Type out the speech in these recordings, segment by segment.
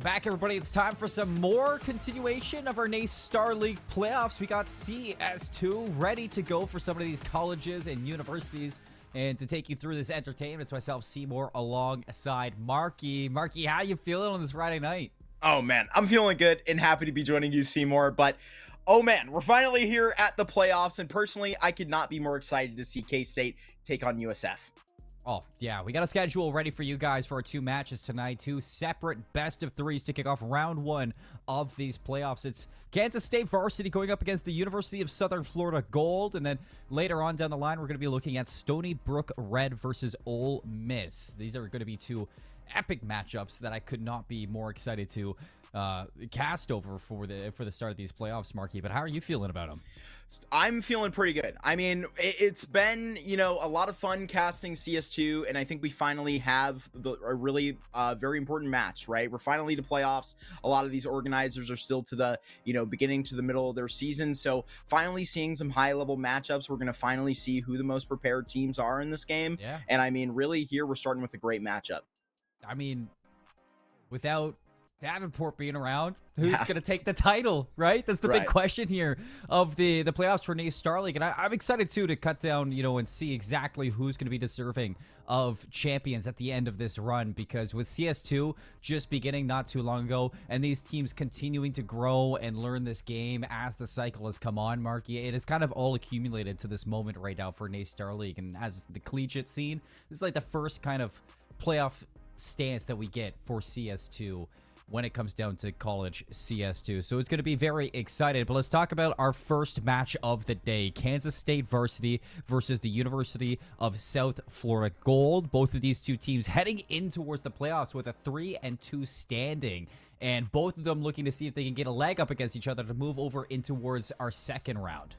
back, everybody. It's time for some more continuation of our NSL League playoffs. We got CS2 ready to go for some of these colleges and universities. And to take you through this entertainment, it's myself, Seymour, alongside Marky. Marky, how you feeling on this Friday night? Oh, man, I'm feeling good and happy to be joining you, Seymour. But, oh, man, we're finally here at the playoffs. And personally, I could not be more excited to see K-State take on USF. Oh, yeah, we got a schedule ready for you guys for our two matches tonight. Two separate best-of-threes to kick off round one of these playoffs. It's Kansas State Varsity going up against the University of Southern Florida Gold. And then later on down the line, we're going to be looking at Stony Brook Red versus Ole Miss. These are going to be two epic matchups that I could not be more excited to cast over for the start of these playoffs, Marky. But how are you feeling about them? I'm feeling pretty good. I mean, it's been, a lot of fun casting CS2, and I think we finally have a really very important match, right? We're finally to playoffs. A lot of these organizers are still to the, beginning to the middle of their season. So finally seeing some high-level matchups. We're going to finally see who the most prepared teams are in this game. Yeah. And I mean, really here we're starting with a great matchup. I mean, without Davenport being around, who's going to take the title, right? That's the big question here of the playoffs for NSL League. And I'm excited, too, to cut down, and see exactly who's going to be deserving of champions at the end of this run. Because with CS2 just beginning not too long ago, and these teams continuing to grow and learn this game as the cycle has come on, Marky, it has kind of all accumulated to this moment right now for NSL League. And as the collegiate scene, this is like the first kind of playoff stance that we get for CS2 when it comes down to college CS2. So it's going to be very excited. But let's talk about our first match of the day. Kansas State Varsity versus the University of South Florida Gold. Both of these two teams heading in towards the playoffs with a 3-2 standing. And both of them looking to see if they can get a leg up against each other to move over in towards our second round.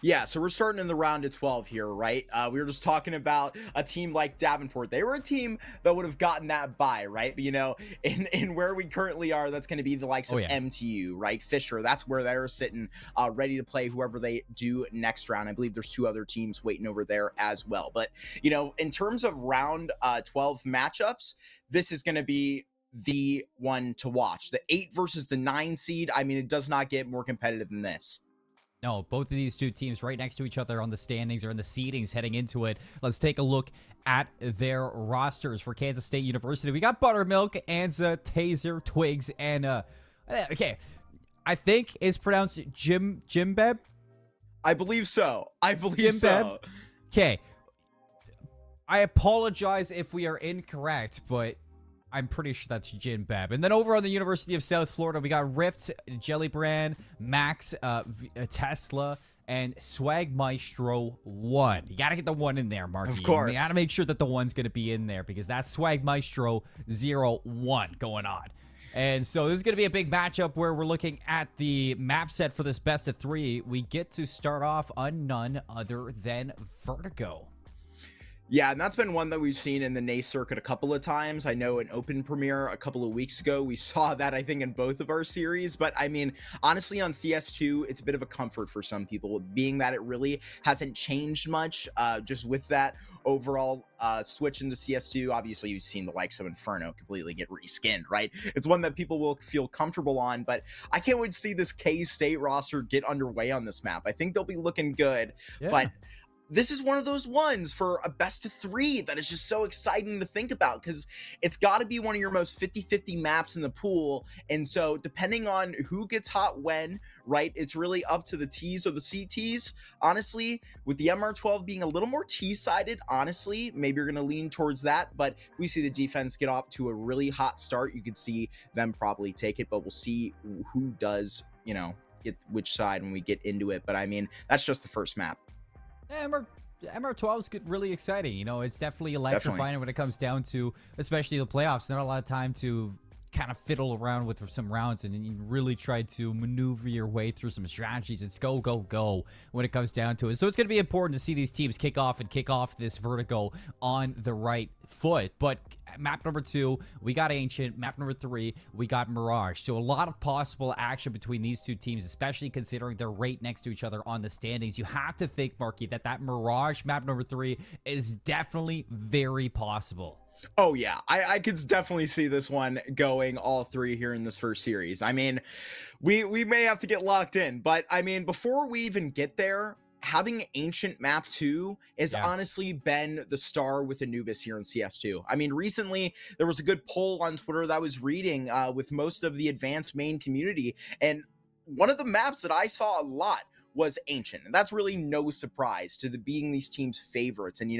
Yeah, so we're starting in the round of 12 here, right? We were just talking about a team like Davenport. They were a team that would have gotten that bye, right? But, in where we currently are, that's going to be the likes of MTU, right? Fisher, that's where they're sitting ready to play whoever they do next round. I believe there's two other teams waiting over there as well. But, in terms of round 12 matchups, this is going to be the one to watch. The 8 versus the 9 seed, I mean, it does not get more competitive than this. No, both of these two teams right next to each other on the standings or in the seedings heading into it. Let's take a look at their rosters for Kansas State University. We got Buttermilk, Anza, Taser, Twigs, and, okay, I think it's pronounced Jimbeb? I believe so. So. Okay. I apologize if we are incorrect, but I'm pretty sure that's Jinbeb. And then over on the University of South Florida, we got Rift, Jellybrand, Max, Tesla, and Swag Maestro 1. You got to get the 1 in there, Marky. Of course. You got to make sure that the 1's going to be in there because that's Swag Maestro 01 going on. And so this is going to be a big matchup where we're looking at the map set for this best of 3. We get to start off on none other than Vertigo. Yeah, and that's been one that we've seen in the NACE circuit a couple of times. I know an open premiere a couple of weeks ago, we saw that, I think, in both of our series. But, I mean, honestly, on CS2, it's a bit of a comfort for some people, being that it really hasn't changed much just with that overall switch into CS2. Obviously, you've seen the likes of Inferno completely get reskinned, right? It's one that people will feel comfortable on, but I can't wait to see this K-State roster get underway on this map. I think they'll be looking good, but this is one of those ones for a best of 3 that is just so exciting to think about because it's got to be one of your most 50-50 maps in the pool. And so depending on who gets hot when, right, it's really up to the T's or the CTs. Honestly, with the MR12 being a little more T-sided, honestly, maybe you're going to lean towards that. But if we see the defense get off to a really hot start, you could see them probably take it. But we'll see who does, get which side when we get into it. But I mean, that's just the first map. MR12s get really exciting. It's definitely electrifying when it comes down to, especially the playoffs. Not a lot of time to kind of fiddle around with some rounds and you really try to maneuver your way through some strategies. It's go, go, go when it comes down to it. So it's going to be important to see these teams kick off this Vertigo on the right foot. But map number 2, we got Ancient. Map number 3, we got Mirage. So a lot of possible action between these two teams, especially considering they're right next to each other on the standings. You have to think, Marky, that Mirage map number 3 is definitely very possible. Oh yeah, I could definitely see this one going all 3 here in this first series. I mean, we may have to get locked in, but I mean, before we even get there, having Ancient map 2 has honestly been the star with Anubis here in CS2. I mean, recently there was a good poll on Twitter that I was reading with most of the advanced main community, and one of the maps that I saw a lot was Ancient, and that's really no surprise to being these teams' favorites. And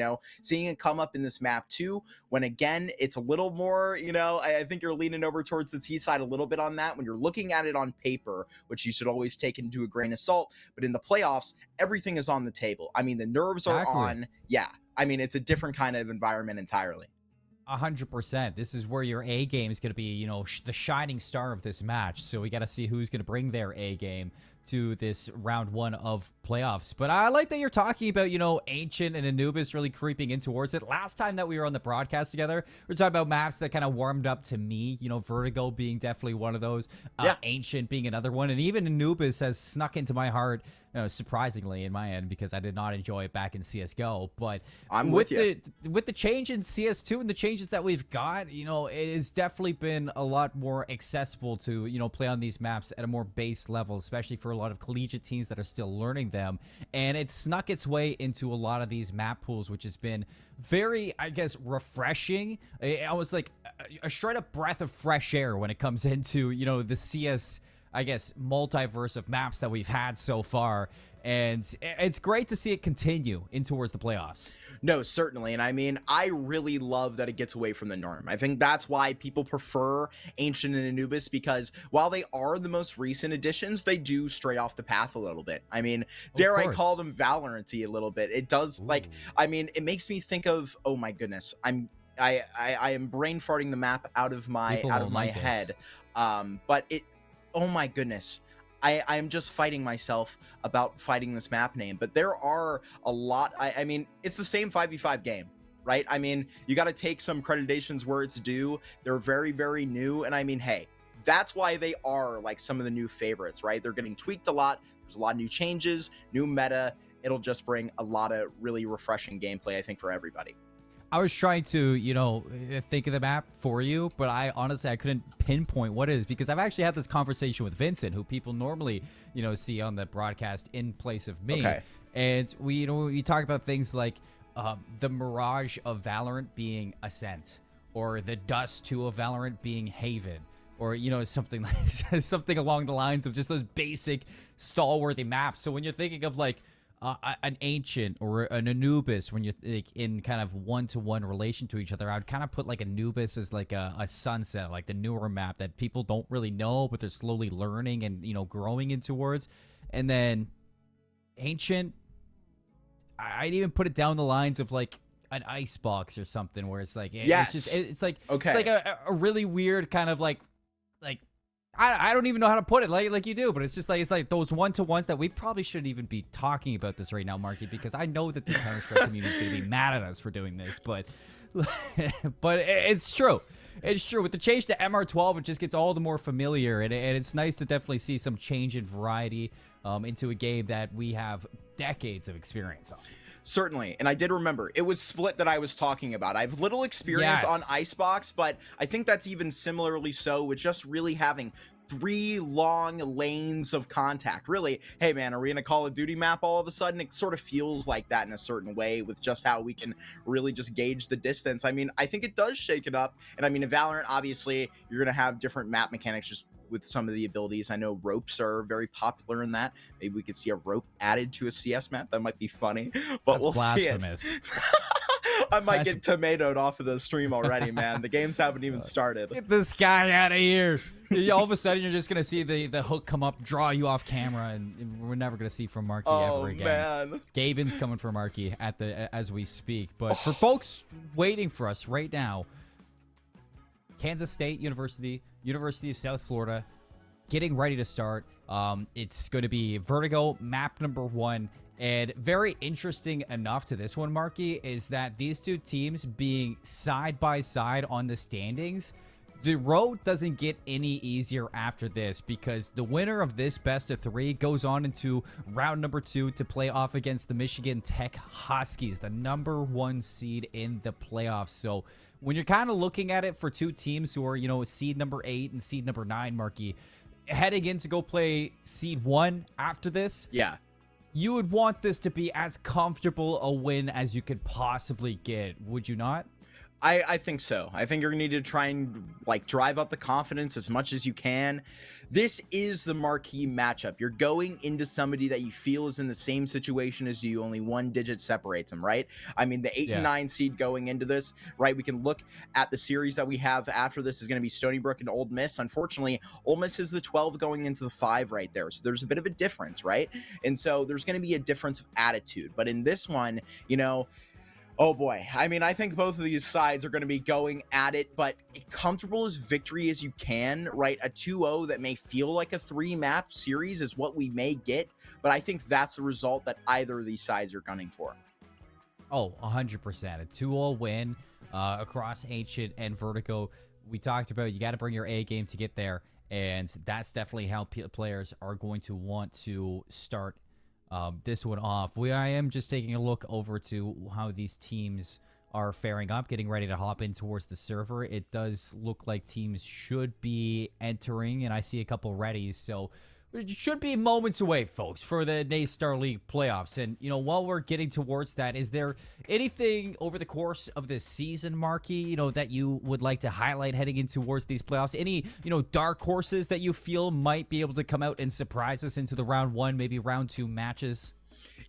seeing it come up in this map too, when again it's a little more, I think you're leaning over towards the T side a little bit on that when you're looking at it on paper, which you should always take into a grain of salt. But in the playoffs, everything is on the table. I mean, the nerves are on. Yeah, I mean, it's a different kind of environment entirely. 100%. This is where your A game is going to be, the shining star of this match. So we got to see who's going to bring their A game to this round 1 of playoffs. But I like that you're talking about, Ancient and Anubis really creeping in towards it. Last time that we were on the broadcast together, we were talking about maps that kind of warmed up to me, Vertigo being definitely one of those, Ancient being another one, and even Anubis has snuck into my heart, surprisingly in my end, because I did not enjoy it back in CSGO. But I'm with you. With the change in CS2 and the changes that we've got, it's definitely been a lot more accessible to, play on these maps at a more base level, especially for a lot of collegiate teams that are still learning them. And it's snuck its way into a lot of these map pools, which has been very, I guess, refreshing. I was like a straight up breath of fresh air when it comes into, the CS, I guess, multiverse of maps that we've had so far. And it's great to see it continue in towards the playoffs. No, certainly. And I mean, I really love that it gets away from the norm. I think that's why people prefer Ancient and Anubis, because while they are the most recent additions, they do stray off the path a little bit. I mean, dare I call them Valorant-y a little bit. It does, like, I mean, it makes me think of, oh my goodness, I am brain farting the map out of my head. But it, oh my goodness, I am just fighting myself about fighting this map name. But there are a lot. I mean, it's the same 5v5 game, right? I mean, you got to take some accreditations where it's due. They're very, very new. And I mean, hey, that's why they are like some of the new favorites, right? They're getting tweaked a lot. There's a lot of new changes, new meta. It'll just bring a lot of really refreshing gameplay, I think, for everybody. I was trying to, think of the map for you, but I couldn't pinpoint what it is, because I've actually had this conversation with Vincent, who people normally, see on the broadcast in place of me. Okay. And we talk about things like the Mirage of Valorant being Ascent, or the Dust 2 of Valorant being Haven, or, something like something along the lines of just those basic stalworthy maps. So when you're thinking of like an Ancient or an Anubis, when you're like in kind of one-to-one relation to each other, I would kind of put like Anubis as like a Sunset, like the newer map that people don't really know, but they're slowly learning and, growing in towards. And then Ancient, I'd even put it down the lines of like an Icebox or something, where it's like, it's like a really weird kind of like I don't even know how to put it like you do, but it's like those one-to-ones that we probably shouldn't even be talking about this right now, Marky, because I know that the Counter-Strike community is going to be mad at us for doing this, but it's true. It's true. With the change to MR12, it just gets all the more familiar, and it's nice to definitely see some change in variety into a game that we have decades of experience on. Certainly. And I did remember it was Split that I was talking about. I have little experience on Icebox, but I think that's even similarly so with just really having 3 long lanes of contact. Really, hey man, are we in a Call of Duty map all of a sudden? It sort of feels like that in a certain way, with just how we can really just gauge the distance. I mean, I think it does shake it up. And I mean, in Valorant, obviously, you're going to have different map mechanics just with some of the abilities. I know ropes are very popular in that. Maybe we could see a rope added to a CS map. That might be funny, but we'll see it. I might get tomatoed off of the stream already, man. The games haven't even started. Get this guy out of here. All of a sudden, you're just going to see the hook come up, draw you off camera, and we're never going to see from Marky ever again. Man. Gaben's coming for Marky as we speak. But for folks waiting for us right now, Kansas State University, University of South Florida, getting ready to start. It's going to be Vertigo, map number 1, And very interesting enough to this one, Marky, is that these two teams being side by side on the standings, the road doesn't get any easier after this, because the winner of this best of 3 goes on into round number 2 to play off against the Michigan Tech Huskies, the #1 seed in the playoffs. So when you're kind of looking at it for two teams who are, you know, seed number 8 and seed number 9, Marky, heading in to go play seed 1 after this, yeah, you would want this to be as comfortable a win as you could possibly get, would you not? I think so. I think you're going to need to try and like drive up the confidence as much as you can. This is the marquee matchup. You're going into somebody that you feel is in the same situation as you, only 1 digit separates them, right? I mean, the 8 and 9 seed going into this, right? We can look at the series that we have after this is going to be Stony Brook and Ole Miss. Unfortunately, Ole Miss is the 12 going into the 5 right there. So there's a bit of a difference, right? And so there's going to be a difference of attitude. But in this one, you know, oh boy. I mean, I think both of these sides are going to be going at it, but comfortable as victory as you can, right? A 2-0 that may feel like a 3-map series is what we may get, but I think that's the result that either of these sides are gunning for. Oh, 100%. A 2-0 win across Ancient and Vertigo. We talked about you got to bring your A game to get there, and that's definitely how players are going to want to start this one off. I am just taking a look over to how these teams are faring up, getting ready to hop in towards the server. It does look like teams should be entering, and I see a couple ready, so it should be moments away, folks, for the NASTAR League playoffs. And, you know, while we're getting towards that, is there anything over the course of this season, Marky, you know, that you would like to highlight heading in towards these playoffs? Any, you know, dark horses that you feel might be able to come out and surprise us into the round 1, maybe round 2 matches?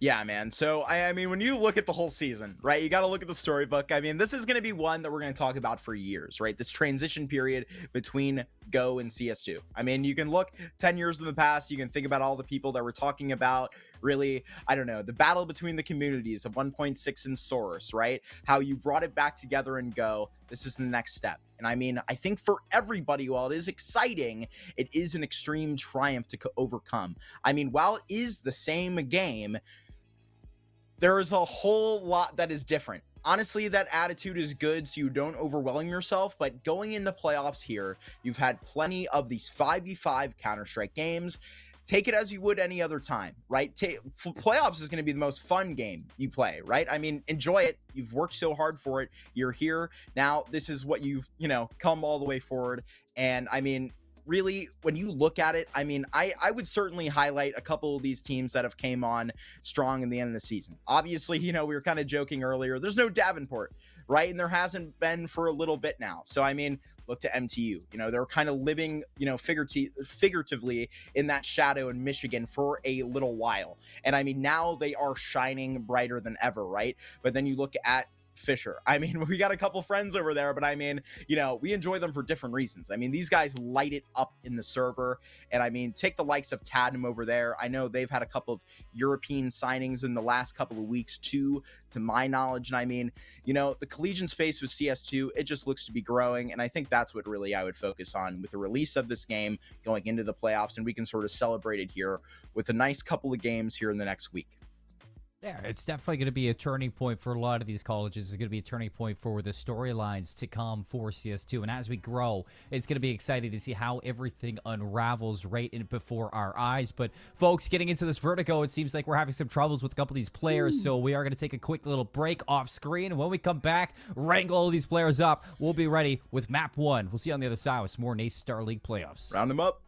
Yeah, man. So, I mean, when you look at the whole season, right, you got to look at the storybook. I mean, this is going to be one that we're going to talk about for years, right? This transition period between Go and CS2. I mean, you can look 10 years in the past. You can think about all the people that we're talking about. Really, I don't know, the battle between the communities of 1.6 and Source, right? How you brought it back together and Go. This is the next step. And I mean, I think for everybody, while it is exciting, it is an extreme triumph to overcome. I mean, while it is the same game, there is a whole lot that is different. Honestly, that attitude is good so you don't overwhelm yourself, but going into playoffs here, you've had plenty of these 5v5 Counter-Strike games. Take it as you would any other time, right? Playoffs is going to be the most fun game you play, right? I mean, enjoy it. You've worked so hard for it. You're here. Now, this is what you've, you know, come all the way forward. And I mean, really, when you look at it, I mean, I would certainly highlight a couple of these teams that have came on strong in the end of the season. Obviously, you know, we were kind of joking earlier. There's no Davenport, right? And there hasn't been for a little bit now. So, I mean, look to MTU. You know, they're kind of living, you know, figuratively in that shadow in Michigan for a little while. And I mean, now they are shining brighter than ever, right? But then you look at Fisher. I mean, we got a couple friends over there, but I mean, you know, we enjoy them for different reasons. I mean, these guys light it up in the server. And I mean, take the likes of Tadham over there. I know they've had a couple of European signings in the last couple of weeks too, to my knowledge. And I mean, you know, the collegiate space with CS2, it just looks to be growing. And I think that's what really I would focus on with the release of this game going into the playoffs. And we can sort of celebrate it here with a nice couple of games here in the next week. Yeah, it's definitely going to be a turning point for a lot of these colleges. It's going to be a turning point for the storylines to come for CS2. And as we grow, it's going to be exciting to see how everything unravels right in before our eyes. But folks, getting into this Vertigo, it seems like we're having some troubles with a couple of these players. So we are going to take a quick little break off screen. And when we come back, wrangle all these players up. We'll be ready with map 1. We'll see you on the other side with some more NASTAR League playoffs. Round them up.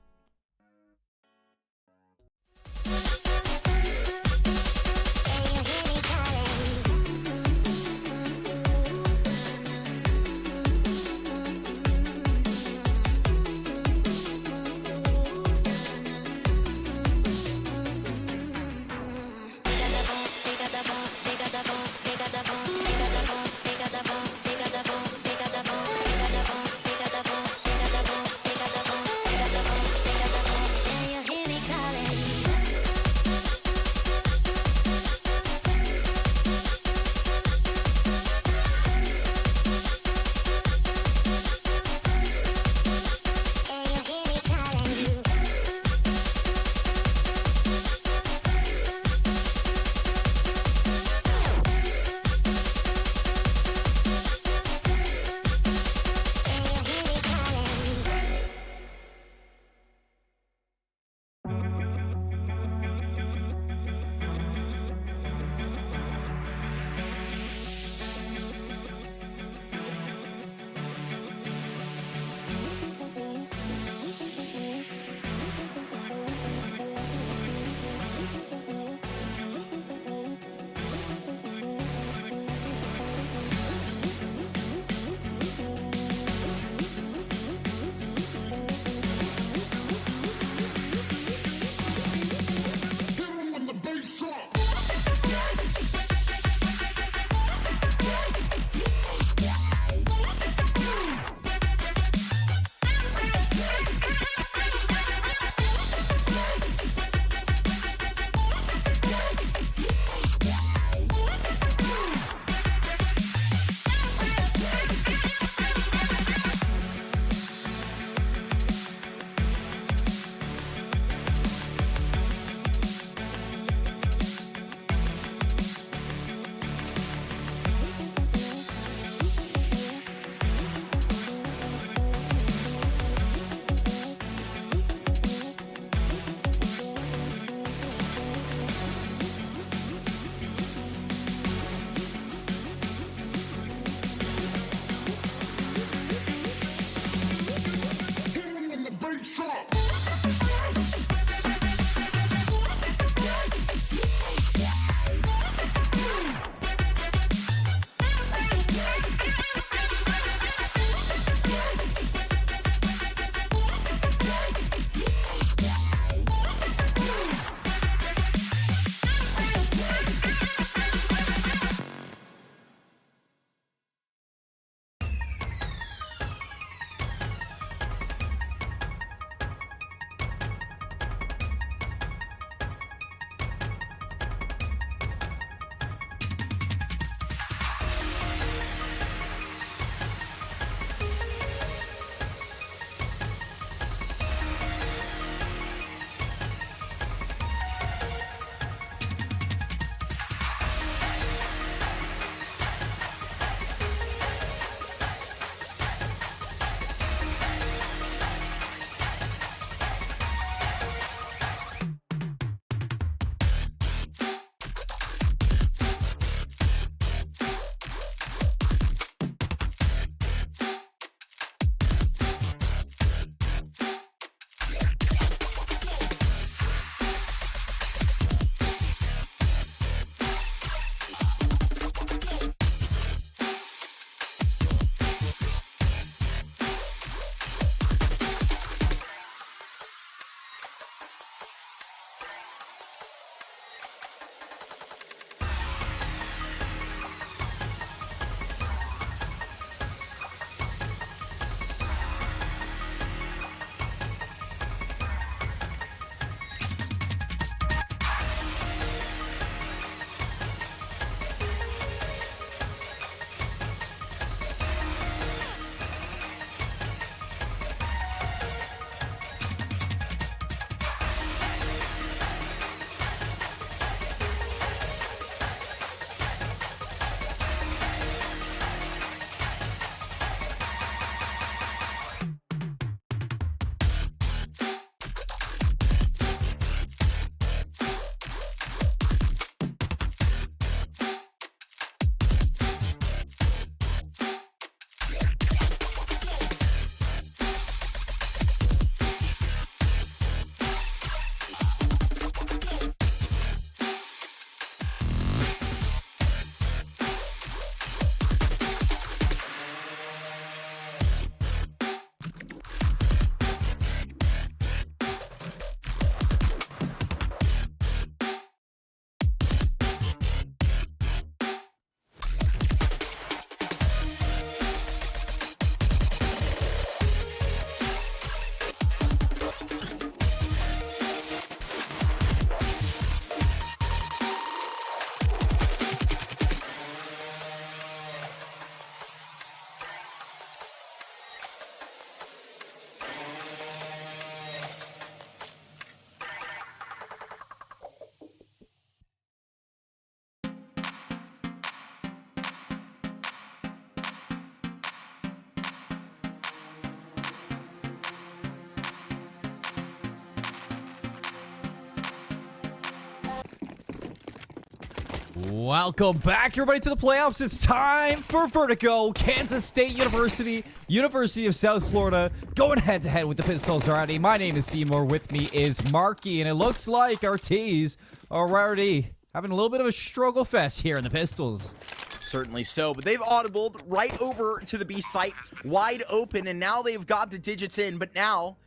Welcome back, everybody, to the playoffs. It's time for Vertigo, Kansas State University, University of South Florida, going head-to-head with the Pistols already. My name is Seymour. With me is Marky, and it looks like our T's are already having a little bit of a struggle fest here in the Pistols. Certainly so, but they've audibled right over to the B site, wide open, and now they've got the digits in, but now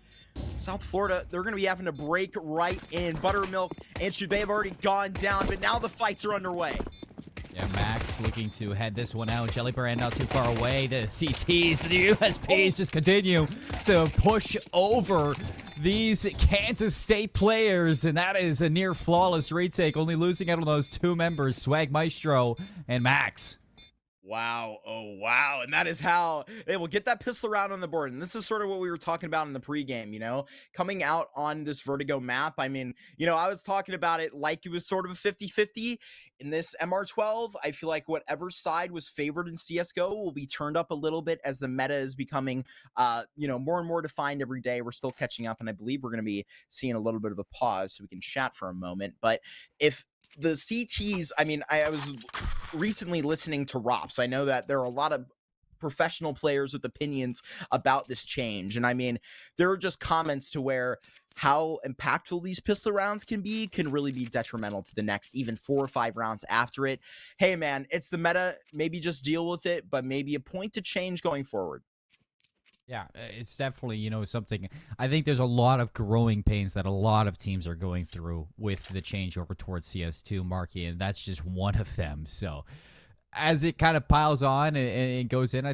South Florida, they're going to be having to break right in. Buttermilk and Shu, they have already gone down, but now the fights are underway. Yeah, Max looking to head this one out. Jellybrand not too far away. The CTs, the USPs just continue to push over these Kansas State players, and that is a near flawless retake, only losing out on those two members, Swag Maestro and Max. Wow. Oh, wow. And that is how they will get that pistol round on the board. And this is sort of what we were talking about in the pregame, you know, coming out on this Vertigo map. I mean, you know, I was talking about it like it was sort of a 50-50 in this MR12. I feel like whatever side was favored in CSGO will be turned up a little bit as the meta is becoming, you know, more and more defined every day. We're still catching up, and I believe we're going to be seeing a little bit of a pause so we can chat for a moment. But if the CTs, I mean, I was recently listening to Rops. I know that there are a lot of professional players with opinions about this change. And I mean, there are just comments to where how impactful these pistol rounds can really be detrimental to the next even 4 or 5 rounds after it. Hey, man, it's the meta. Maybe just deal with it, but maybe a point to change going forward. Yeah, it's definitely, you know, something. I think there's a lot of growing pains that a lot of teams are going through with the changeover towards CS2, Marky, and that's just one of them. So as it kind of piles on and goes in,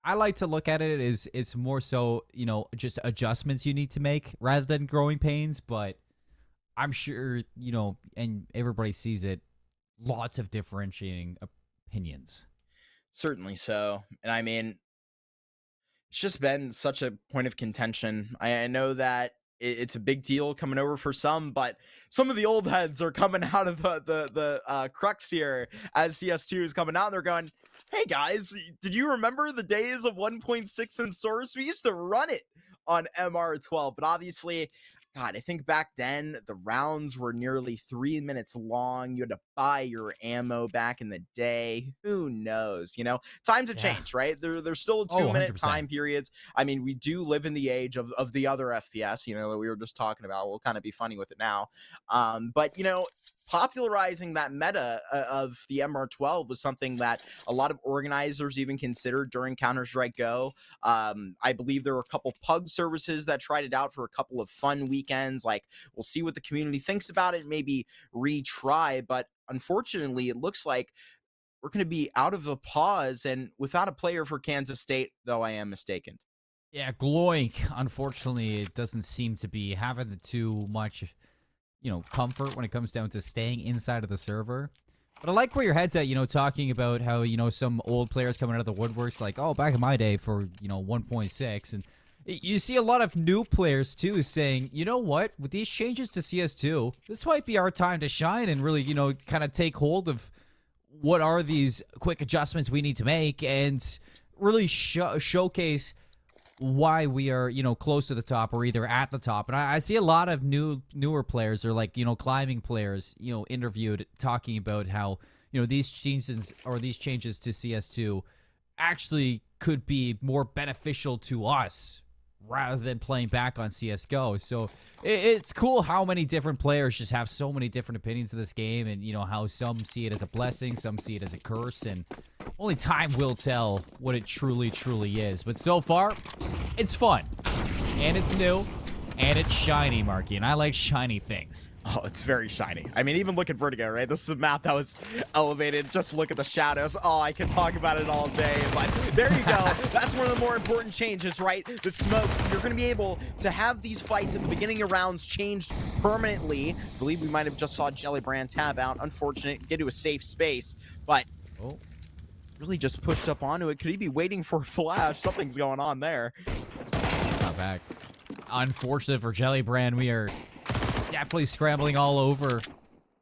I like to look at it as it's more so, you know, just adjustments you need to make rather than growing pains. But I'm sure, you know, and everybody sees it, lots of differentiating opinions. Certainly so. And I mean, it's just been such a point of contention. I know that it's a big deal coming over for some, but some of the old heads are coming out of the crux here as CS2 is coming out, and they're going, hey guys, did you remember the days of 1.6 in Source? We used to run it on MR12, but obviously, God, I think back then the rounds were nearly 3 minutes long. You had to buy your ammo back in the day. Who knows? You know, times have changed, right? There's still 2-minute time periods. I mean, we do live in the age of the other FPS, you know, that we were just talking about. We'll kind of be funny with it now. But, you know, popularizing that meta of the MR12 was something that a lot of organizers even considered during Counter-Strike Go. I believe there were a couple pug services that tried it out for a couple of fun weekends. Like, we'll see what the community thinks about it, maybe retry. But unfortunately, it looks like we're going to be out of a pause and without a player for Kansas State, though I am mistaken. Yeah, Gloink, unfortunately, it doesn't seem to be having too much, you know, comfort when it comes down to staying inside of the server. But I like where your head's at, you know, talking about how, you know, some old players coming out of the woodworks, like, oh, back in my day for, you know, 1.6. And you see a lot of new players, too, saying, you know what, with these changes to CS2, this might be our time to shine and really, you know, kind of take hold of what are these quick adjustments we need to make and really showcase why we are, you know, close to the top or either at the top. And I see a lot of newer players or, like, you know, climbing players, you know, interviewed talking about how, you know, these changes to CS2 actually could be more beneficial to us rather than playing back on CSGO. So it's cool how many different players just have so many different opinions of this game, and, you know, how some see it as a blessing, some see it as a curse, and only time will tell what it truly is. But so far, it's fun, and it's new, and it's shiny, Marky, and I like shiny things. Oh, it's very shiny. I mean, even look at Vertigo, right? This is a map that was elevated. Just look at the shadows. Oh, I can talk about it all day, but there you go. That's one of the more important changes, right? The smokes. You're going to be able to have these fights at the beginning of rounds changed permanently. I believe we might have just saw Jellybrand tab out. Unfortunate. Get to a safe space, but really just pushed up onto it. Could he be waiting for a flash? Something's going on there. Not back. Unfortunate for Jellybrand. We are definitely scrambling all over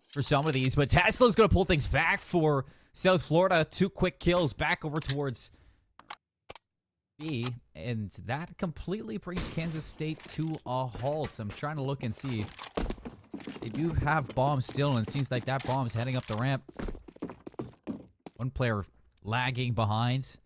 for some of these, but Tesla's going to pull things back for South Florida. 2 quick kills back over towards B, and that completely brings Kansas State to a halt. I'm trying to look and see They do have bombs still, and it seems like that bomb's heading up the ramp. One player lagging behind.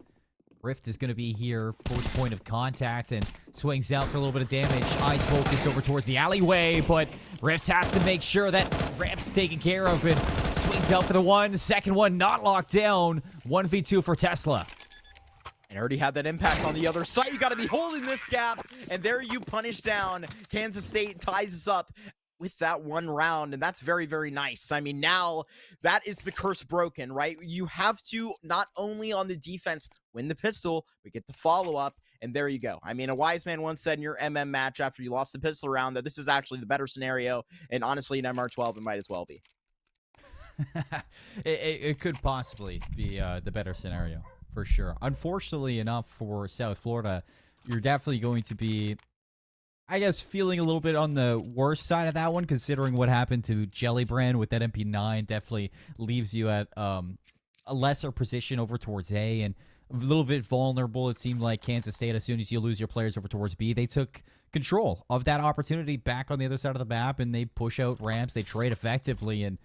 Rift is going to be here, first point of contact, and swings out for a little bit of damage. Eyes focused over towards the alleyway, but Rift has to make sure that ramp's taken care of, and swings out for the one. Second one not locked down. 1v2 for Tesla. And already had that impact on the other side. You got to be holding this gap, and there you punish down. Kansas State ties us up with that one round, and that's very, very nice. I mean, now that is the curse broken, right? You have to not only on the defense win the pistol, but get the follow-up, and there you go. I mean, a wise man once said in your MM match after you lost the pistol round that this is actually the better scenario, and honestly, in MR12, it might as well be. it could possibly be the better scenario, for sure. Unfortunately enough for South Florida, you're definitely going to be, I guess, feeling a little bit on the worst side of that one, considering what happened to Jellybrand with that MP9. Definitely leaves you at a lesser position over towards A, and a little bit vulnerable. It seemed like Kansas State, as soon as you lose your players over towards B, they took control of that opportunity back on the other side of the map, and they push out ramps, they trade effectively, and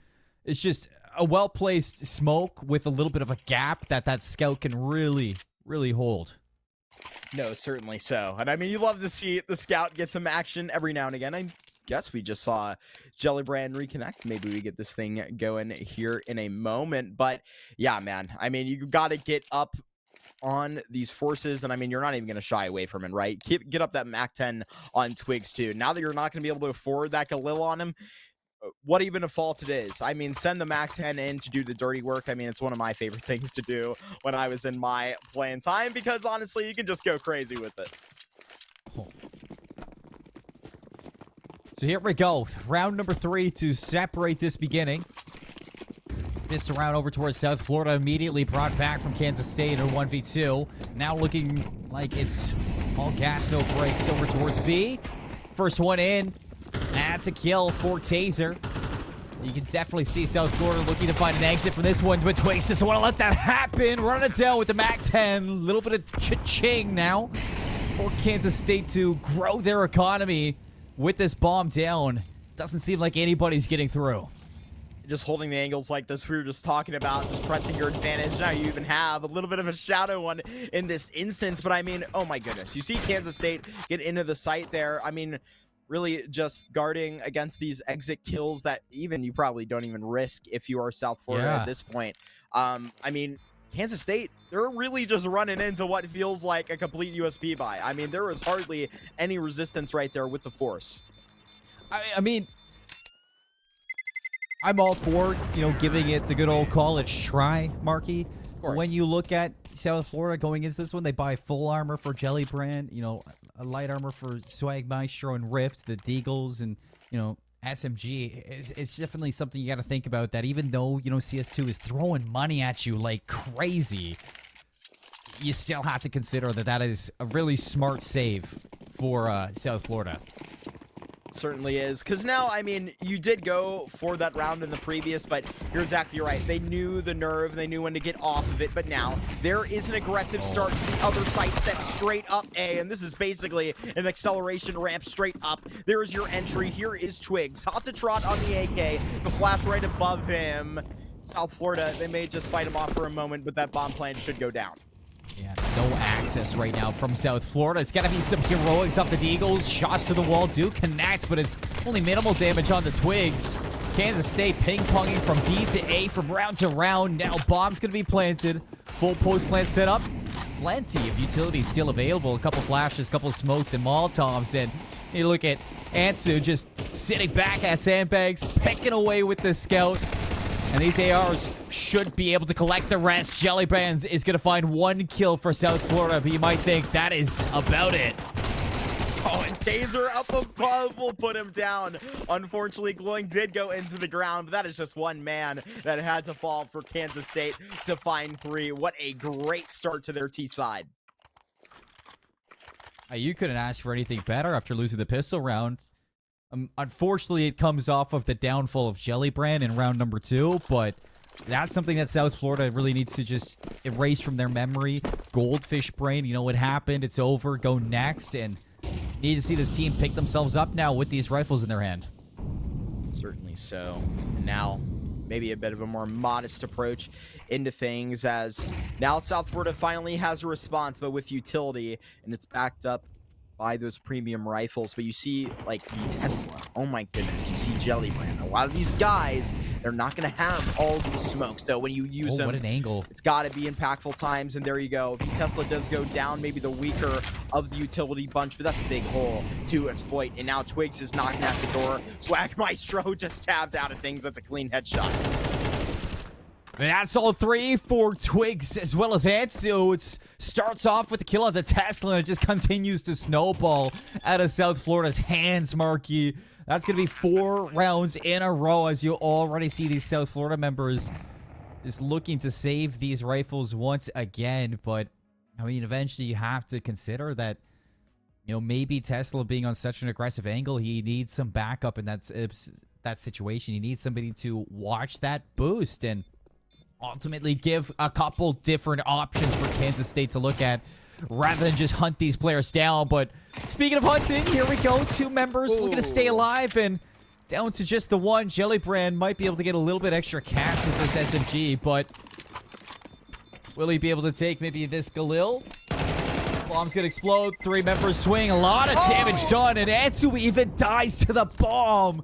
it's just a well-placed smoke with a little bit of a gap that scout can really, really hold. No, certainly so. And I mean, you love to see the scout get some action every now and again. I guess we just saw Jellybrand reconnect. Maybe we get this thing going here in a moment. But yeah, man, I mean, you got to get up on these forces, and I mean, you're not even going to shy away from it, right? Get up that MAC-10 on Twigs too. Now that you're not going to be able to afford that Galil on him, what even a fault it is. I mean, send the MAC-10 in to do the dirty work. I mean, it's one of my favorite things to do when I was in my playing time, because honestly, you can just go crazy with it. So here we go. Round number 3 to separate this beginning. This round over towards South Florida, immediately brought back from Kansas State in a 1v2. Now looking like it's all gas, no brakes over towards B. First one in. That's a kill for Taser. You can definitely see South Florida looking to find an exit from this one, but Twigs doesn't want to let that happen. Run it down with the MAC-10. A little bit of cha-ching now for Kansas State to grow their economy with this bomb down. Doesn't seem like anybody's getting through. Just holding the angles like this we were just talking about, just pressing your advantage. Now you even have a little bit of a shadow one in this instance, but I mean, oh my goodness. You see Kansas State get into the site there. I mean, really just guarding against these exit kills that even you probably don't even risk if you are South Florida at this point. I mean, Kansas State, they're really just running into what feels like a complete USP buy. I mean, there was hardly any resistance right there with the force. I mean, I'm all for, you know, giving it the good old college try, Marky. When you look at South Florida going into this one, they buy full armor for Jellybrand, you know, a light armor for Swag Maestro and Rift, the Deagles, and, you know, SMG. It's definitely something you got to think about, that even though, you know, CS2 is throwing money at you like crazy, you still have to consider that that is a really smart save for South Florida. Certainly is, because now, I mean, you did go for that round in the previous, but you're exactly right. They knew the nerve, they knew when to get off of it, but now there is an aggressive start to the other side, set straight up A, and this is basically an acceleration ramp straight up. There is your entry. Here is Twigs. Hot to trot on the AK, the flash right above him. South Florida, they may just fight him off for a moment, but that bomb plant should go down. Yeah, no access right now from South Florida. It's got to be some heroics off the Deagles. Shots to the wall do connect, but it's only minimal damage on the Twigs. Kansas State ping-ponging from B to A from round to round. Now bomb's going to be planted. Full post plant set up. Plenty of utilities still available. A couple flashes, a couple smokes, and Molotovs. And you look at Ansu just sitting back at sandbags, picking away with the scout. And these ARs should be able to collect the rest. Jellybrand is going to find one kill for South Florida, but you might think that is about it. Oh, and Taser up above will put him down. Unfortunately, Glowing did go into the ground, but that is just one man that had to fall for Kansas State to find 3. What a great start to their T side. You couldn't ask for anything better after losing the pistol round. Unfortunately, it comes off of the downfall of Jellybrand in round number 2, but that's something that South Florida really needs to just erase from their memory. Goldfish brain, you know what happened, it's over, go next, and need to see this team pick themselves up now with these rifles in their hand. Certainly so. And now, maybe a bit of a more modest approach into things, as now South Florida finally has a response, but with utility, and it's backed up by those premium rifles. But you see, like, the Tesla. Oh my goodness. You see Jellybrand. A lot of these guys, they're not going to have all the smoke. So when you use them, what an angle. it's got to be impactful times. And there you go. The Tesla does go down, maybe the weaker of the utility bunch, but that's a big hole to exploit. And now Twigs is knocking at the door. Swag Maestro just tapped out of things. That's a clean headshot. That's all three for Twigs as well as Ansu. It starts off with the kill of the Tesla, and it just continues to snowball out of South Florida's hands, Marky. That's going to be 4 rounds in a row, as you already see these South Florida members is looking to save these rifles once again. But, I mean, eventually you have to consider that, you know, maybe Tesla being on such an aggressive angle, he needs some backup in that situation. He needs somebody to watch that boost and ultimately give a couple different options for Kansas State to look at rather than just hunt these players down. But speaking of hunting, here we go. 2 members looking to stay alive, and down to just the one. Jellybrand might be able to get a little bit extra cash with this SMG, but will he be able to take maybe this Galil? Bomb's gonna explode. 3 members swing. A lot of damage done, and Ansu even dies to the bomb.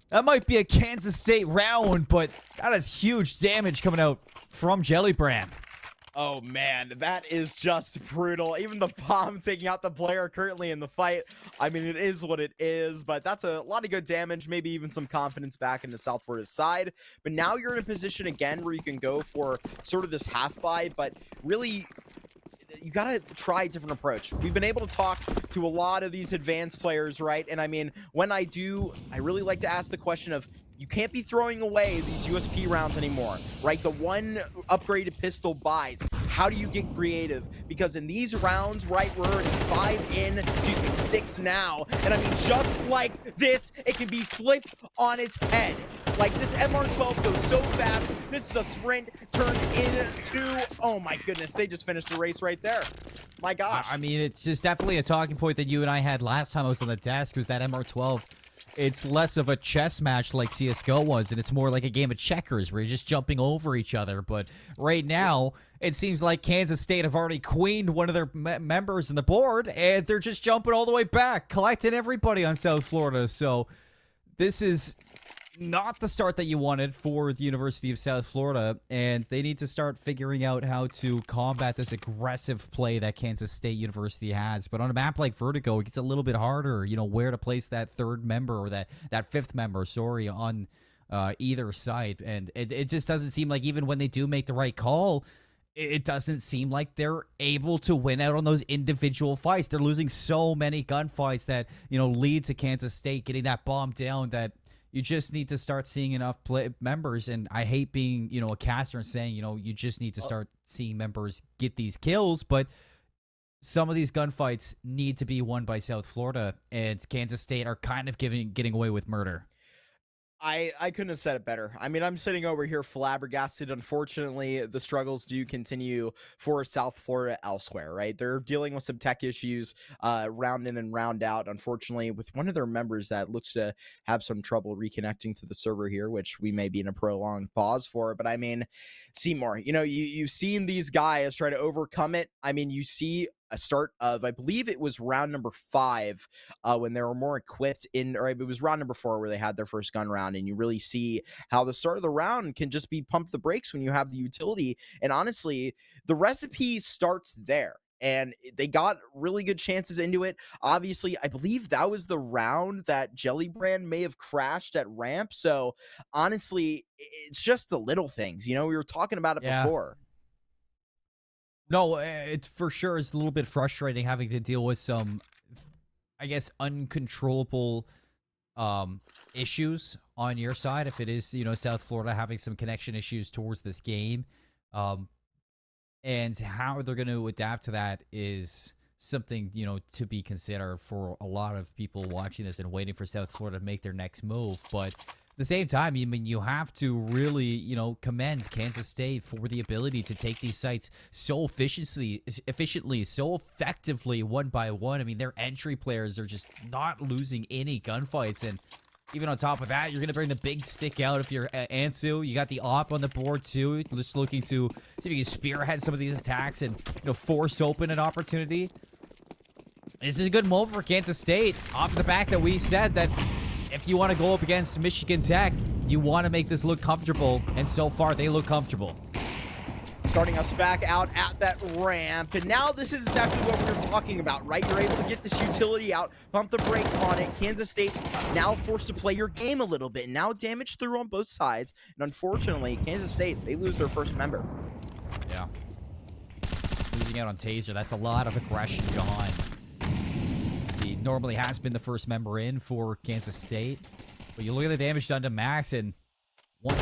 That might be a Kansas State round, but that is huge damage coming out from Jellybrand. Oh, man, that is just brutal. Even the bomb taking out the player currently in the fight. I mean, it is what it is, but that's a lot of good damage, maybe even some confidence back into South Florida's side. But now you're in a position again where you can go for sort of this half buy, but really, you gotta try a different approach. We've been able to talk to a lot of these advanced players, right? And I mean, when I do, I really like to ask the question of, you can't be throwing away these USP rounds anymore, right? The one upgraded pistol buys. How do you get creative? Because in these rounds, right, we're already 5 in to 6 now. And I mean, just like this, it can be flipped on its head. Like, this MR12 goes so fast. This is a sprint turned into, oh my goodness, they just finished the race right there. My gosh. I mean, it's just definitely a talking point that you and I had last time I was on the desk, was that MR12. It's less of a chess match like CSGO was, and it's more like a game of checkers where you're just jumping over each other. But right now, it seems like Kansas State have already queened one of their members in the board, and they're just jumping all the way back, collecting everybody on South Florida. So this is not the start that you wanted for the University of South Florida, and they need to start figuring out how to combat this aggressive play that Kansas State University has. But on a map like Vertigo, it gets a little bit harder, you know, where to place that 3rd member, or that 5th member, sorry, on either side. And it just doesn't seem like, even when they do make the right call, it doesn't seem like they're able to win out on those individual fights. They're losing so many gunfights that, you know, lead to Kansas State getting that bomb down, that you just need to start seeing enough members. And I hate being, you know, a caster and saying, you know, you just need to start seeing members get these kills, but some of these gunfights need to be won by South Florida, and Kansas State are kind of getting away with murder. I couldn't have said it better. I mean, I'm sitting over here flabbergasted. Unfortunately, the struggles do continue for South Florida elsewhere, right? They're dealing with some tech issues round in and round out, unfortunately, with one of their members that looks to have some trouble reconnecting to the server here, which we may be in a prolonged pause for. But I mean, Seymour, you know, you've seen these guys try to overcome it. I mean, you see a start of, I believe it was round number 5 when they were more equipped in, or it was round number 4 where they had their first gun round, and you really see how the start of the round can just be pump the brakes when you have the utility. And honestly, the recipe starts there, and they got really good chances into it. Obviously, I believe that was the round that Jellybrand may have crashed at ramp. So honestly, it's just the little things, you know, we were talking about it before. No, it for sure is a little bit frustrating having to deal with some, I guess, uncontrollable issues on your side. If it is, you know, South Florida having some connection issues towards this game, and how they're going to adapt to that is something, you know, to be considered for a lot of people watching this and waiting for South Florida to make their next move. But at the same time, I mean, you have to really, you know, commend Kansas State for the ability to take these sites so efficiently, so effectively, one by one. I mean, their entry players are just not losing any gunfights, and even on top of that, you're going to bring the big stick out if you're Ansu. You got the op on the board, too. Just looking to see if you can spearhead some of these attacks and, force open an opportunity. This is a good move for Kansas State off the back that we said that if you want to go up against Michigan Tech, you want to make this look comfortable, and so far they look comfortable. Starting us back out at that ramp, and now this is exactly what we were talking about, right? You're able to get this utility out, pump the brakes on it. Kansas State now forced to play your game a little bit. Now damage through on both sides, and unfortunately, Kansas State, they lose their first member. Yeah. Losing out on Taser, that's a lot of aggression gone. He normally has been the first member in for Kansas State, but you look at the damage done to Max, and one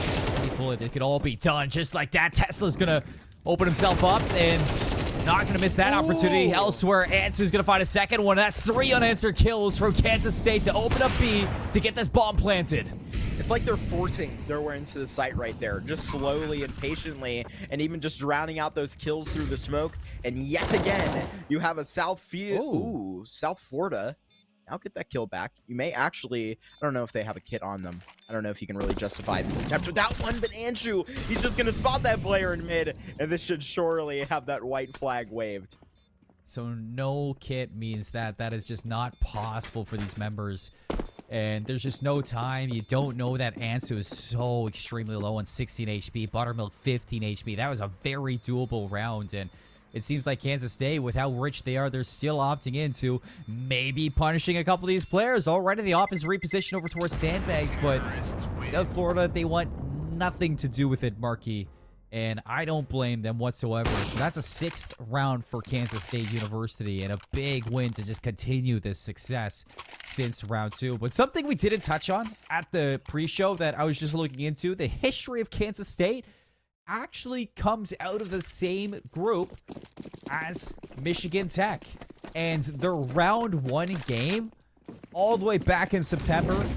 bullet, it could all be done just like that. Tesla's gonna open himself up and not gonna miss that opportunity. Elsewhere, Ansu's gonna find a second one. That's 3 unanswered kills from Kansas State to open up B to get this bomb planted. It's like they're forcing their way into the site right there, just slowly and patiently, and even just drowning out those kills through the smoke. And yet again, you have a South Florida. Now get that kill back. You may actually, I don't know if they have a kit on them. I don't know if you can really justify this attempt with that one, but Anshu, he's just going to spot that player in mid, and this should surely have that white flag waved. So no kit means that is just not possible for these members. And there's just no time. You don't know that Ansu is so extremely low on 16 HP. Buttermilk 15 HP. That was a very doable round. And it seems like Kansas State, with how rich they are, they're still opting into maybe punishing a couple of these players. Already the op is repositioned over towards Sandbags. But South Florida, they want nothing to do with it, Marquis. And I don't blame them whatsoever. So that's a 6th round for Kansas State University and a big win to just continue this success since round 2. But something we didn't touch on at the pre-show that I was just looking into, the history of Kansas State actually comes out of the same group as Michigan Tech. And their round 1 game all the way back in September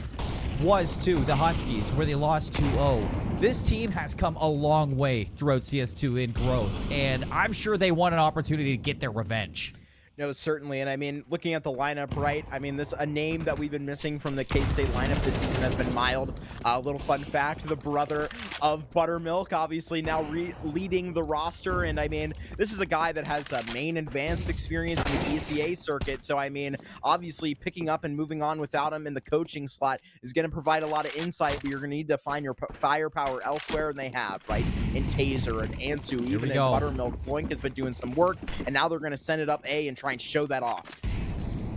was to the Huskies, where they lost 2-0. This team has come a long way throughout CS2 in growth, and I'm sure they want an opportunity to get their revenge. No, certainly. And I mean, looking at the lineup, right? I mean, a name that we've been missing from the K-State lineup this season has been Mild. A little fun fact, the brother of Buttermilk, obviously now leading the roster. And I mean, this is a guy that has a main advanced experience in the ECA circuit. So I mean, obviously picking up and moving on without him in the coaching slot is going to provide a lot of insight, but you're going to need to find your firepower elsewhere, and they have, right? In Taser and Ansu, even in Buttermilk. Boink has been doing some work, and now they're going to send it up A and try and show that off.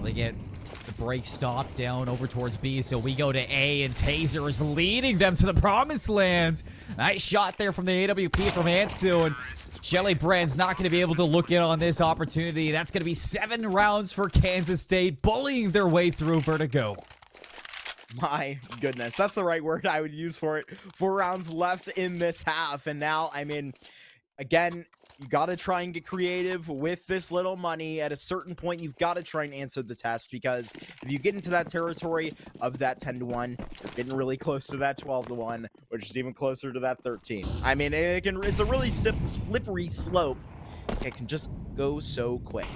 They get the break stopped down over towards B, so we go to A, and Taser is leading them to the promised land. Nice shot there from the AWP from Ansu, and Shelly Brand's not going to be able to look in on this opportunity. That's going to be 7 rounds for Kansas State, bullying their way through Vertigo. My goodness, that's the right word I would use for it. 4 rounds left in this half, and now, I mean, again, you got to try and get creative with this little money. At a certain point, you've got to try and answer the test, because if you get into that territory of that 10-1, you're getting really close to that 12-1, which is even closer to that 13. I mean, it's a really slippery slope. It can just go so quick.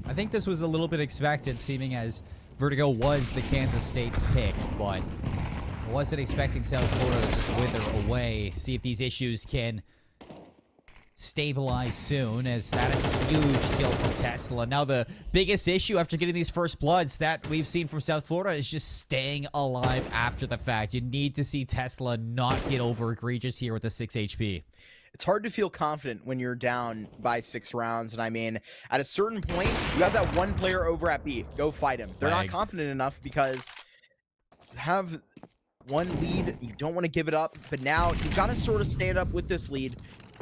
I think this was a little bit expected, seeming as Vertigo was the Kansas State pick, but I wasn't expecting South Florida to just wither away. See if these issues can stabilize soon, as that is a huge kill from Tesla. Now the biggest issue after getting these first bloods that we've seen from South Florida is just staying alive after the fact. You need to see Tesla not get over egregious here with the 6 HP. It's hard to feel confident when you're down by 6 rounds. And I mean, at a certain point, you have that one player over at B. Go fight him. They're not confident enough, because you have one lead. You don't want to give it up. But now you've got to sort of stand up with this lead.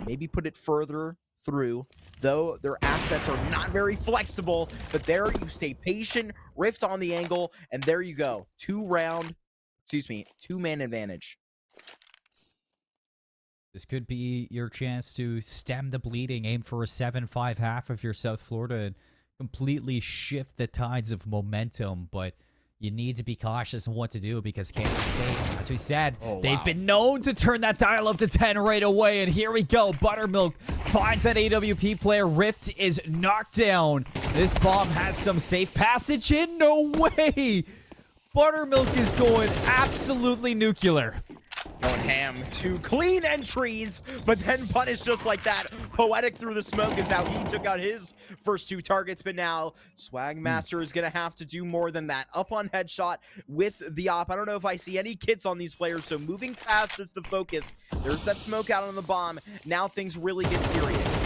Maybe put it further through, though their assets are not very flexible. But there you stay patient, rift on the angle, and there you go. 2-man advantage. This could be your chance to stem the bleeding, aim for a 7-5 half if you're South Florida, and completely shift the tides of momentum. But you need to be cautious on what to do, because Kansas State, as we said, they've been known to turn that dial up to 10 right away. And here we go. Buttermilk finds that AWP player. Rift is knocked down. This bomb has some safe passage in. No way. Buttermilk is going absolutely nuclear. Going ham. 2 clean entries, but then punished just like that. Poetic through the smoke is how he took out his first 2 targets, but now Swagmaster is going to have to do more than that. Up on headshot with the op. I don't know if I see any kits on these players, so moving fast is the focus. There's that smoke out on the bomb. Now things really get serious.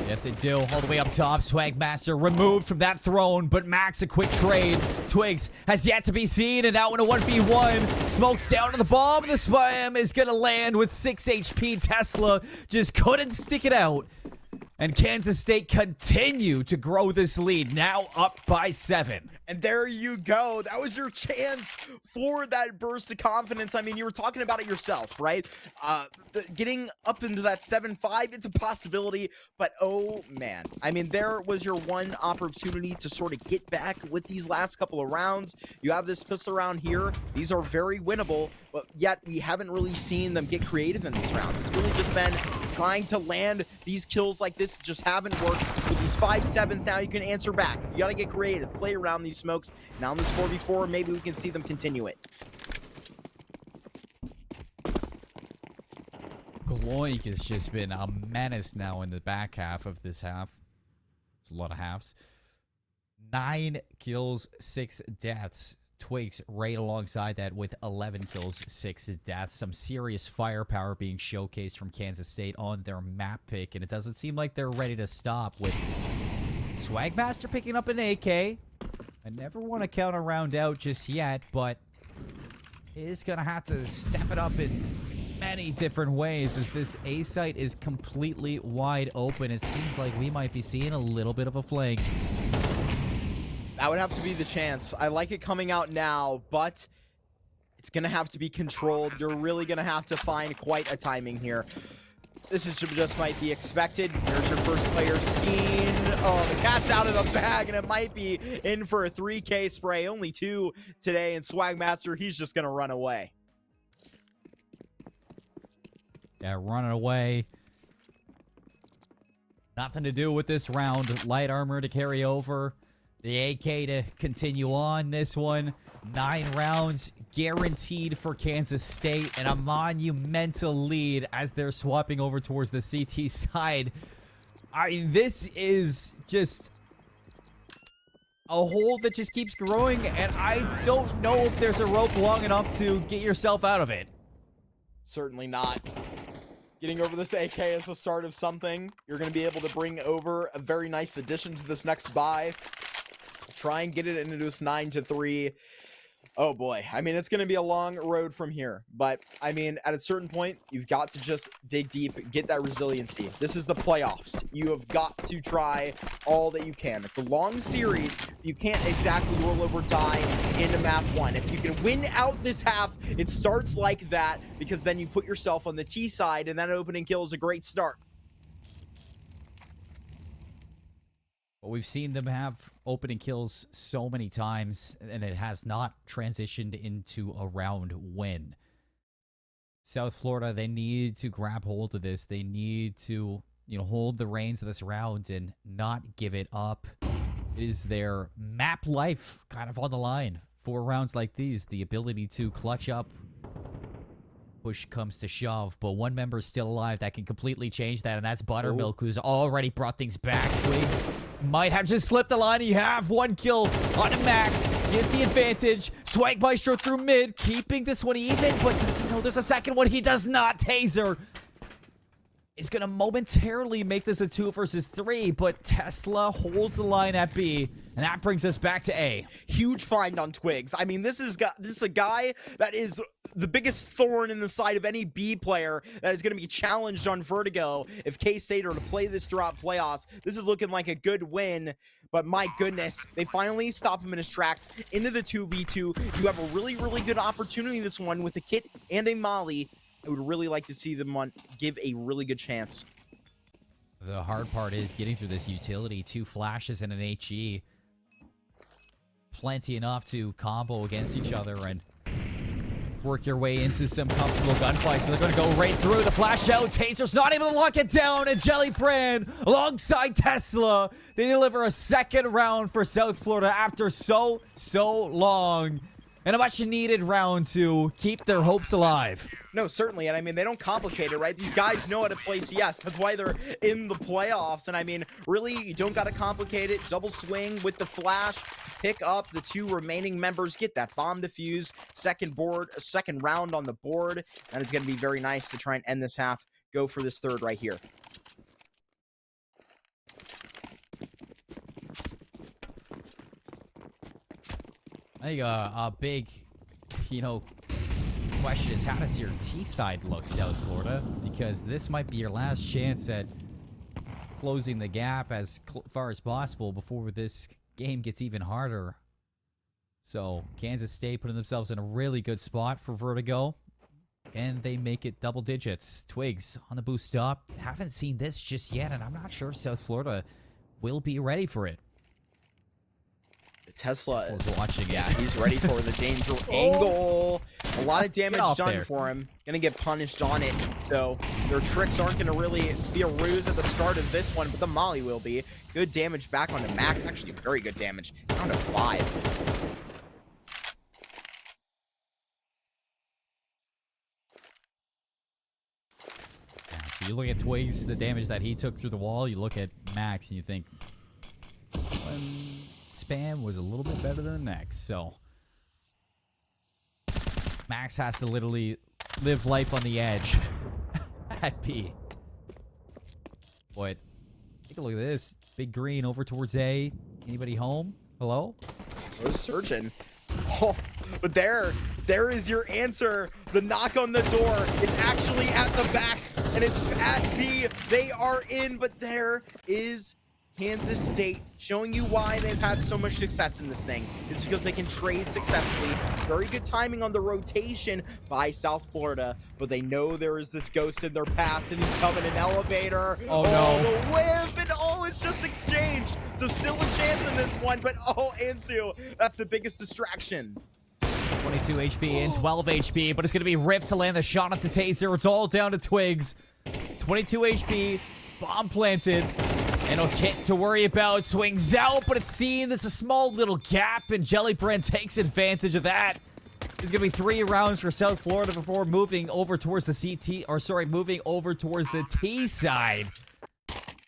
Yes, they do. All the way up top. Swagmaster removed from that throne, but Max a quick trade. Twigs has yet to be seen, and now in a 1v1. Smokes down to the bomb. The spam is going to land with 6 HP. Tesla just couldn't stick it out. And Kansas State continue to grow this lead, now up by 7. And there you go. That was your chance for that burst of confidence. I mean, you were talking about it yourself, right? Getting up into that 7-5, it's a possibility. But, oh, man. I mean, there was your one opportunity to sort of get back with these last couple of rounds. You have this pistol round here. These are very winnable, but yet we haven't really seen them get creative in these rounds. It's really just been trying to land these kills like this. Just haven't worked. With these 5-7s, now you can answer back. You got to get creative. Play around these smokes. Now in this 4v4, maybe we can see them continue it. Gloik has just been a menace now in the back half of this half. It's a lot of halves. 9 kills, 6 deaths. Twigs right alongside that with 11 kills, 6 deaths. Some serious firepower being showcased from Kansas State on their map pick, and it doesn't seem like they're ready to stop with Swagmaster picking up an AK. I never want to count a round out just yet, but is going to have to step it up in many different ways as this A site is completely wide open. It seems like we might be seeing a little bit of a flank. That would have to be the chance. I like it coming out now, but it's going to have to be controlled. You're really going to have to find quite a timing here. This is just might be expected. There's your first player seen. Oh, the cat's out of the bag, and it might be in for a 3K spray. Only 2 today, and Swagmaster, he's just going to run away. Yeah, running away. Nothing to do with this round. Light armor to carry over. The AK to continue on this one. 9 rounds guaranteed for Kansas State, and a monumental lead as they're swapping over towards the CT side. This is just a hole that just keeps growing, and I don't know if there's a rope long enough to get yourself out of it. Certainly not. Getting over this AK is the start of something. You're going to be able to bring over a very nice addition to this next buy. Try and get it into this 9-3. Oh boy. I mean, it's going to be a long road from here. But, I mean, at a certain point, you've got to just dig deep, get that resiliency. This is the playoffs. You have got to try all that you can. It's a long series. You can't exactly roll over die into map 1. If you can win out this half, it starts like that, because then you put yourself on the T side, and that opening kill is a great start. But we've seen them have opening kills so many times, and it has not transitioned into a round win. South Florida, they need to grab hold of this. They need to, hold the reins of this round and not give it up. It is their map life kind of on the line for rounds like these. The ability to clutch up. Push comes to shove, but one member is still alive that can completely change that, and that's Buttermilk, who's already brought things back. Twigs might have just slipped the line. You have 1 kill on a Max. Gets the advantage. Swag Maestro through mid, keeping this one even, but does he know there's a second one? He does not. Taser is going to momentarily make this a 2 versus 3, but Tesla holds the line at B, and that brings us back to A. Huge find on Twigs. I mean, this is a guy that is the biggest thorn in the side of any B player that is going to be challenged on Vertigo. If K-State are to play this throughout playoffs, this is looking like a good win. But my goodness, they finally stop him in his tracks into the 2v2. You have a really, really good opportunity this one with a kit and a molly. I would really like to see them give a really good chance. The hard part is getting through this utility. 2 flashes and an HE. Plenty enough to combo against each other and work your way into some comfortable gunfights. But they're going to go right through the flash out. Taser's not able to lock it down. And Jelly Brand alongside Tesla. They deliver a second round for South Florida after so long. and a much needed round to keep their hopes alive. No, certainly. And I mean, they don't complicate it, right? These guys know how to play CS. That's why they're in the playoffs. And I mean, really, you don't got to complicate it. Double swing with the flash. Pick up the 2 remaining members. Get that bomb defuse. Second round on the board. And it's going to be very nice to try and end this half. Go for this third right here. I think a big, question is, how does your T side look, South Florida? Because this might be your last chance at closing the gap as far as possible before this game gets even harder. So Kansas State putting themselves in a really good spot for Vertigo, and they make it double digits. Twigs on the boost up. Haven't seen this just yet, and I'm not sure South Florida will be ready for it. Tesla's watching. Yeah, he's ready for the danger angle. A lot of damage done for him. Gonna get punished on it. So their tricks aren't gonna really be a ruse at the start of this one, but the molly will be. Good damage back onto Max. Actually, very good damage. Down to 5. So you look at Twigs, the damage that he took through the wall. You look at Max, and you think, Spam was a little bit better than the next, so Max has to literally live life on the edge at B. But take a look at this. Big green over towards A. Anybody home? Hello? Who's searching? Oh, but there is your answer. The knock on the door is actually at the back, and it's at B. They are in, but there is Kansas State showing you why they've had so much success in this thing is because they can trade successfully. Very good timing on the rotation by South Florida, but they know there is this ghost in their past, and he's coming in elevator. Oh no. The whip, and it's just exchanged. So still a chance in this one, but Ansu, that's the biggest distraction. 22 HP and 12 HP, but it's going to be Rift to land the shot onto Taser. It's all down to Twigs. 22 HP, bomb planted. And no kit to worry about. Swings out, but it's seen. There's a small little gap, and Jellybrand takes advantage of that. There's going to be 3 rounds for South Florida before moving over towards the moving over towards the T side.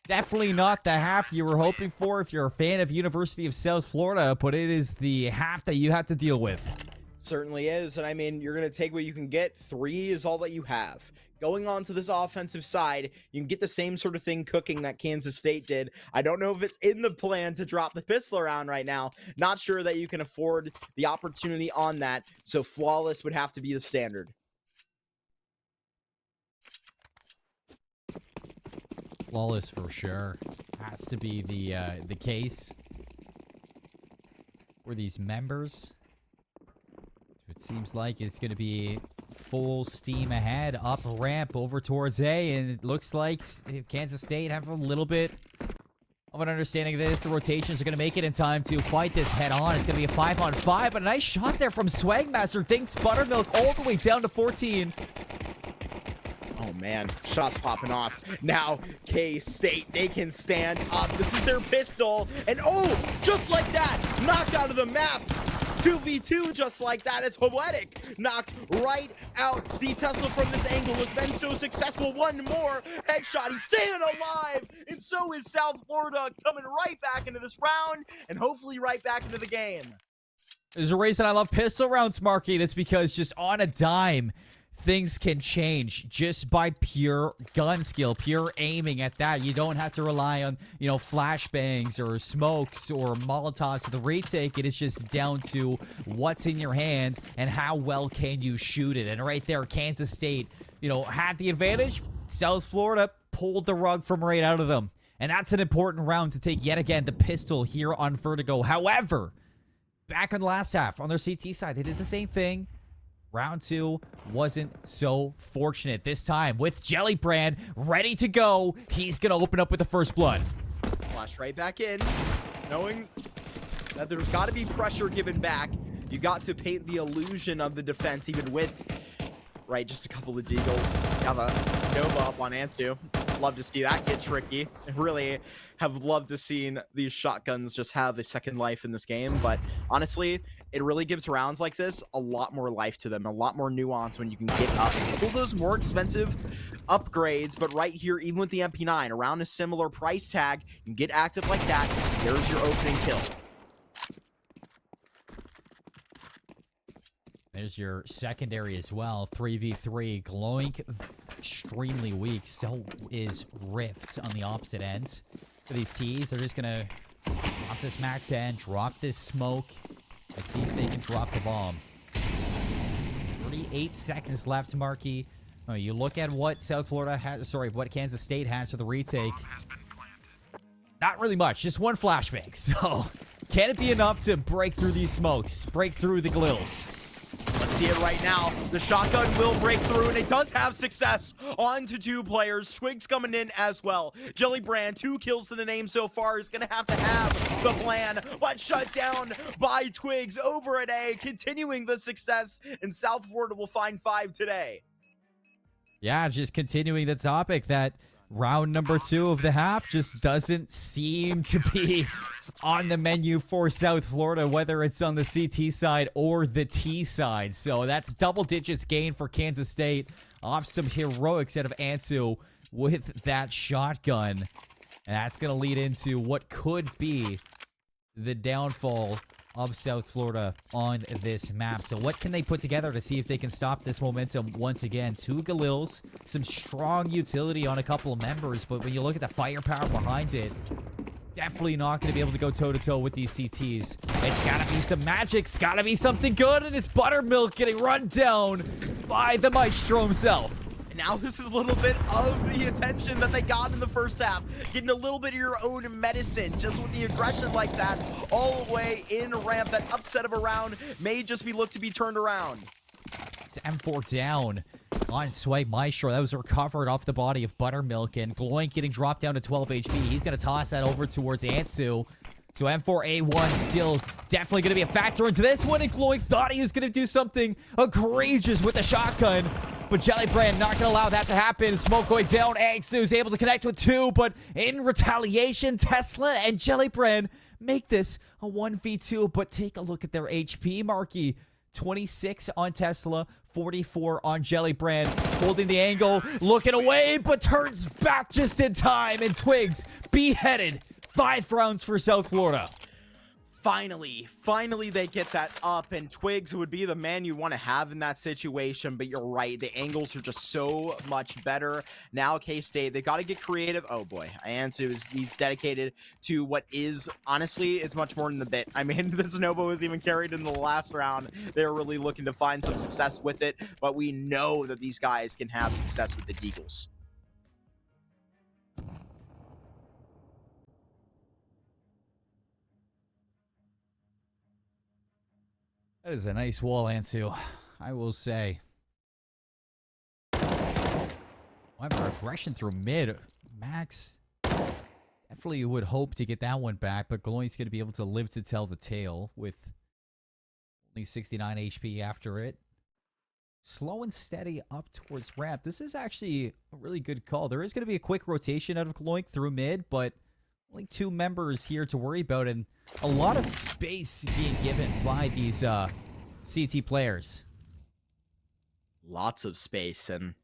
Definitely not the half you were hoping for if you're a fan of University of South Florida, but it is the half that you have to deal with. Certainly is, and I mean, you're going to take what you can get. 3 is all that you have. Going on to this offensive side, you can get the same sort of thing cooking that Kansas State did. I don't know if it's in the plan to drop the pistol around right now. Not sure that you can afford the opportunity on that, so flawless would have to be the standard. Flawless for sure. Has to be the case for these members. It seems like it's going to be full steam ahead, up ramp over towards A, and it looks like Kansas State have a little bit of an understanding of this. The rotations are going to make it in time to fight this head on. It's going to be a 5-on-5, but a nice shot there from Swagmaster. Dinks Buttermilk all the way down to 14. Oh man, shots popping off. Now, K-State, they can stand up. This is their pistol, and just like that, knocked out of the map. 2v2 just like that. It's poetic. Knocked right out. The Tesla from this angle has been so successful. One more headshot. He's staying alive. And so is South Florida coming right back into this round and hopefully right back into the game. There's a reason I love pistol rounds, Marky. It's because just on a dime, things can change just by pure gun skill, pure aiming at that. You don't have to rely on, flashbangs or smokes or Molotovs for the retake. It is just down to what's in your hand and how well can you shoot it. And right there, Kansas State, had the advantage. South Florida pulled the rug from right out of them. And that's an important round to take yet again, the pistol here on Vertigo. However, back on the last half, on their CT side, they did the same thing. Round 2 wasn't so fortunate this time with Jellybrand ready to go. He's going to open up with the first blood. Flash right back in, knowing that there's got to be pressure given back. You got to paint the illusion of the defense, even with, just a couple of deagles. You have a Nova up on Ansu. Love to see that get tricky. Really have loved to see these shotguns just have a second life in this game. But honestly, it really gives rounds like this a lot more life to them, a lot more nuance when you can get up. Pull those more expensive upgrades, but right here, even with the MP9, around a similar price tag, you can get active like that. There's your opening kill. There's your secondary as well. 3v3. Gloink extremely weak. So is Rift on the opposite end. For these T's, they're just going to drop this Mac 10, drop this smoke, and see if they can drop the bomb. 38 seconds left, Marky. Oh, you look at what South Florida has, sorry, what Kansas State has for the retake. Not really much, just one flashbang. So, can it be enough to break through these smokes, break through the glills? Let's see it right now. The shotgun will break through, and it does have success on to 2 players. Twigs coming in as well. Jellybrand, 2 kills to the name so far, is going to have the plan, but shut down by Twigs over at A, continuing the success, and South Florida will find 5 today. Yeah, just continuing the topic that round number 2 of the half just doesn't seem to be on the menu for South Florida, whether it's on the CT side or the T side. So that's double digits gain for Kansas State off some heroics out of Ansu with that shotgun. And that's going to lead into what could be the downfall of South Florida on this map. So what can they put together to see if they can stop this momentum once again? 2 Galils, some strong utility on a couple of members, but when you look at the firepower behind it, definitely not going to be able to go toe-to-toe with these CTs. It's got to be some magic. It's got to be something good, and it's Buttermilk getting run down by the Maestro himself. Now this is a little bit of the attention that they got in the first half. Getting a little bit of your own medicine just with the aggression like that all the way in ramp. That upset of a round may just be looked to be turned around. It's M4 down on Sway Maestro. That was recovered off the body of Buttermilk, and Gloink getting dropped down to 12 HP. He's going to toss that over towards Ansu. So M4A1 still definitely going to be a factor into this one, and Gloink thought he was going to do something egregious with the shotgun. But Jellybrand not going to allow that to happen. Smoke going down. Angsu's able to connect with 2, but in retaliation, Tesla and Jellybrand make this a 1v2. But take a look at their HP, Marky. 26 on Tesla, 44 on Jellybrand. Holding the angle, looking away, but turns back just in time. And Twigs beheaded. 5 rounds for South Florida. Finally they get that up, and Twigs would be the man you want to have in that situation. But you're right, the angles are just so much better. Now K-State, they got to get creative. Oh boy, he's dedicated to what is, honestly, it's much more than the bit. I mean, this Novo was even carried in the last round. They're really looking to find some success with it, but we know that these guys can have success with the Deagles. That is a nice wall, Ansu, I will say. However, aggression through mid. Max definitely would hope to get that one back, but Gloink's going to be able to live to tell the tale with only 69 HP after it. Slow and steady up towards ramp. This is actually a really good call. There is going to be a quick rotation out of Gloink through mid, but only 2 members here to worry about, and a lot of space being given by these CT players. Lots of space, and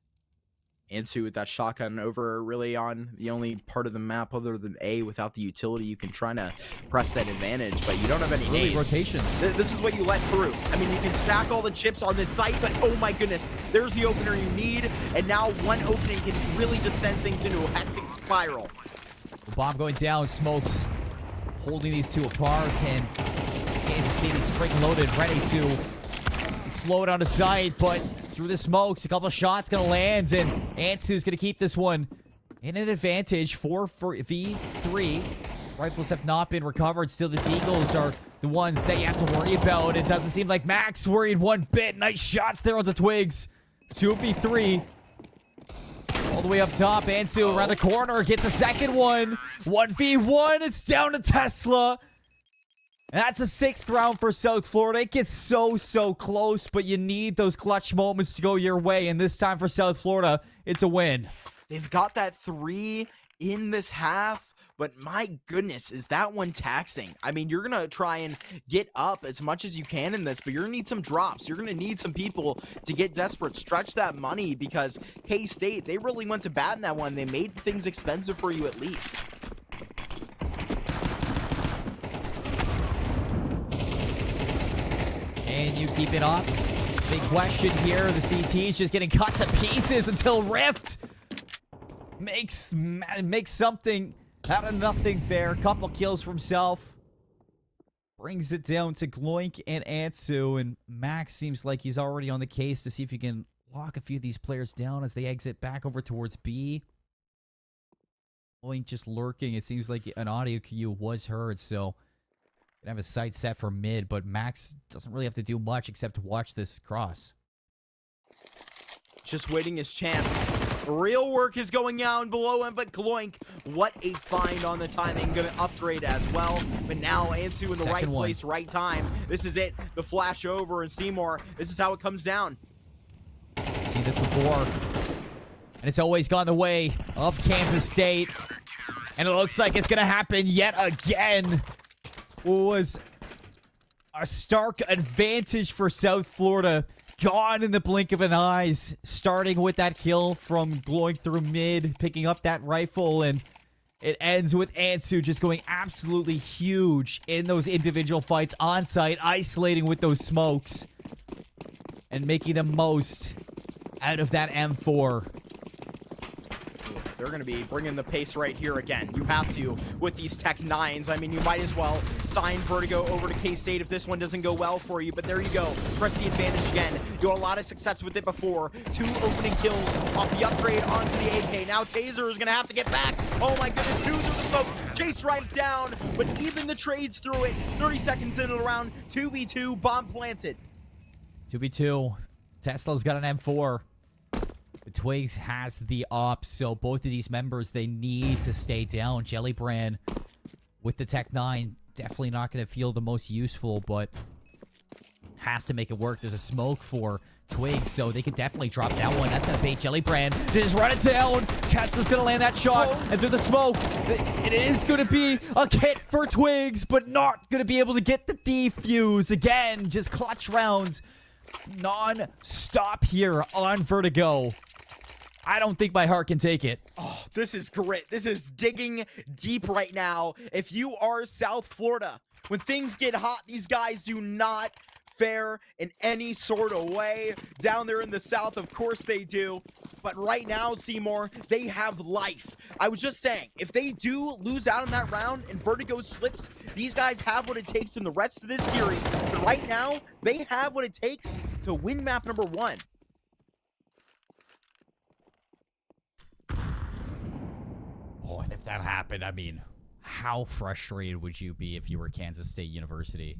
Ansu with that shotgun over really on the only part of the map other than A without the utility. You can try to press that advantage, but you don't have any nades. Rotations. This is what you let through. I mean, you can stack all the chips on this site, but oh my goodness, there's the opener you need, and now one opening can really just send things into a hectic spiral. Bomb going down. Smokes holding these 2 apart, and Kansas State is spring-loaded, ready to explode on the side, but through the smokes, a couple of shots going to land, and Ansu's going to keep this one in an advantage. 4v3. Rifles have not been recovered. Still, the Deagles are the ones that you have to worry about. It doesn't seem like Max worried one bit. Nice shots there on the Twigs. 2v3. All the way up top, Ansu around the corner, gets a second one. 1v1, it's down to Tesla. And that's a 6th round for South Florida. It gets so close, but you need those clutch moments to go your way. And this time for South Florida, it's a win. They've got that 3 in this half, but my goodness, is that one taxing? I mean, you're gonna try and get up as much as you can in this, but you're gonna need some drops. You're gonna need some people to get desperate, stretch that money, because K-State, they really went to bat in that one. They made things expensive for you at least. And you keep it up. Big question here. The CT is just getting cut to pieces until Rift makes something out of nothing there. Couple kills for himself. Brings it down to Gloink and Ansu. And Max seems like he's already on the case to see if he can lock a few of these players down as they exit back over towards B. Gloink just lurking. It seems like an audio cue was heard, so gonna have a sight set for mid, but Max doesn't really have to do much except watch this cross. Just waiting his chance. Real work is going out below him, but Gloink, what a find on the timing. Gonna upgrade as well. But now Ansu in the right place, right time. This is it. The flash over and Seymour. This is how it comes down. Seen this before. And it's always gone the way of Kansas State. And it looks like it's gonna happen yet again. Was a stark advantage for South Florida. Gone in the blink of an eye, starting with that kill from Gloink through mid, picking up that rifle, and it ends with Ansu just going absolutely huge in those individual fights on site, isolating with those smokes, and making the most out of that M4. They're going to be bringing the pace right here again. You have to with these Tech 9s. I mean, you might as well sign Vertigo over to K-State if this one doesn't go well for you. But there you go. Press the advantage again. You had a lot of success with it before. 2 opening kills off the upgrade onto the AK. Now Taser is going to have to get back. Oh my goodness, 2 through the smoke. Chase right down. But even the trades through it. 30 seconds into the round. 2v2. Bomb planted. 2v2. Tesla's got an M4. The Twigs has the op, so both of these members, they need to stay down. Jellybrand with the Tech 9, definitely not going to feel the most useful, but has to make it work. There's a smoke for Twigs, so they could definitely drop that one. That's going to bait Jellybrand. They just run it down. Tesla's going to land that shot, and through the smoke, it is going to be a hit for Twigs, but not going to be able to get the defuse. Again, just clutch rounds non-stop here on Vertigo. I don't think my heart can take it. Oh, this is grit. This is digging deep right now. If you are South Florida, when things get hot, these guys do not fare in any sort of way. Down there in the South, of course they do. But right now, Seymour, they have life. I was just saying, if they do lose out on that round and Vertigo slips, these guys have what it takes in the rest of this series. But right now, they have what it takes to win map number 1. Oh, and if that happened, I mean, how frustrated would you be if you were Kansas State University?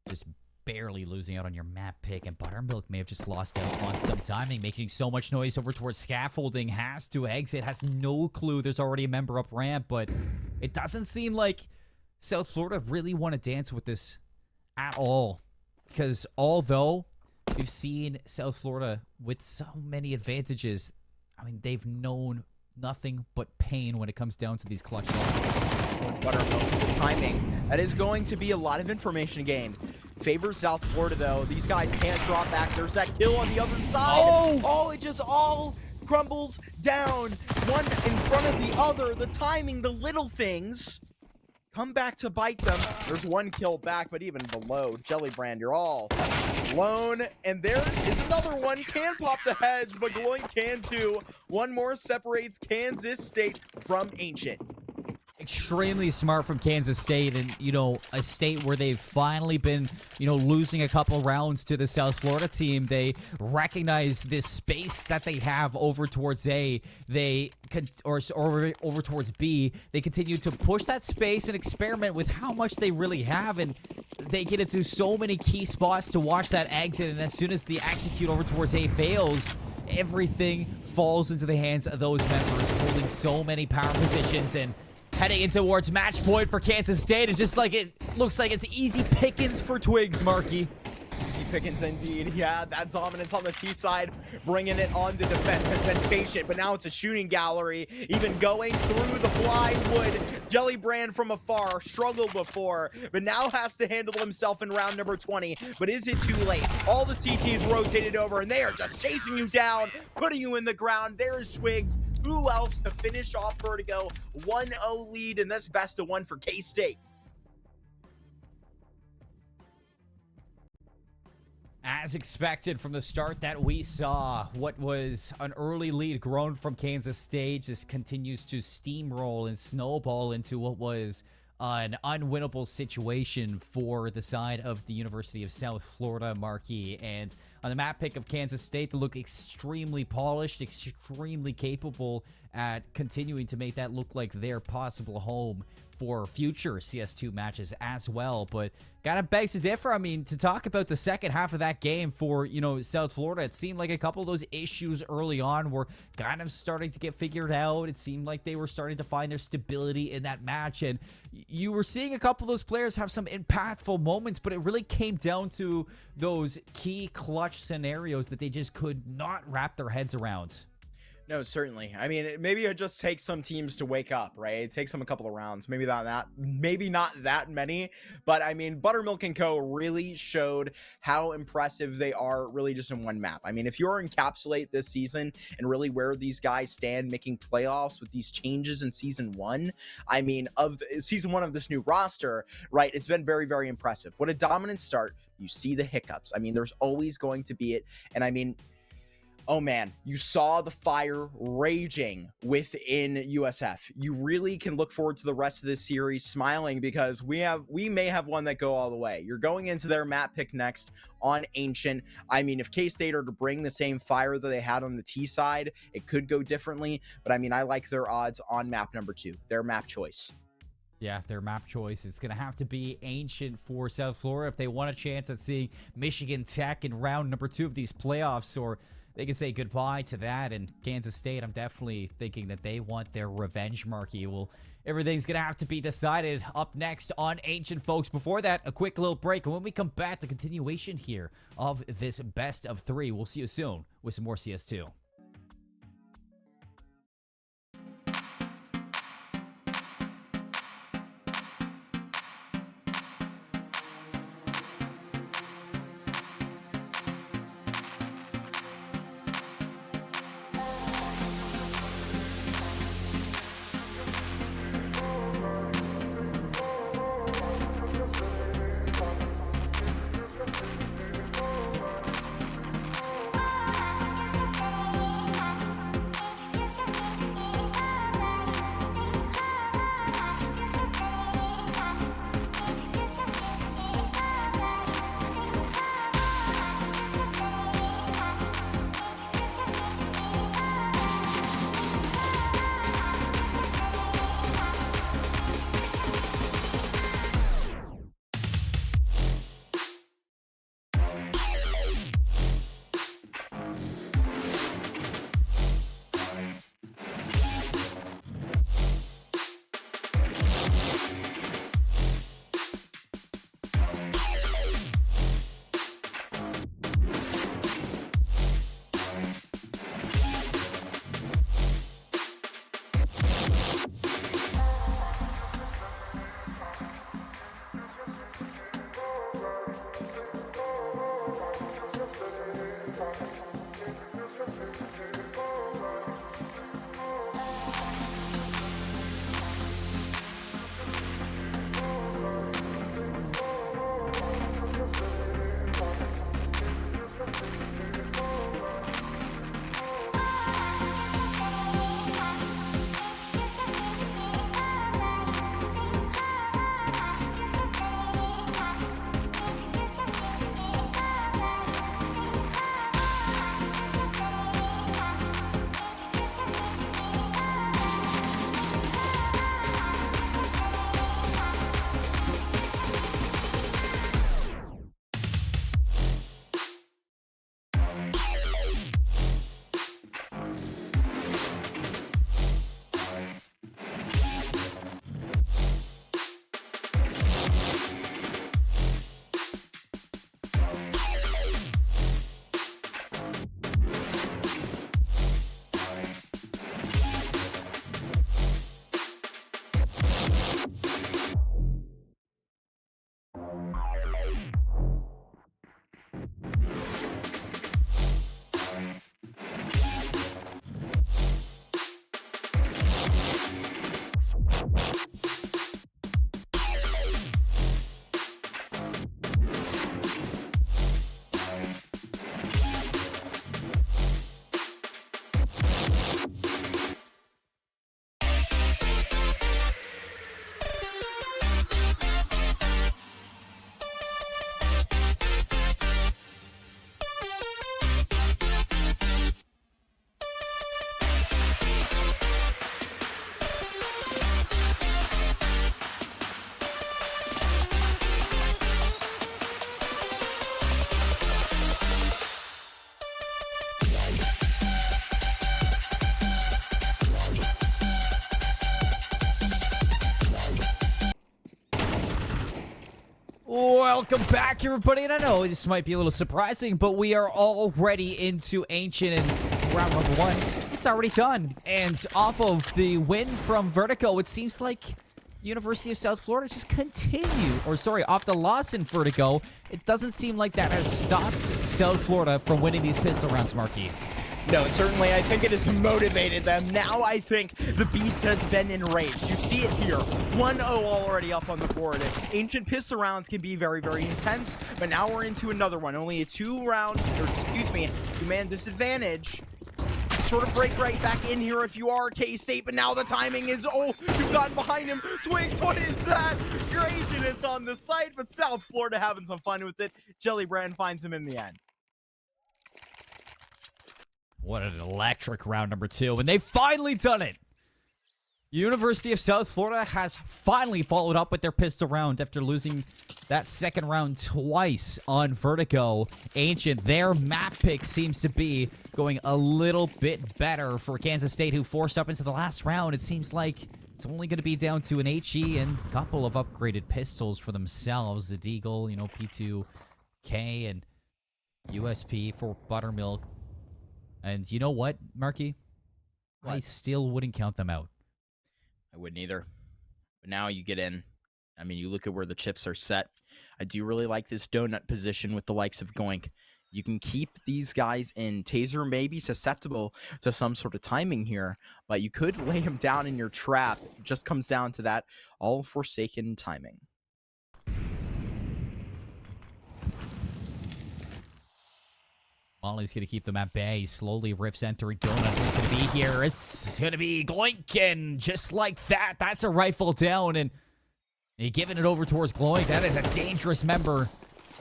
Just barely losing out on your map pick, and Buttermilk may have just lost out on some timing, making so much noise over towards scaffolding, has to exit, has no clue there's already a member up ramp, but it doesn't seem like South Florida really want to dance with this at all, because although we've seen South Florida with so many advantages, I mean, they've known nothing but pain when it comes down to these clutch losses. Buttermilk, the timing. That is going to be a lot of information gained. Favors South Florida, though. These guys can't drop back. There's that kill on the other side. Oh, it just all crumbles down. One in front of the other. The timing, the little things come back to bite them. There's one kill back, but even below, Jellybrand, you're all alone. And there is another one. Can pop the heads, but Gloink can too. One more separates Kansas State from Ancient. Extremely smart from Kansas State, and, you know, a state where they've finally been, you know, losing a couple rounds to the South Florida team. They recognize this space that they have over towards A. Over towards B. They continue to push that space and experiment with how much they really have, and they get into so many key spots to watch that exit, and as soon as the execute over towards A fails, everything falls into the hands of those members holding so many power positions, and heading in towards match point for Kansas State. It's just like it looks like it's easy pickings for Twigs, Marky. Easy Pickens indeed. Yeah, that dominance on the T side, bringing it on. The defense has been patient, but now it's a shooting gallery, even going through the plywood. Jellybrand from afar, struggled before, but now has to handle himself in round number 20. But is it too late? All the CTs rotated over, and they are just chasing you down, putting you in the ground. There's Twigs. Who else to finish off Vertigo? 1-0 lead in this best of one for K-State. As expected from the start that we saw, what was an early lead grown from Kansas State just continues to steamroll and snowball into what was an unwinnable situation for the side of the University of South Florida marquee. And on the map pick of Kansas State, they look extremely polished, extremely capable at continuing to make that look like their possible home for future CS2 matches as well. But kind of begs to differ. I mean, to talk about the second half of that game for, South Florida, it seemed like a couple of those issues early on were kind of starting to get figured out. It seemed like they were starting to find their stability in that match, and you were seeing a couple of those players have some impactful moments, but it really came down to those key clutch scenarios that they just could not wrap their heads around. No, certainly. I mean, maybe it just takes some teams to wake up, right? It takes them a couple of rounds, maybe not that many, but I mean, Buttermilk and Co. really showed how impressive they are really just in one map. I mean, if you're encapsulate this season and really where these guys stand making playoffs with these changes in season one, I mean, season one of this new roster, right? It's been very, very impressive. What a dominant start. You see the hiccups. I mean, there's always going to be it. And I mean, oh man, you saw the fire raging within USF. You really can look forward to the rest of this series smiling, because we may have one that go all the way. You're going into their map pick next on Ancient. I mean, if K-State are to bring the same fire that they had on the T side, it could go differently. But I mean, I like their odds on map number 2, their map choice. Yeah, their map choice is going to have to be Ancient for South Florida if they want a chance at seeing Michigan Tech in round number 2 of these playoffs, or they can say goodbye to that. And Kansas State, I'm definitely thinking that they want their revenge marquee. Well, everything's going to have to be decided up next on Ancient, folks. Before that, a quick little break. And when we come back, the continuation here of this best of 3. We'll see you soon with some more CS2. Welcome back, everybody. And I know this might be a little surprising, but we are already into Ancient and round number 1. It's already done. And off of the win from Vertigo, it seems like University of South Florida just continue. Or sorry, off the loss in Vertigo, it doesn't seem like that has stopped South Florida from winning these pistol rounds, Marky. No, certainly, I think it has motivated them. Now I think the beast has been enraged. You see it here. 1-0 already up on the board. Ancient pistol rounds can be very, very intense, but now we're into another one. Only a two-man disadvantage. Sort of break right back in here if you are K-State, but now the timing is, you've gotten behind him. Twigs, what is that? Craziness on the site, but South Florida having some fun with it. Jellybrand finds him in the end. What an electric round number 2. And they've finally done it. University of South Florida has finally followed up with their pistol round after losing that second round twice on Vertigo. Ancient, their map pick seems to be going a little bit better for Kansas State, who forced up into the last round. It seems like it's only going to be down to an HE and a couple of upgraded pistols for themselves. The Deagle, you know, P2K and USP for Buttermilk. And you know what, Marky? What? I still wouldn't count them out. I wouldn't either. But now you get in. I mean, you look at where the chips are set. I do really like this donut position with the likes of Goink. You can keep these guys in. Taser may be susceptible to some sort of timing here, but you could lay him down in your trap. It just comes down to that all-forsaken timing. Molly's going to keep them at bay. He slowly rips entering Donut. Who's going to be here? It's going to be Gloinkin. Just like that. That's a rifle down. And he giving it over towards Gloink. That is a dangerous member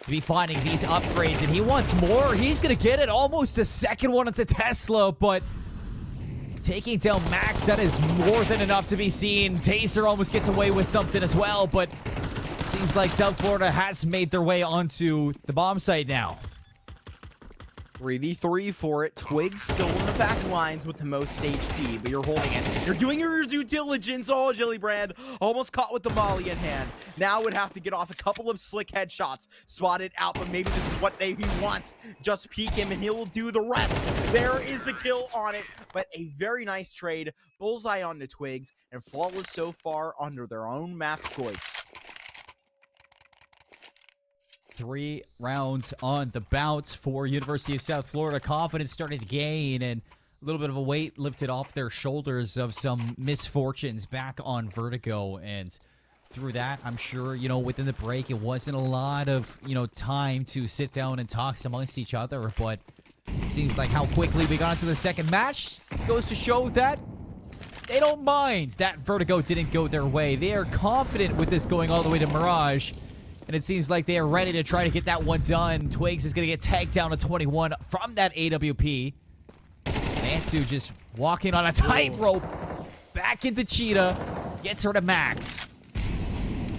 to be finding these upgrades. And he wants more. He's going to get it. Almost a second one into Tesla. But taking down Max, that is more than enough to be seen. Taser almost gets away with something as well. But it seems like South Florida has made their way onto the bomb site now. 3v3 for it. Twigs still in the back lines with the most HP, but you're holding it. You're doing your due diligence. Oh, Jellybrand almost caught with the volley in hand. Now would have to get off a couple of slick headshots. Spotted out, but maybe this is what he wants. Just peek him and he'll do the rest. There is the kill on it, but a very nice trade. Bullseye on the Twigs, and Flawless so far under their own map choice. 3 rounds on the bounce for University of South Florida. Confidence starting to gain, and a little bit of a weight lifted off their shoulders of some misfortunes back on Vertigo. And through that, I'm sure, you know, within the break, it wasn't a lot of, you know, time to sit down and talk amongst each other. But it seems like how quickly we got into the second match goes to show that they don't mind that Vertigo didn't go their way. They are confident with this going all the way to Mirage. And it seems like they are ready to try to get that one done. Twigs is going to get tagged down to 21 from that AWP. Mansu just walking on a tightrope. Back into Cheetah. Gets her to Max.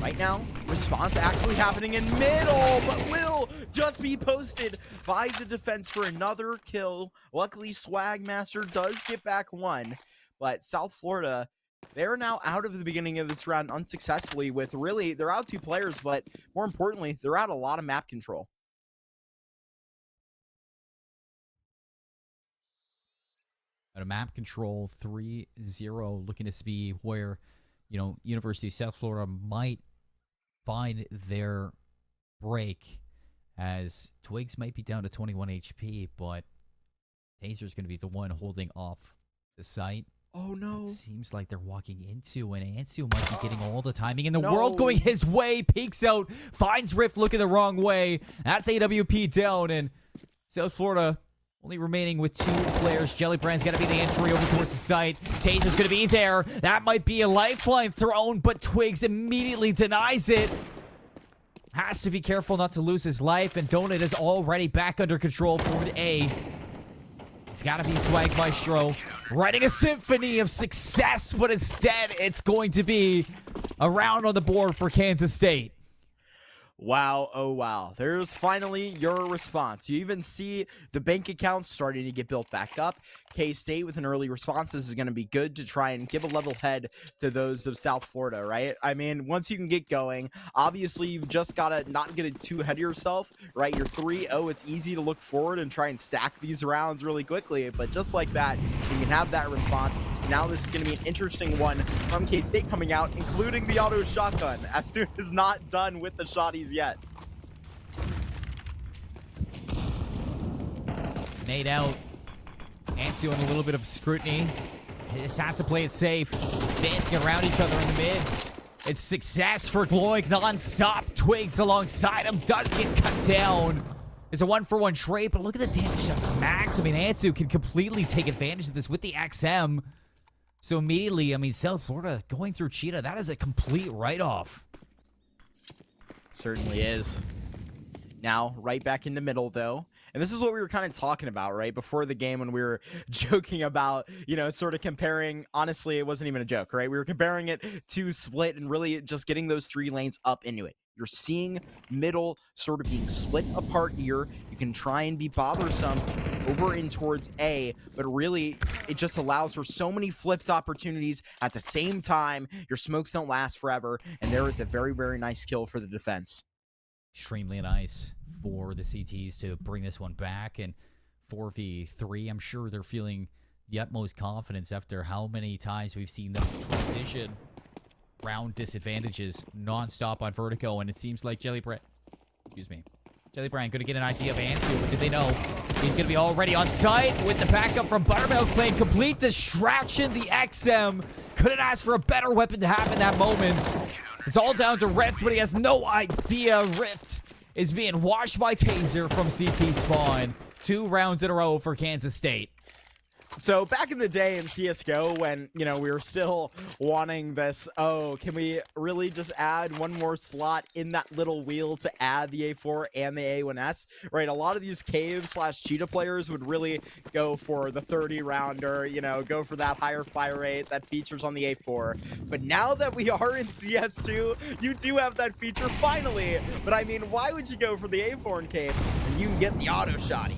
Right now, response actually happening in middle, but will just be posted by the defense for another kill. Luckily, Swagmaster does get back one. But South Florida, they're now out of the beginning of this round unsuccessfully with really, they're out 2 players, but more importantly, they're out a lot of map control. At a map control 3-0, looking to be where, you know, University of South Florida might find their break, as Twigs might be down to 21 HP, but Taser's going to be the one holding off the site. Oh, no. It seems like they're walking into, and Ansu might be getting all the timing in the world going his way. Peeks out, finds Rift looking the wrong way. That's AWP down, and South Florida only remaining with 2 players. Jellybrand's got to be the entry over towards the site. Taser's going to be there. That might be a lifeline thrown, but Twigs immediately denies it. Has to be careful not to lose his life, and Donut is already back under control for the A. It's got to be Swag Maestro writing a symphony of success, but instead it's going to be a round on the board for Kansas State. Wow, oh wow. There's finally your response. You even see the bank accounts starting to get built back up. K-State with an early response. This is going to be good to try and give a level head to those of South Florida, right? I mean, once you can get going, obviously you've just got to not get it too ahead of yourself, right? You're 3-0. It's easy to look forward and try and stack these rounds really quickly, but just like that, you can have that response. Now this is going to be an interesting one from K-State coming out, including the auto shotgun. S2 is not done with the shotties yet. Nade out. Ansu on a little bit of scrutiny. He just has to play it safe. Dancing around each other in the mid. It's success for Gloink non-stop. Twigs alongside him. Does get cut down. It's a 1-for-1 trade, but look at the damage done to Max. I mean, Ansu can completely take advantage of this with the XM. So immediately, I mean, South Florida going through Cheetah, that is a complete write-off. Certainly is. Now, right back in the middle, though. And this is what we were kind of talking about, right? Before the game when we were joking about, you know, sort of comparing. Honestly, it wasn't even a joke, right? We were comparing it to Split and really just getting those 3 lanes up into it. You're seeing middle sort of being split apart here. You can try and be bothersome over in towards A, but really it just allows for so many flipped opportunities at the same time. Your smokes don't last forever, and there is a very, very nice kill for the defense. Extremely nice for the CTs to bring this one back, and 4v3, I'm sure they're feeling the utmost confidence after how many times we've seen them transition round disadvantages non-stop on Vertigo, and it seems like Jelly Brand going to get an idea of Ansu, but did they know he's going to be already on site with the backup from Buttermilk playing complete distraction. The XM couldn't ask for a better weapon to have in that moment. It's all down to Rift, but he has no idea Rift is being washed by Taser from CT spawn. 2 rounds in a row for Kansas State. So back in the day in CSGO when, you know, we were still wanting this, oh, can we really just add one more slot in that little wheel to add the A4 and the A1S, right? A lot of these Cave/Cheetah players would really go for the 30-rounder, you know, go for that higher fire rate that features on the A4. But now that we are in CS2, you do have that feature finally. But I mean, why would you go for the A4 in Cave when you can get the auto shotty?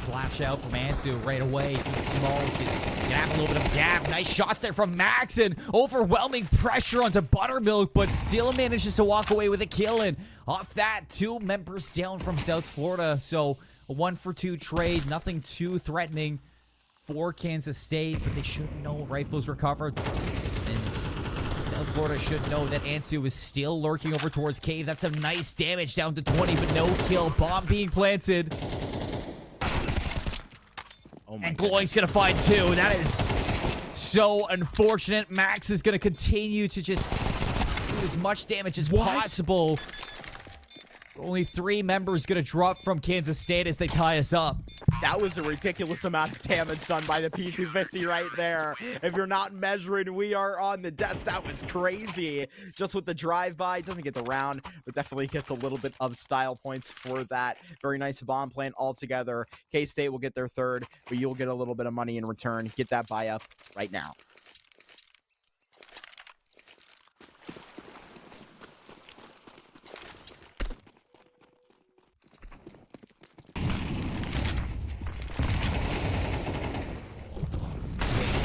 Flash out from Ansu right away. Smoke is gonna have a little bit of gap. Nice shots there from Max, and overwhelming pressure onto Buttermilk, but still manages to walk away with a kill. And off that, 2 members down from South Florida. So a 1-for-2 trade, nothing too threatening for Kansas State, but they should know rifles recovered. And South Florida should know that Ansu is still lurking over towards Cave. That's some nice damage, down to 20, but no kill. Bomb being planted. Oh my and Gloink's gonna find 2. That is so unfortunate. Max is gonna continue to just do as much damage as possible. Only 3 members gonna drop from Kansas State as they tie us up. That was a ridiculous amount of damage done by the P250 right there. If you're not measuring, we are on the desk. That was crazy. Just with the drive-by, doesn't get the round, but definitely gets a little bit of style points for that. Very nice bomb plant altogether. K-State will get their 3rd, but you'll get a little bit of money in return. Get that buy up right now.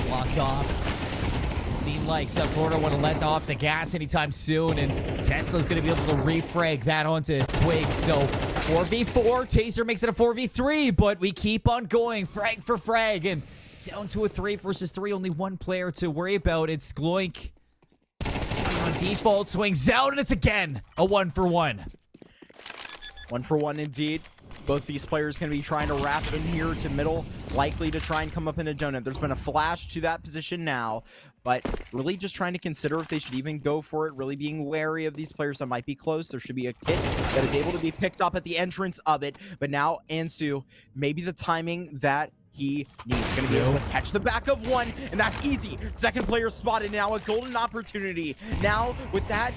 Blocked off. Seemed like South Florida would have let off the gas anytime soon, and Tesla's going to be able to refrag that onto Twig. So 4v4, Taser makes it a 4v3, but we keep on going, frag for frag, and down to a 3 versus 3. Only 1 player to worry about. It's Gloink. On default, swings out, and it's again a 1-for-1. 1-for-1 indeed. Both these players going to be trying to wrap in here to middle, likely to try and come up in a donut. There's been a flash to that position now, but really just trying to consider if they should even go for it, really being wary of these players that might be close. There should be a kit that is able to be picked up at the entrance of it, but now Ansu, maybe the timing that he needs. Going to be able to catch the back of 1, and that's easy. 2nd player spotted now, a golden opportunity. Now, with that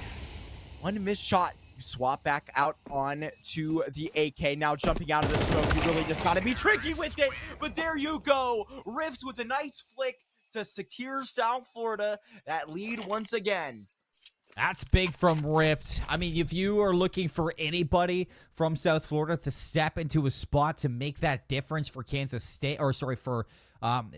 1 missed shot, you swap back out on to the AK. Now jumping out of the smoke, you really just got to be tricky with it. But there you go. Rift with a nice flick to secure South Florida that lead once again. That's big from Rift. I mean, if you are looking for anybody from South Florida to step into a spot to make that difference for Kansas State, or sorry, for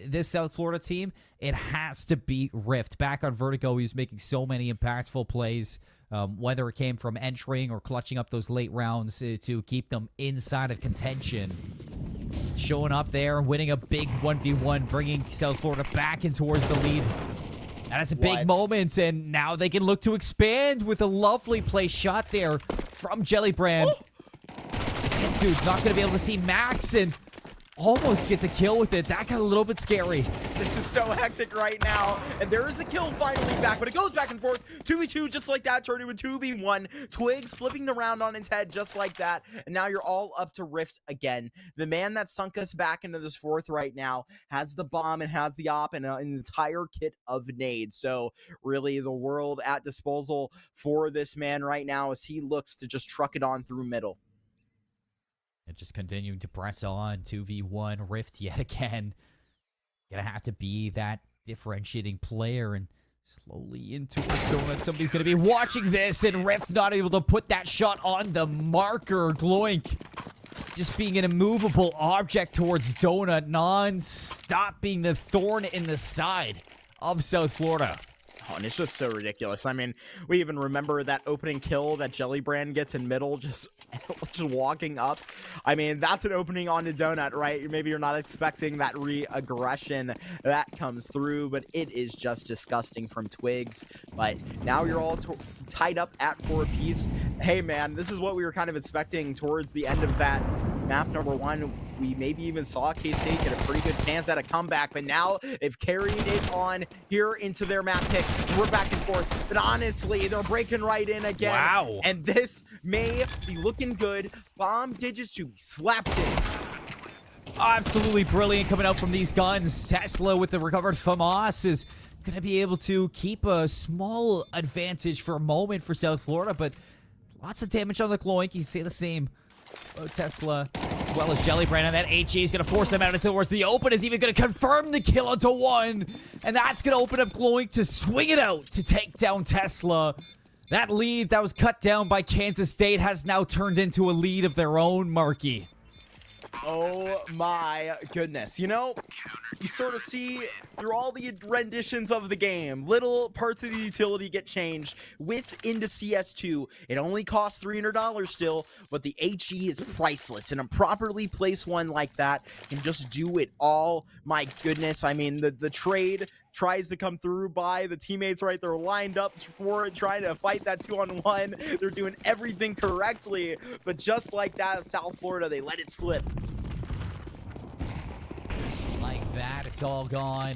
this South Florida team, it has to be Rift. Back on Vertigo, he was making so many impactful plays, whether it came from entering or clutching up those late rounds to keep them inside of contention. Showing up there, winning a big 1v1, bringing South Florida back in towards the lead. That is a big moment, and now they can look to expand with a lovely play shot there from Jellybrand. Dude's not going to be able to see Max, and almost gets a kill with it. That got a little bit scary. This is so hectic right now. And there is the kill finally back, but it goes back and forth. 2v2 just like that, turning with 2v1. Twigs flipping the round on its head just like that. And now you're all up to Rift again. The man that sunk us back into this fourth right now has the bomb and has the op and an entire kit of nades. So really the world at disposal for this man right now as he looks to just truck it on through middle. And just continuing to press on. 2v1 Rift yet again. Gonna have to be that differentiating player, and slowly into Donut. Somebody's gonna be watching this, and Rift not able to put that shot on the marker. Gloink just being an immovable object towards Donut, non-stop being the thorn in the side of South Florida. Oh, and it's just so ridiculous. I mean, we even remember that opening kill that Jellybrand gets in middle, just walking up. I mean, that's an opening on a Donut, right? Maybe you're not expecting that re-aggression that comes through, but it is just disgusting from Twigs. But now you're all tied up at 4 apiece. Hey, man, this is what we were kind of expecting towards the end of that map number 1. We maybe even saw K-State get a pretty good chance at a comeback, but now they've carried it on here into their map pick. We're back and forth, but honestly, they're breaking right in again. Wow. And this may be looking good. Bomb digits to be slapped in. Absolutely brilliant coming out from these guns. Tesla with the recovered FAMAS is going to be able to keep a small advantage for a moment for South Florida, but lots of damage on the Gloink. You say the same about Tesla as well as Jellybrand, and that HE is going to force them out towards the open. Is even going to confirm the kill onto 1, and that's going to open up Gloink to swing it out to take down Tesla. That lead that was cut down by Kansas State has now turned into a lead of their own, Marky. Oh my goodness. You know, you sort of see through all the renditions of the game, little parts of the utility get changed with into CS2. It only costs $300 still, but the HE is priceless, and a properly placed one like that can just do it all. My goodness. I mean, the trade tries to come through by the teammates right there lined up for it, trying to fight that 2-on-1. They're doing everything correctly, but just like that, South Florida, they let it slip. Just like that, it's all gone.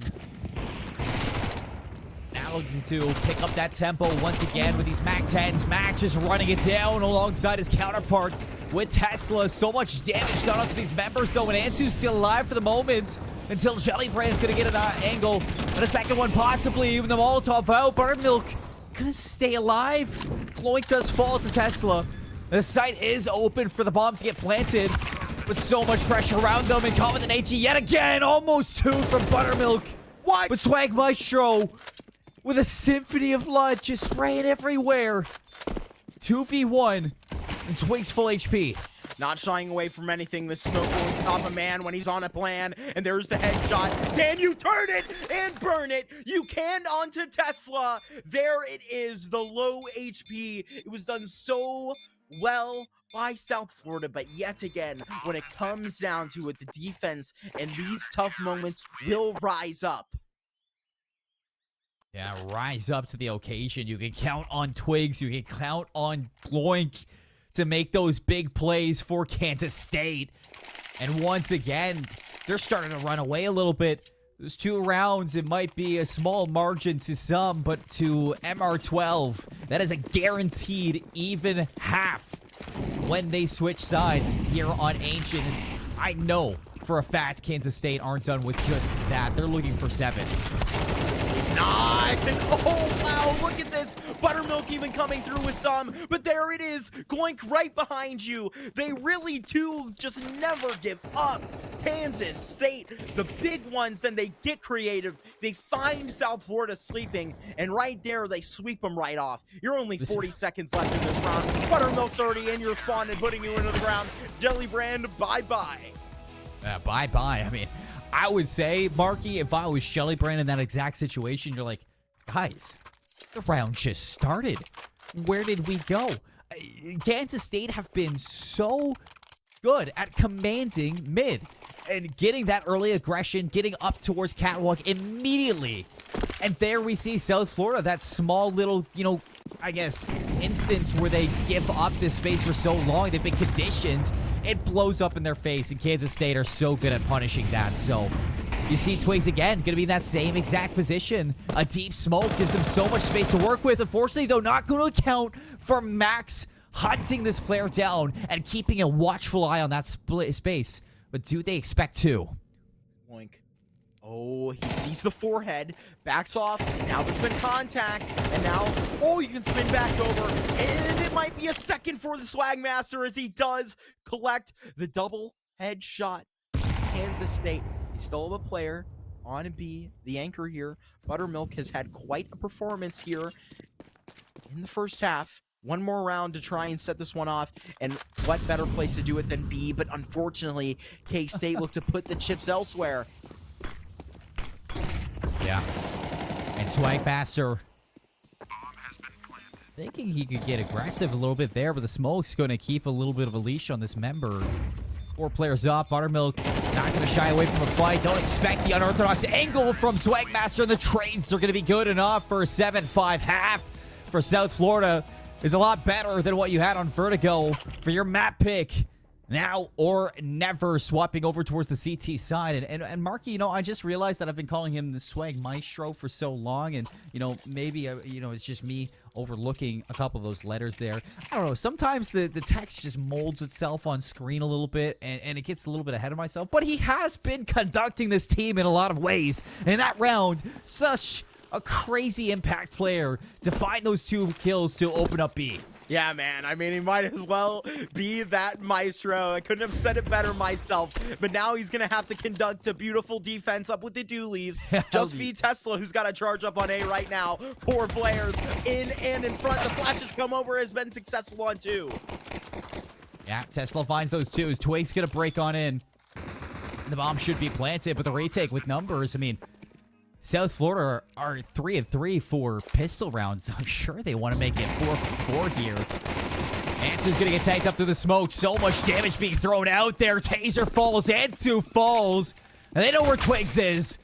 Now looking to pick up that tempo once again with these Mac 10s. Max just running it down alongside his counterpart with Tesla. So much damage done onto these members though, and Ansu's still alive for the moment until Jellybrand's gonna get an angle, and a second one possibly, even the Molotov out. Buttermilk gonna stay alive. Gloink does fall to Tesla. The site is open for the bomb to get planted, with so much pressure around them, and Common and HE yet again, almost 2 from Buttermilk. What? But Swag Maestro with a symphony of blood just spraying everywhere. 2v1, and Twigs full HP. Not shying away from anything. The smoke won't stop a man when he's on a plan. And there's the headshot. Can you turn it and burn it? You can onto Tesla. There it is, the low HP. It was done so well by South Florida, but yet again, when it comes down to it, the defense and these tough moments will rise up. Yeah, rise up to the occasion. You can count on Twigs. You can count on Gloink to make those big plays for Kansas State. And once again, they're starting to run away a little bit. There's 2 rounds. It might be a small margin to some, but to MR12, that is a guaranteed even half when they switch sides here on Ancient. I know for a fact Kansas State aren't done with just that. They're looking for 7. Nice! And oh wow, look at this! Buttermilk even coming through with some, but there it is! Gloink right behind you! They really do just never give up! Kansas State, the big ones, then they get creative, they find South Florida sleeping, and right there they sweep them right off. You're only 40 seconds left in this round. Buttermilk's already in your spawn and putting you into the ground. Jelly Brand, bye-bye. Bye-bye. I mean, I would say, Marky, if I was Shelly Brand in that exact situation, you're like, guys, the round just started. Where did we go? Kansas State have been so good at commanding mid and getting that early aggression, getting up towards Catwalk immediately. And there we see South Florida, that small little, you know, I guess, instance where they give up this space for so long. They've been conditioned. It blows up in their face, and Kansas State are so good at punishing that. So you see Twigs again, going to be in that same exact position. A deep smoke gives them so much space to work with. Unfortunately, though, not going to account for Max hunting this player down and keeping a watchful eye on that space. But do they expect to? Boink. Oh, he sees the forehead, backs off, now there's been contact, and now, oh, you can spin back over, and it might be a second for the Swag Master as he does collect the double headshot. Kansas State, they still have a player on B, the anchor here. Buttermilk has had quite a performance here in the first half. One more round to try and set this one off, and what better place to do it than B, but unfortunately, K-State looked to put the chips elsewhere. Yeah. And Swag Master thinking he could get aggressive a little bit there, but the smoke's going to keep a little bit of a leash on this member. 4 players up. Buttermilk not going to shy away from a fight. Don't expect the unorthodox angle from Swag Master, and the trades are going to be good enough for a 7-5 half for South Florida. Is a lot better than what you had on Vertigo for your map pick. Now or never, swapping over towards the CT side. And Marky, you know, I just realized that I've been calling him the Swag Maestro for so long. And, you know, maybe, you know, it's just me overlooking a couple of those letters there. I don't know. Sometimes the text just molds itself on screen a little bit. And it gets a little bit ahead of myself. But he has been conducting this team in a lot of ways. And in that round, such a crazy impact player to find those 2 kills to open up B. Yeah, man. I mean, he might as well be that maestro. I couldn't have said it better myself. But now he's going to have to conduct a beautiful defense up with the dualies. Just V Tesla, who's got to charge up on A right now. 4 players in and in front. The flashes come over, has been successful on 2. Yeah, Tesla finds those 2s. Twig's going to break on in. The bomb should be planted, but the retake with numbers, I mean, South Florida are 3-3 for pistol rounds. I'm sure they want to make it 4-4 here. Ansu's going to get tanked up through the smoke. So much damage being thrown out there. Taser falls. Ansu falls. And they know where Twigs is.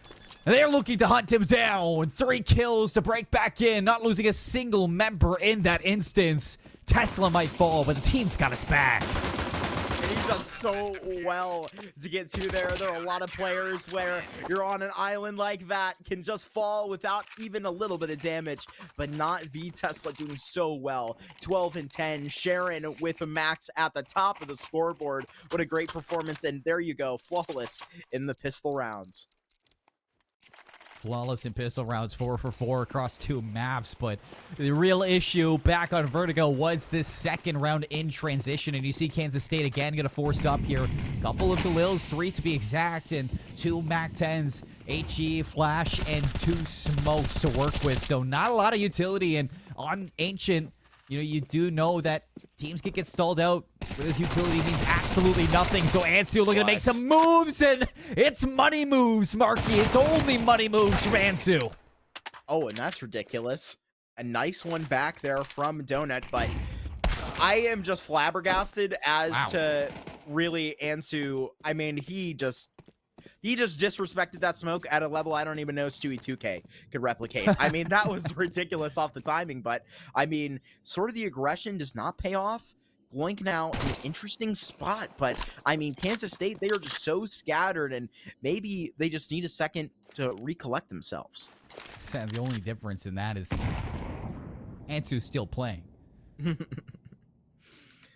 And they're looking to hunt him down. 3 kills to break back in. Not losing a single member in that instance. Tesla might fall, but the team's got his back. And he does so well to get to there. There are a lot of players where you're on an island like that, can just fall without even a little bit of damage, but not V Tesla doing so well. 12 and 10. Sharon with a max at the top of the scoreboard. What a great performance. And there you go. Flawless in the pistol rounds. Flawless in pistol rounds, 4 for 4 across 2 maps. But the real issue back on Vertigo was this second round in transition. And you see Kansas State again going to force up here. A couple of Galils, 3 to be exact, and 2 MAC-10s, HE, Flash, and 2 smokes to work with. So not a lot of utility. And on Ancient, you know, you do know that teams can get stalled out. This utility means absolutely nothing. So Ansu looking to make some moves, and it's money moves, Marky. It's only money moves from Ansu. Oh, and that's ridiculous. A nice one back there from Donut, but I am just flabbergasted as to really Ansu. I mean, he just disrespected that smoke at a level I don't even know Stewie 2K could replicate. I mean, that was ridiculous off the timing, but I mean, sort of the aggression does not pay off. Gloink now in an interesting spot, but I mean, Kansas State, they are just so scattered, and maybe they just need a second to recollect themselves. Sam, the only difference in that is Ansu's still playing.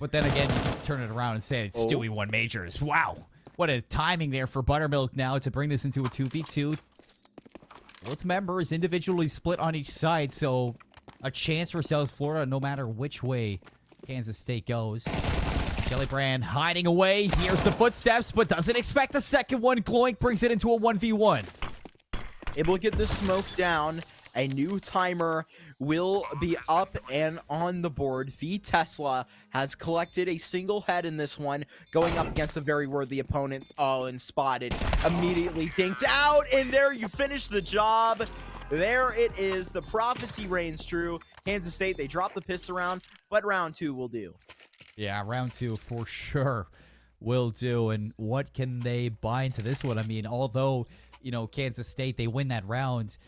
But then again, you can turn it around and say it's Stewie won majors. Wow. What a timing there for Buttermilk now to bring this into a 2v2. Both members individually split on each side, so a chance for South Florida no matter which way Kansas State goes. Jellybrand hiding away. Here's the footsteps, but doesn't expect the second one. Gloink brings it into a 1v1. Able to get this smoke down. A new timer will be up and on the board. V Tesla has collected a single head in this one, going up against a very worthy opponent. Oh, and spotted. Immediately dinked out, and there you finish the job. There it is. The prophecy reigns true. Kansas State, they dropped the pistol round, but round 2 will do. Yeah, round 2 for sure will do. And what can they buy into this one? I mean, although, you know, Kansas State, they win that round,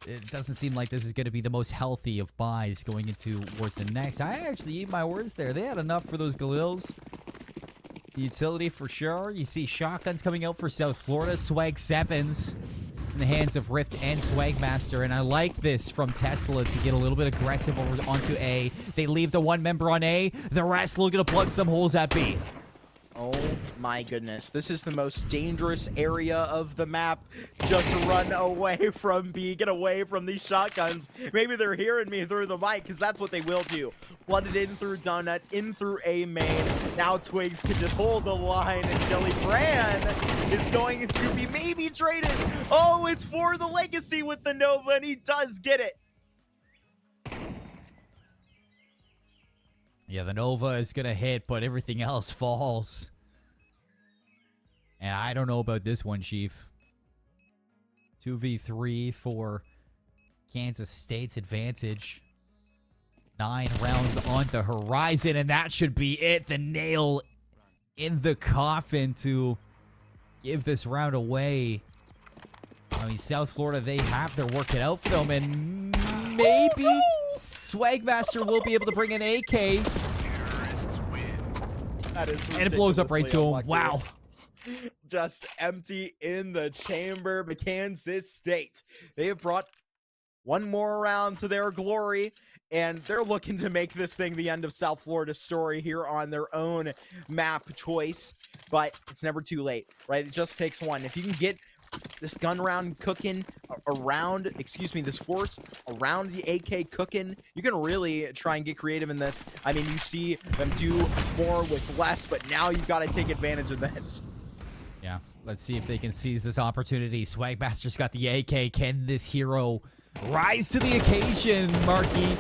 it doesn't seem like this is going to be the most healthy of buys going into towards the next. I actually eat my words there. They had enough for those Galils. Utility for sure. You see shotguns coming out for South Florida. Swag 7s in the hands of Rift and Swagmaster. And I like this from Tesla to get a little bit aggressive over onto A. They leave the one member on A. The rest looking to plug some holes at B. Oh my goodness. This is the most dangerous area of the map. Just run away from B. Get away from these shotguns. Maybe they're hearing me through the mic, because that's what they will do. Flooded in through Donut, in through A main. Now Twigs can just hold the line, and Jellybrand is going to be maybe traded. Oh, it's for the legacy with the Nova, and he does get it. Yeah, the Nova is going to hit, but everything else falls. And I don't know about this one, Chief. 2v3 for Kansas State's advantage. 9 rounds on the horizon, and that should be it. The nail in the coffin to give this round away. I mean, South Florida, they have their work cut out for them, and maybe Swagmaster will be able to bring an AK. That is and it blows up right to him. unlucky. Wow. Just empty in the chamber. But Kansas State, they have brought one more round to their glory, and they're looking to make this thing the end of South Florida's story here on their own map choice. But it's never too late, right? It just takes one. If you can get this gun round cooking around, this force around the AK cooking, you can really try and get creative in this. I mean, you see them do more with less, but now you've got to take advantage of this. Yeah, let's see if they can seize this opportunity. Swagmaster's got the AK. Can this hero rise to the occasion, Marky?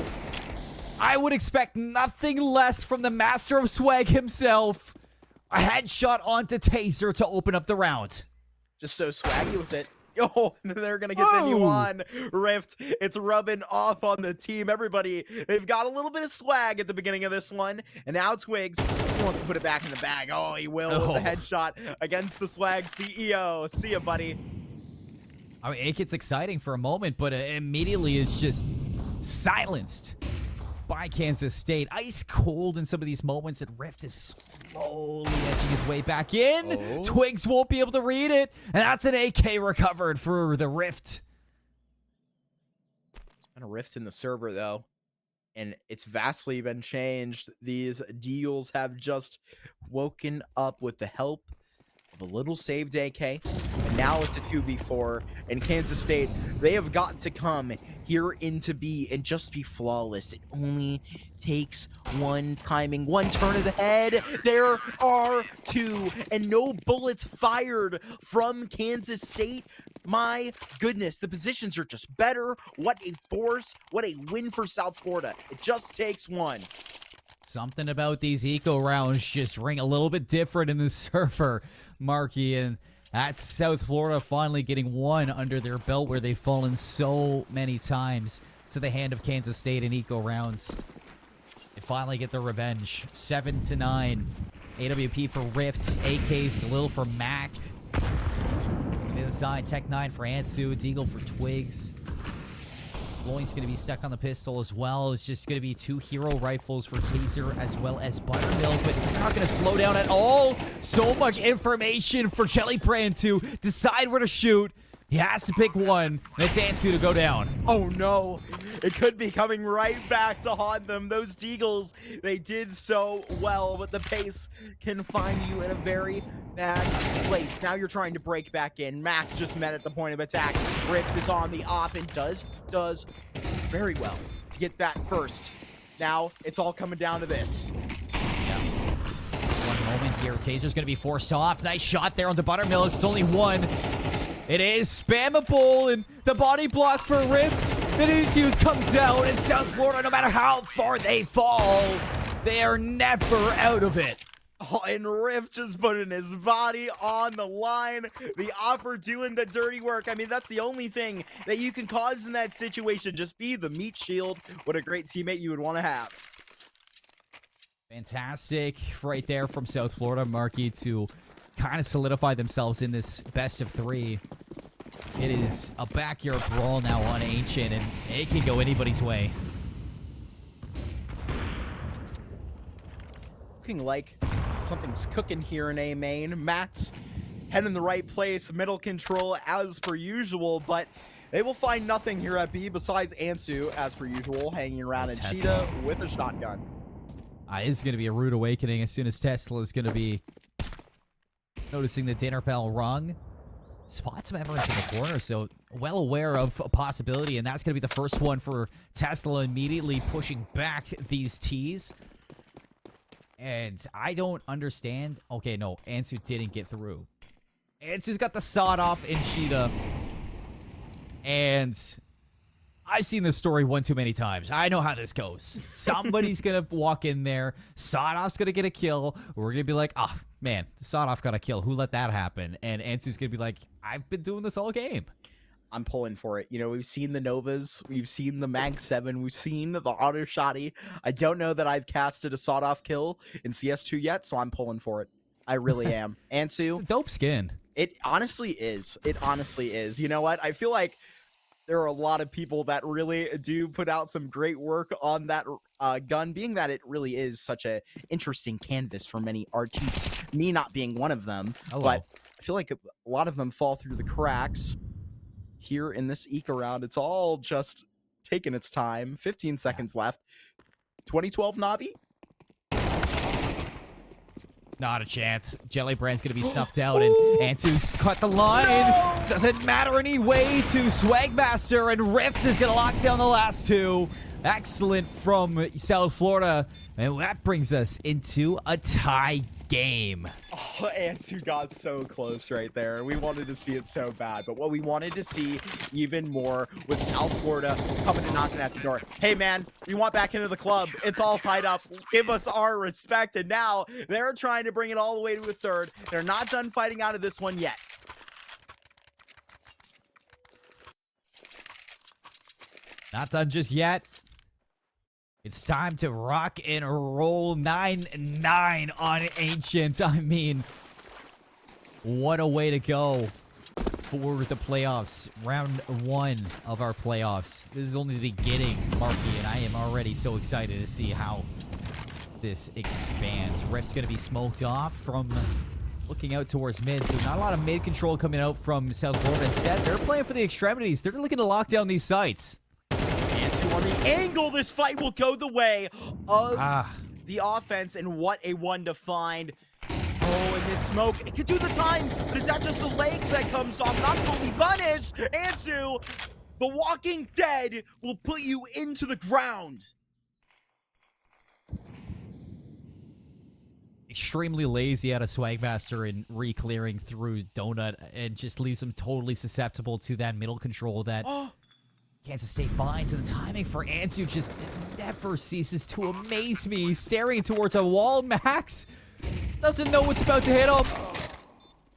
I would expect nothing less from the master of swag himself. A headshot onto Taser to open up the round. Just so swaggy with it. Oh, they're going to continue on. Rift, it's rubbing off on the team. Everybody, they've got a little bit of swag at the beginning of this one. And now Twigs, he wants to put it back in the bag. Oh, he will with the headshot against the swag CEO. See ya, buddy. I mean, it gets exciting for a moment, but immediately it's just silenced by Kansas State. Ice cold in some of these moments, and Rift is slowly edging his way back in. Twigs won't be able to read it, and that's an AK recovered for the Rift. There's been a rift in the server, though, and it's vastly been changed. These deals have just woken up with the help of a little saved AK, and now it's a 2v4, and Kansas State, they have got to come here into B and just be flawless. It only takes one timing, one turn of the head. There are 2, and no bullets fired from Kansas State. My goodness, the positions are just better. What a force. What a win for South Florida. It just takes one. Something about these eco rounds just ring a little bit different in the server, Marky, and that's South Florida finally getting one under their belt where they've fallen so many times to the hand of Kansas State in eco rounds. They finally get their revenge. 7-9. AWP for Rift. AK's Galil for Mac. On the other side, Tech 9 for Ansu. Deagle for Twigs. Loin's going to be stuck on the pistol as well. It's just going to be 2 hero rifles for Taser as well as Buttermilk, but they're not going to slow down at all. So much information for Jellybrand to decide where to shoot. He has to pick one, and it's Ansu to go down. Oh no, it could be coming right back to haunt them. Those Deagles, they did so well, but the pace can find you in a very Bad place. Now you're trying to break back in. Max just met at the point of attack. Rift is on the op and does very well to get that first. Now it's all coming down to this. Yeah. One moment here. Taser's going to be forced off. Nice shot there on the buttermilk. It's only one. It is spammable, and the body block for Rift. The defuse comes out, and South Florida, no matter how far they fall, they are never out of it. Oh, and Rift just putting his body on the line. The offer doing the dirty work. I mean, that's the only thing that you can cause in that situation. Just be the meat shield. What a great teammate you would want to have. Fantastic right there from South Florida, Marky, to kind of solidify themselves in this best of three. It is a backyard brawl now on Ancient, and it can go anybody's way. Looking like something's cooking here in A main. Matt's heading in the right place, middle control as per usual, but they will find nothing here at B besides Ansu, as per usual, hanging around in Cheetah with a shotgun. It's going to be a rude awakening as soon as Tesla is going to be noticing the dinner bell rung. Spots some evidence in the corner, so well aware of a possibility, and that's going to be the first one for Tesla, immediately pushing back these T's. And I don't understand. Okay, no, Ansu didn't get through. Ansu's got the sawed off in Cheetah. And I've seen this story one too many times. I know how this goes. Somebody's going to walk in there. Sawed off's going to get a kill. We're going to be like, oh, man, the sawed off got a kill. Who let that happen? And Ansu's going to be like, I've been doing this all game. I'm pulling for it. You know, we've seen the Novas, we've seen the Mag 7, we've seen the auto shotty. I don't know that I've casted a sawed-off kill in CS2 yet, so I'm pulling for it. I really am. Ansu, It's a dope skin. it honestly is. It honestly is. You know what? I feel like there are a lot of people that really do put out some great work on that gun, being that it really is such a interesting canvas for many artists, me not being one of them. Hello. But I feel like a lot of them fall through the cracks. Here in this eke around, it's all just taking its time. 15 seconds left. 2012 Navi? Not a chance. Jellybrand's going to be snuffed out, and Ansu's cut the line. No! Doesn't matter anyway to Swagmaster, and Rift is going to lock down the last two. Excellent from South Florida, and that brings us into a tie game. Oh, Ansu got so close right there. We wanted to see it so bad, but what we wanted to see even more was South Florida coming and knocking at the door. Hey, man, we want back into the club. It's all tied up. Give us our respect, and now they're trying to bring it all the way to a third. They're not done fighting out of this one yet. Not done just yet. It's time to rock and roll 9-9 on Ancients. I mean, what a way to go for the playoffs. Round one of our playoffs. This is only the beginning, Marky, and I am already so excited to see how this expands. Rift's going to be smoked off from looking out towards mid, so not a lot of mid control coming out from South Florida. Instead, they're playing for the extremities. They're looking to lock down these sites. On the angle, this fight will go the way of the offense, and what a one to find. Oh, and this smoke, it could do the time, but is that just the leg that comes off? Not fully punished. Ansu, the Walking Dead, will put you into the ground. Extremely lazy out of Swagmaster and re-clearing through Donut, and just leaves him totally susceptible to that middle control that Kansas State finds, and the timing for Ansu just never ceases to amaze me. Staring towards a wall, Max doesn't know what's about to hit him.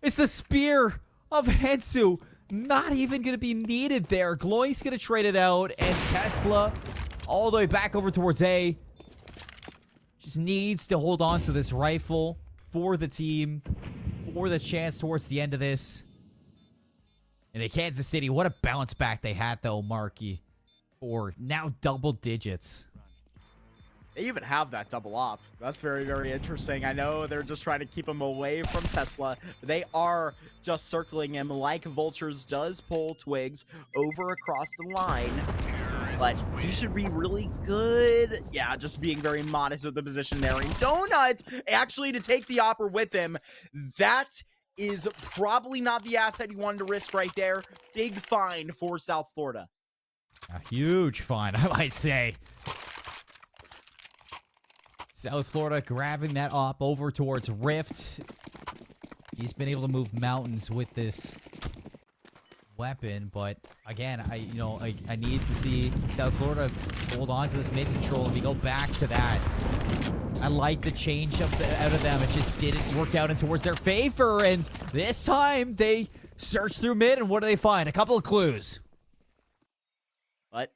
It's the spear of Ansu. Not even going to be needed there. Glowing's going to trade it out, and Tesla all the way back over towards A. Just needs to hold on to this rifle for the team, for the chance towards the end of this. And the Kansas City, what a bounce back they had, though, Marky, for now double digits. They even have that double op. That's very, very interesting. I know they're just trying to keep him away from Tesla. They are just circling him like Vultures does pull Twigs over across the line. but he should be really good. Yeah, just being very modest with the position there. And Donut, actually, to take the Opera with him, that is probably not the asset you wanted to risk right there. Big fine for South Florida. A huge fine, I might say. South Florida grabbing that op over towards Rift. He's been able to move mountains with this weapon, but again, I need to see South Florida hold on to this mid control. If we go back to that, I like the change out of them. It just didn't work out and towards their favor, and this time they search through mid, and what do they find? A couple of clues. But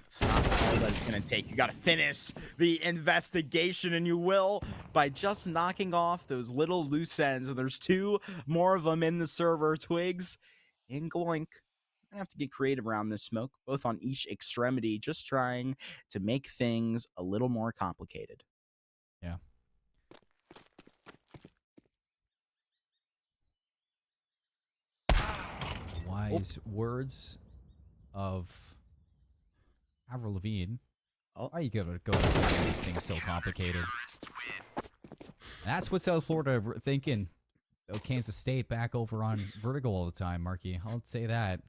it's not all that it's going to take. You got to finish the investigation, and you will by just knocking off those little loose ends. And there's 2 more of them in the server. Twigs and Gloink. I have to get creative around this smoke, both on each extremity, just trying to make things a little more complicated. Yeah. Wise words of Avril Lavigne. Oh, are you gonna go make things so complicated? That's what South Florida thinking. Oh, Kansas State back over on vertical all the time, Marky. I'll say that.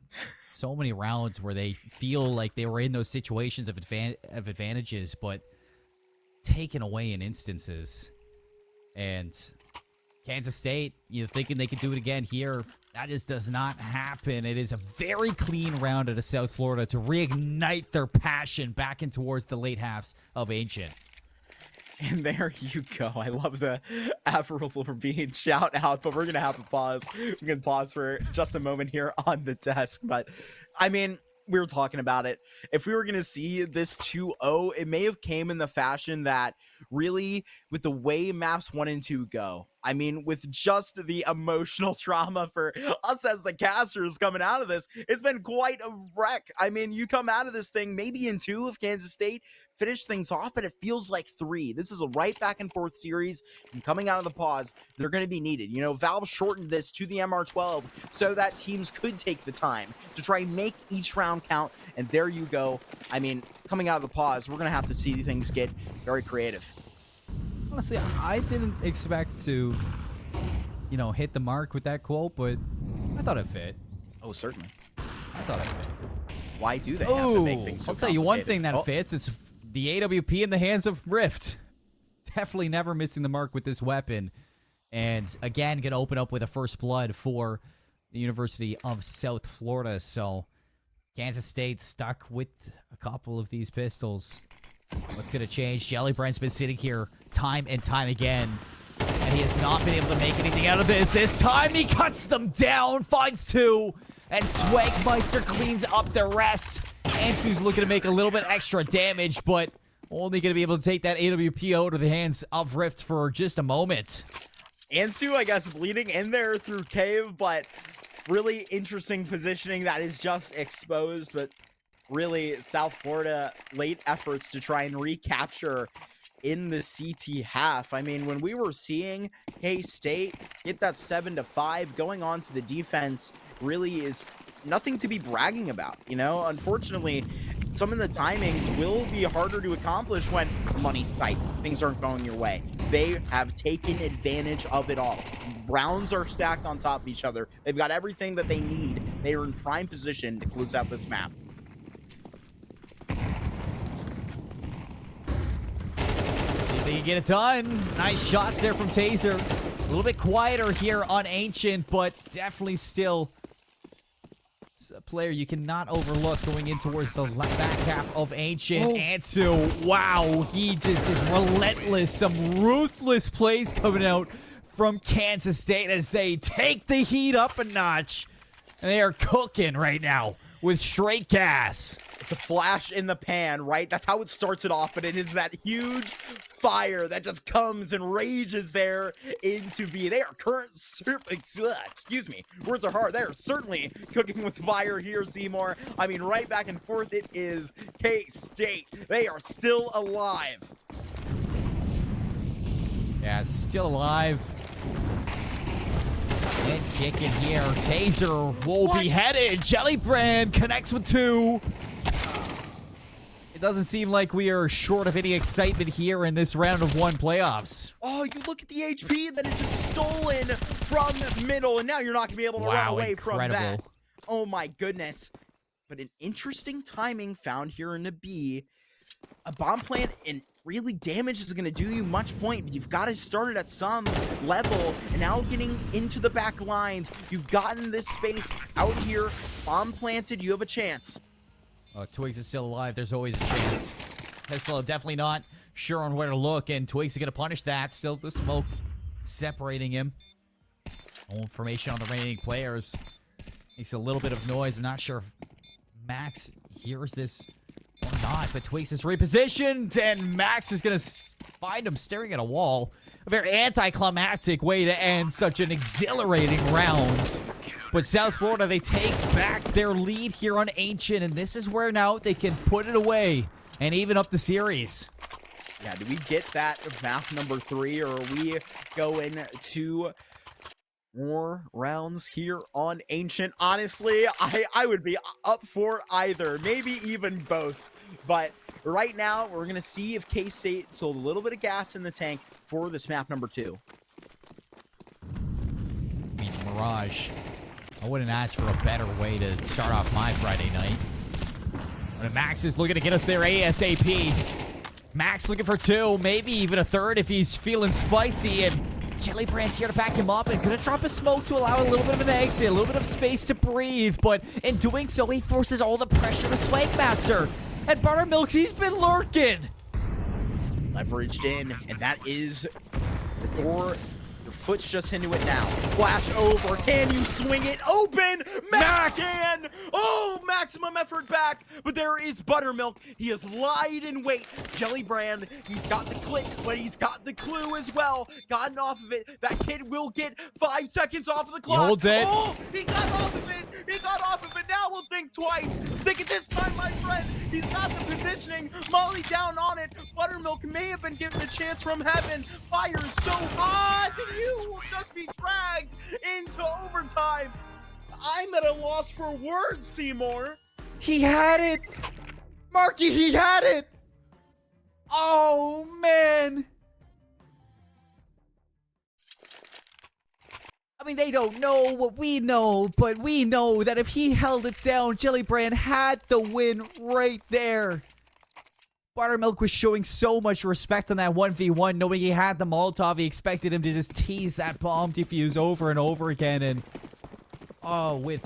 So many rounds where they feel like they were in those situations of advantages, but taken away in instances. And Kansas State, thinking they could do it again here. That just does not happen. It is a very clean round out of South Florida to reignite their passion back in towards the late halves of Ancient. And there you go. I love the Avril Lavigne shout out, but we're going to have to pause. We're going to pause for just a moment here on the desk. But, I mean, we were talking about it. If we were going to see this 2-0, it may have came in the fashion that really, with the way maps 1 and 2 go, I mean, with just the emotional trauma for us as the casters coming out of this, it's been quite a wreck. I mean, you come out of this thing maybe in 2 if Kansas State finish things off, but it feels like 3. This is a right back and forth series, and coming out of the pause, they're going to be needed. Valve shortened this to the MR12 so that teams could take the time to try and make each round count, and there you go. I mean, coming out of the pause, we're going to have to see things get very creative. Honestly, I didn't expect to, hit the mark with that quote, but I thought it fit. Oh, certainly. I thought it fit. Why do they have to make things so I'll tell you one thing that fits. It's the AWP in the hands of Rift. Definitely never missing the mark with this weapon. And again, going to open up with a first blood for the University of South Florida. So Kansas State stuck with a couple of these pistols. What's going to change? Jelly Brent's been sitting here time and time again, and he has not been able to make anything out of this. This time he cuts them down, finds 2, and Swagmeister cleans up the rest. Ansu's looking to make a little bit extra damage, but only going to be able to take that AWP out of the hands of Rift for just a moment. Ansu, I guess, bleeding in there through Cave, but really interesting positioning that is just exposed. But really, South Florida late efforts to try and recapture in the CT half. I mean, when we were seeing K-State get that 7-5, going on to the defense really is nothing to be bragging about. Unfortunately, some of the timings will be harder to accomplish when money's tight, things aren't going your way. They have taken advantage of it all. Rounds are stacked on top of each other. They've got everything that they need. They are in prime position to close out this map. They can get it done. Nice shots there from Taser. A little bit quieter here on Ancient, but definitely still a player you cannot overlook going in towards the back half of Ancient. Ansu, wow, he just is relentless. Some ruthless plays coming out from Kansas State as they take the heat up a notch. And they are cooking right now with straight gas. It's a flash in the pan, right? That's how it starts it off, but it is that huge fire that just comes and rages there into B. They are excuse me, words are hard. They are certainly cooking with fire here, Seymour. I mean, right back and forth it is. K-State, they are still alive. Yeah, still alive. And kicking here. Taser will be headed. Jellybrand connects with 2. It doesn't seem like we are short of any excitement here in this round of 1 playoffs. Oh, you look at the HP that is just stolen from middle, and now you're not going to be able to run away from that. Oh my goodness. But an interesting timing found here in the B. A bomb plant and really damage is going to do you much point, but you've got to start it at some level, and now getting into the back lines, you've gotten this space out here, bomb planted, you have a chance. Twigs is still alive, there's always a chance. Tesla definitely not sure on where to look, and Twigs is going to punish that. Still the smoke separating him. No information on the remaining players. Makes a little bit of noise. I'm not sure if Max hears this or not, but Twigs is repositioned, and Max is going to find him staring at a wall. A very anticlimactic way to end such an exhilarating round. But South Florida, they take back their lead here on Ancient, and this is where now they can put it away and even up the series. Yeah, do we get that map number 3, or are we going to more rounds here on Ancient? Honestly, I would be up for either, maybe even both. But right now, we're going to see if K-State sold a little bit of gas in the tank for this map number 2. Mirage. I wouldn't ask for a better way to start off my Friday night. But Max is looking to get us there ASAP. Max looking for 2, maybe even a 3rd if he's feeling spicy. And Jellybrand's here to back him up and gonna drop a smoke to allow a little bit of an exit, a little bit of space to breathe. But in doing so, he forces all the pressure to Swagmaster. And Buttermilk, he's been lurking. Leveraged in, and that is the door. Your foot's just into it now. Flash over. Can you swing it open? Max can! Oh, maximum effort back. But there is Buttermilk. He has lied in wait. Jellybrand, he's got the click, but he's got the clue as well. Gotten off of it. That kid will get 5 seconds off of the clock. He holds it. Oh, he got off of it. He got off of it. Now we'll think twice. Stick it this time, my friend. He's got the positioning. Molly down on it. Buttermilk may have been given a chance from heaven. Fires so hot. You will just be dragged into overtime. I'm at a loss for words, Seymour. He had it. Marky, he had it. Oh, man. I mean, they don't know what we know, but we know that if he held it down, Jellybrand had the win right there. Buttermilk was showing so much respect on that 1v1, knowing he had the Molotov. He expected him to just tease that bomb defuse over and over again. And, oh, with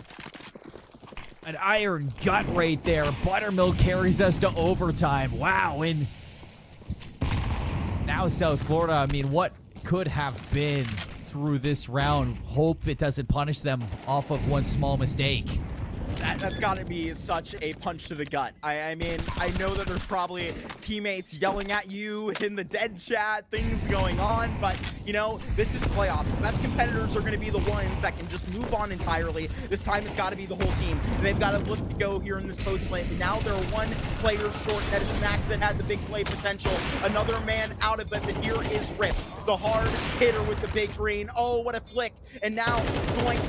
an iron gut right there, Buttermilk carries us to overtime. Wow, and now South Florida, I mean, what could have been through this round? Hope it doesn't punish them off of one small mistake. That's got to be such a punch to the gut. I mean, I know that there's probably teammates yelling at you in the dead chat, things going on, but, you know, this is playoffs. The best competitors are going to be the ones that can just move on entirely. This time it's got to be the whole team, and they've got to look to go here in this post-play. But now they're 1 player short. That is Max that had the big play potential. Another man out of it, but here is Rift, the hard hitter with the big green. Oh, what a flick. And now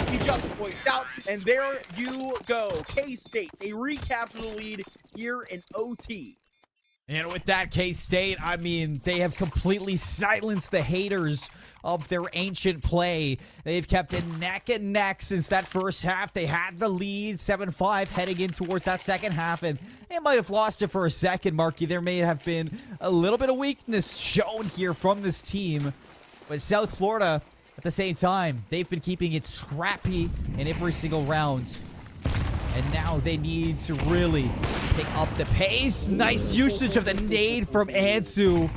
he just points out, and there you go. K-State, they recapture the lead here in OT. And with that, K-State, I mean, they have completely silenced the haters of their Ancient play. They've kept it neck and neck since that first half. They had the lead, 7-5, heading in towards that second half, and they might have lost it for a second, Marky. There may have been a little bit of weakness shown here from this team, but South Florida, at the same time, they've been keeping it scrappy in every single round. And now they need to really pick up the pace. Nice usage of the nade from Ansu.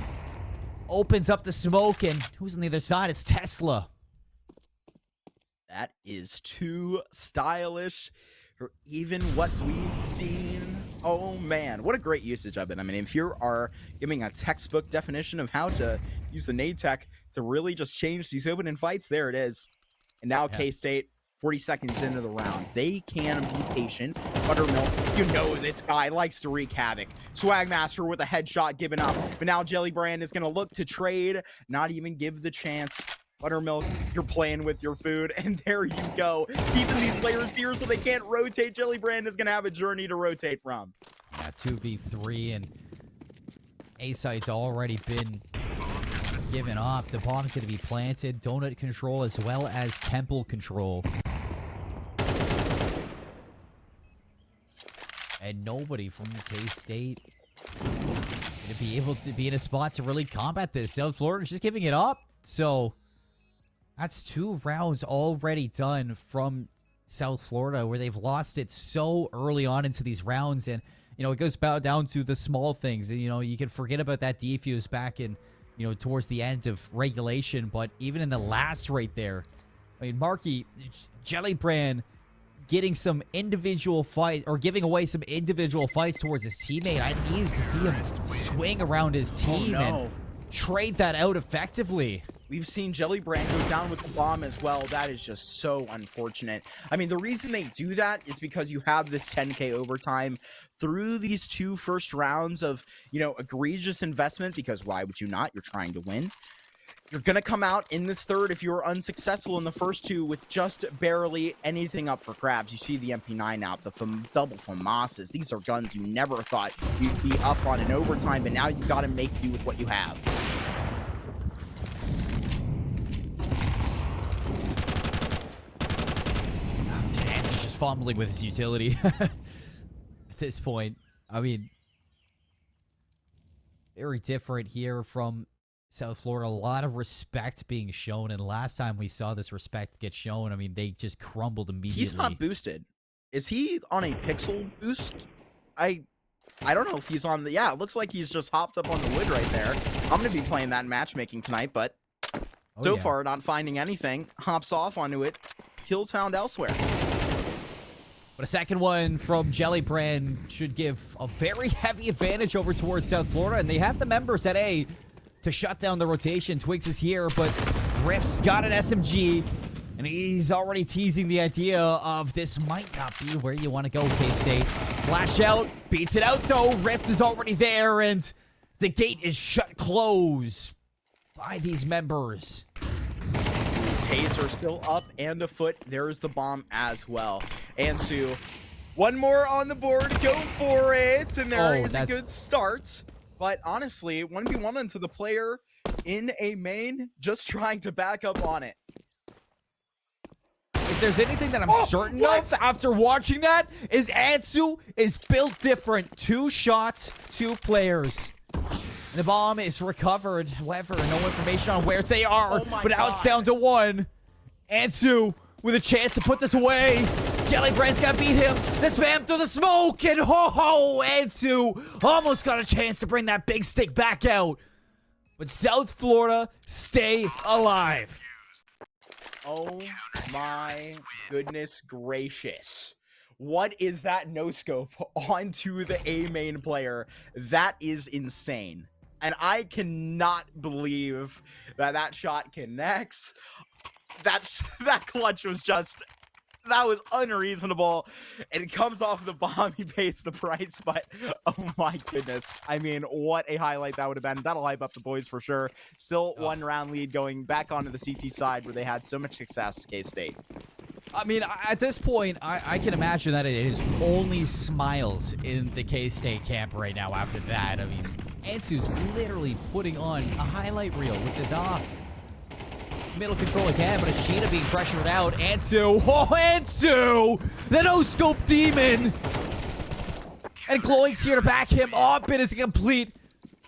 Opens up the smoke, and who's on the other side? It's Tesla. That is too stylish for even what we've seen. Oh, man. What a great usage of it. I mean, if you are giving a textbook definition of how to use the nade tech to really just change these opening fights, there it is. And now K-State, 40 seconds into the round. They can be patient. Buttermilk, you know this guy likes to wreak havoc. Swagmaster with a headshot given up. But now Jellybrand is going to look to trade, not even give the chance. Buttermilk, you're playing with your food, and there you go. Keeping these layers here so they can't rotate. Jellybrand is going to have a journey to rotate from. Yeah, 2v3, and A-site's already been given up. The bomb's going to be planted. Donut control as well as temple control. And nobody from K-State to be able to be in a spot to really combat this. South Florida's just giving it up. So that's 2 rounds already done from South Florida, where they've lost it so early on into these rounds. And, you know, it goes down to the small things. And, you know, you can forget about that defuse back in, you know, towards the end of regulation. But even in the last right there, I mean, Marky, Jellybrand getting some individual fight, or giving away some individual fights towards his teammate. I needed to see him swing around his team and trade that out effectively. We've seen Jellybrand go down with the bomb as well. That is just so unfortunate. I mean, the reason they do that is because you have this 10K overtime through these 2 first rounds of, you know, egregious investment, because why would you not? You're trying to win. You're going to come out in this third if you're unsuccessful in the first 2 with just barely anything up for grabs. You see the MP9 out, the double FAMASs. These are guns you never thought you'd be up on in overtime, but now you got to make do with what you have. Dan's just fumbling with his utility at this point. I mean, very different here from South Florida. A lot of respect being shown, and last time we saw this respect get shown, I mean, they just crumbled immediately. He's not boosted. Is he on a pixel boost? I don't know if he's on the... Yeah, it looks like he's just hopped up on the wood right there. I'm going to be playing that matchmaking tonight, but so far not finding anything. Hops off onto it. Kills found elsewhere. But a second one from Jellybrand should give a very heavy advantage over towards South Florida, and they have the members at A to shut down the rotation. Twigs is here, but Rift's got an SMG, and he's already teasing the idea of this might not be where you want to go, K-State. Flash out, beats it out though. Rift is already there, and the gate is shut close by these members. Taser still up and afoot. There's the bomb as well. Ansu, one more on the board. Go for it, and there is a good start. But honestly, 1v1 into the player in a main, just trying to back up on it. If there's anything that I'm certain of after watching that, is Ansu is built different. 2 shots, 2 players. And the bomb is recovered. However, no information on where they are. But now it's down to 1. Ansu with a chance to put this away. Jellybrand's got to beat him. The spam through the smoke, and Ansu almost got a chance to bring that big stick back out. But South Florida stay alive. Oh my goodness gracious. What is that no-scope onto the A main player? That is insane. And I cannot believe that that shot connects. That clutch was just... That was unreasonable. And it comes off the bomb. He pays the price, but oh my goodness. I mean, what a highlight that would have been. That'll hype up the boys for sure. Still 1 round lead going back onto the CT side where they had so much success, K-State. I mean, at this point, I can imagine that it is only smiles in the K-State camp right now after that. I mean, Ansu's literally putting on a highlight reel with his off. Middle control again, but Ashina being pressured out. Ansu, Ansu! The no-scope demon! And Glowing's here to back him up. It is a complete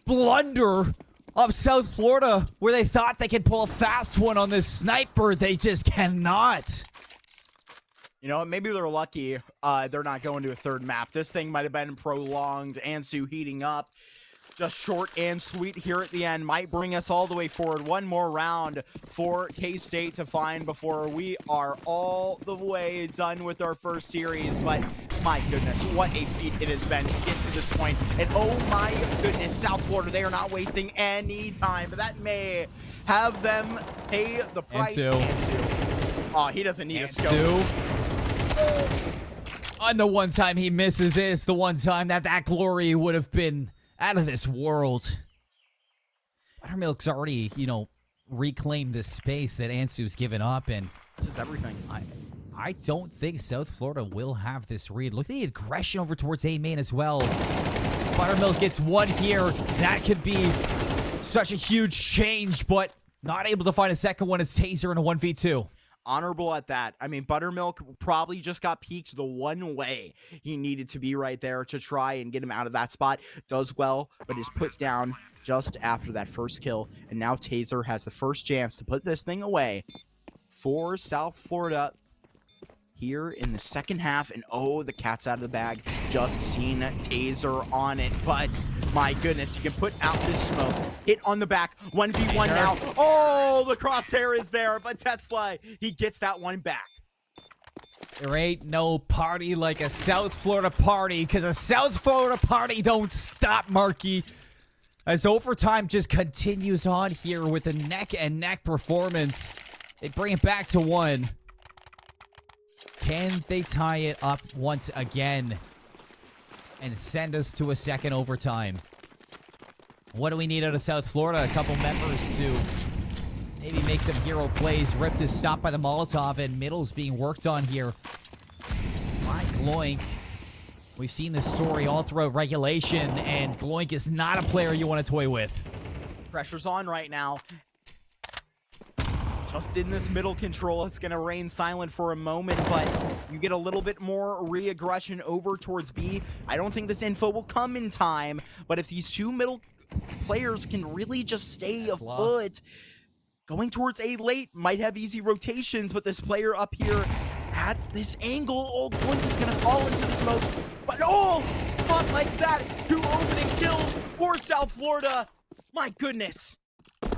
blunder of South Florida, where they thought they could pull a fast one on this sniper. They just cannot. You know, maybe they're lucky they're not going to a third map. This thing might have been prolonged. Ansu heating up. Just short and sweet here at the end might bring us all the way forward. 1 more round for K-State to find before we are all the way done with our first series. But my goodness, what a feat it has been to get to this point. And oh my goodness, South Florida, they are not wasting any time. But that may have them pay the price. Ansu. Oh, he doesn't need a scope. On the one time he misses is the one time that glory would have been out of this world. Buttermilk's already, you know, reclaimed this space that Ansu's given up, and this is everything. I don't think South Florida will have this read. Look at the aggression over towards A main as well. Buttermilk gets one here. That could be such a huge change, but not able to find a second one. It's Taser in a 1v2. Honorable at that. I mean, Buttermilk probably just got peeked the one way he needed to be right there to try and get him out of that spot. Does well, but is put down just after that first kill. And now Taser has the first chance to put this thing away for South Florida here in the second half. And oh, the cat's out of the bag. Just seen Taser on it, but my goodness, you can put out this smoke. Hit on the back, 1v1 now. Oh, the crosshair is there, but Tesla, he gets that one back. There ain't no party like a South Florida party, because a South Florida party don't stop, Marky. As overtime just continues on here with a neck-and-neck performance. They bring it back to 1. Can they tie it up once again and send us to a second overtime? What do we need out of South Florida? A couple members to maybe make some hero plays. Ripped is stopped by the Molotov, and middle's being worked on here by Gloink. We've seen this story all throughout regulation, and Gloink is not a player you want to toy with. Pressure's on right now. Just in this middle control, it's going to rain silent for a moment, but you get a little bit more re-aggression over towards B. I don't think this info will come in time, but if these two middle players can really just stay afoot, going towards A late might have easy rotations, but this player up here at this angle, oh, Gloink is going to fall into the smoke, but oh, not like that. 2 opening kills for South Florida. My goodness.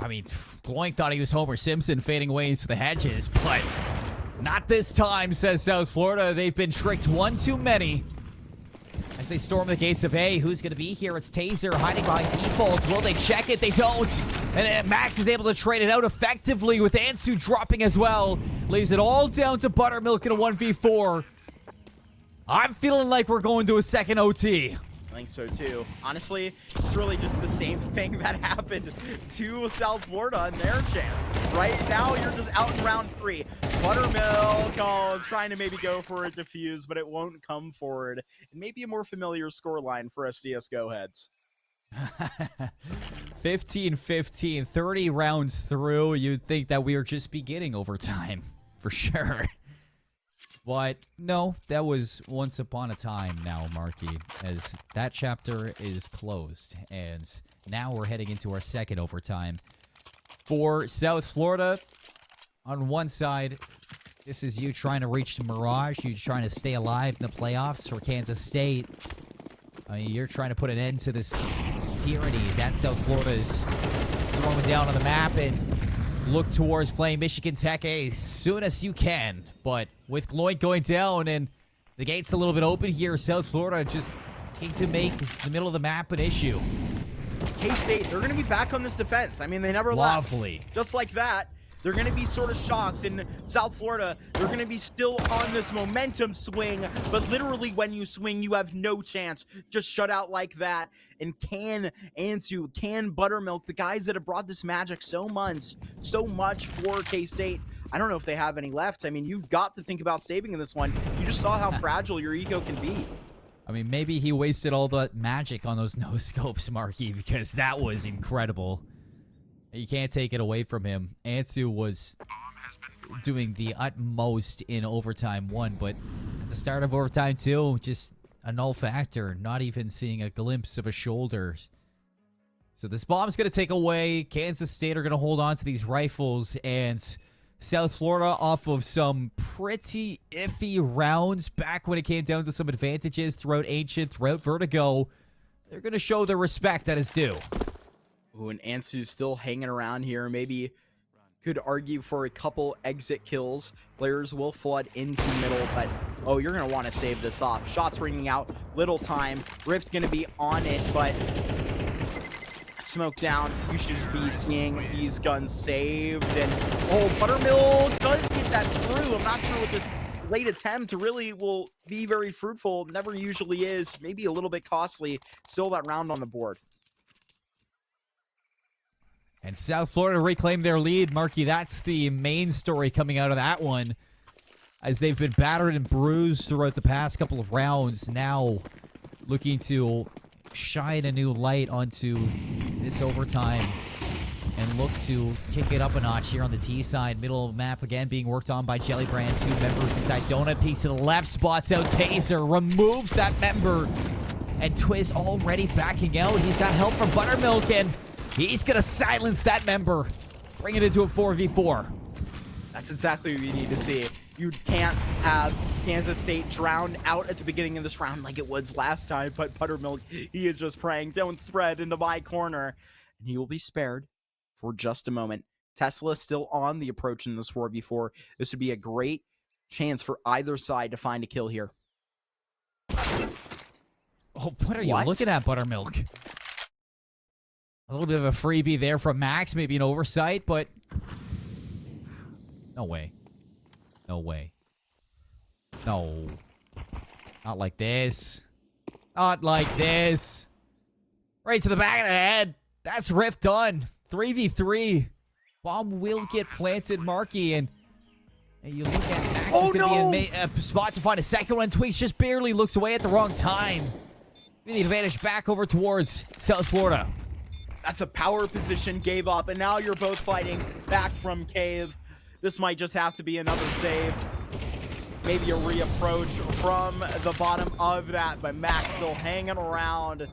I mean, Gloink thought he was Homer Simpson fading away into the hedges, but not this time, says South Florida. They've been tricked one too many. As they storm the gates of A, who's going to be here? It's Taser hiding behind default. Will they check it? They don't. And Max is able to trade it out effectively with Ansu dropping as well. Leaves it all down to Buttermilk in a 1v4. I'm feeling like we're going to a second OT. I think so too. Honestly, it's really just the same thing that happened to South Florida in their chance. Right now, you're just out in round 3. Buttermilk trying to maybe go for a defuse, but it won't come forward. And maybe a more familiar scoreline for us CSGO heads. 15-15, 30 rounds through. You'd think that we are just beginning overtime, for sure. But no, that was once upon a time now, Marky, as that chapter is closed. And now we're heading into our second overtime. For South Florida, on one side, this is you trying to reach the Mirage. You trying to stay alive in the playoffs for Kansas State. I mean, you're trying to put an end to this tyranny that South Florida is throwing down on the map and look towards playing Michigan Tech as soon as you can. But with Gloink going down and the gates a little bit open here, South Florida just need to make the middle of the map an issue. K-State, they're going to be back on this defense. I mean, they never Lovely. left. Just like that. They're going to be sort of shocked. In South Florida, they're going to be still on this momentum swing. But literally, when you swing, you have no chance. Just shut out like that. And can Ansu, can Buttermilk, the guys that have brought this magic so much for K-State, I don't know if they have any left. I mean, you've got to think about saving in this one. You just saw how fragile your ego can be. I mean, maybe he wasted all the magic on those no-scopes, Marky, because that was incredible. You can't take it away from him. Ansu was doing the utmost in overtime 1, but at the start of overtime 2, just a null factor, not even seeing a glimpse of a shoulder. So this bomb's going to take away. Kansas State are going to hold on to these rifles, and South Florida, off of some pretty iffy rounds back when it came down to some advantages throughout Ancient, throughout Vertigo, they're going to show the respect that is due. Ooh, and Ansu's still hanging around here. Maybe could argue for a couple exit kills. Players will flood into middle, but oh, you're going to want to save this off. Shots ringing out, little time. Rift's going to be on it, but smoke down. You should just be seeing these guns saved. And oh, Buttermilk does get that through. I'm not sure what this late attempt really will be very fruitful. Never usually is. Maybe a little bit costly. Still that round on the board. And South Florida reclaimed their lead. Marky, that's the main story coming out of that one. as they've been battered and bruised throughout the past couple of rounds. Now looking to shine a new light onto this overtime and look to kick it up a notch here on the T side. Middle of the map again being worked on by Jellybrand. 2 members inside Donut. Piece to the left. Spots out Taser. Removes that member. And Twiz already backing out. He's got help from Buttermilk. And he's going to silence that member. Bring it into a 4v4. That's exactly what you need to see. You can't have Kansas State drowned out at the beginning of this round like it was last time. But Buttermilk, he is just praying, don't spread into my corner. And he will be spared for just a moment. Tesla still on the approach in this 4v4. This would be a great chance for either side to find a kill here. Oh, what are you looking at, Buttermilk? A little bit of a freebie there from Max. Maybe an oversight, but no way. No way. No. Not like this. Not like this. Right to the back of the head. That's Rift done. 3v3. Bomb will get planted, Marky, and you look at Max is going to be in a spot to find a second one. Twigs just barely looks away at the wrong time. The advantage back over towards South Florida. That's a power position, gave up, and now you're both fighting back from cave. This might just have to be another save. Maybe a reapproach from the bottom of that, but Max still hanging around.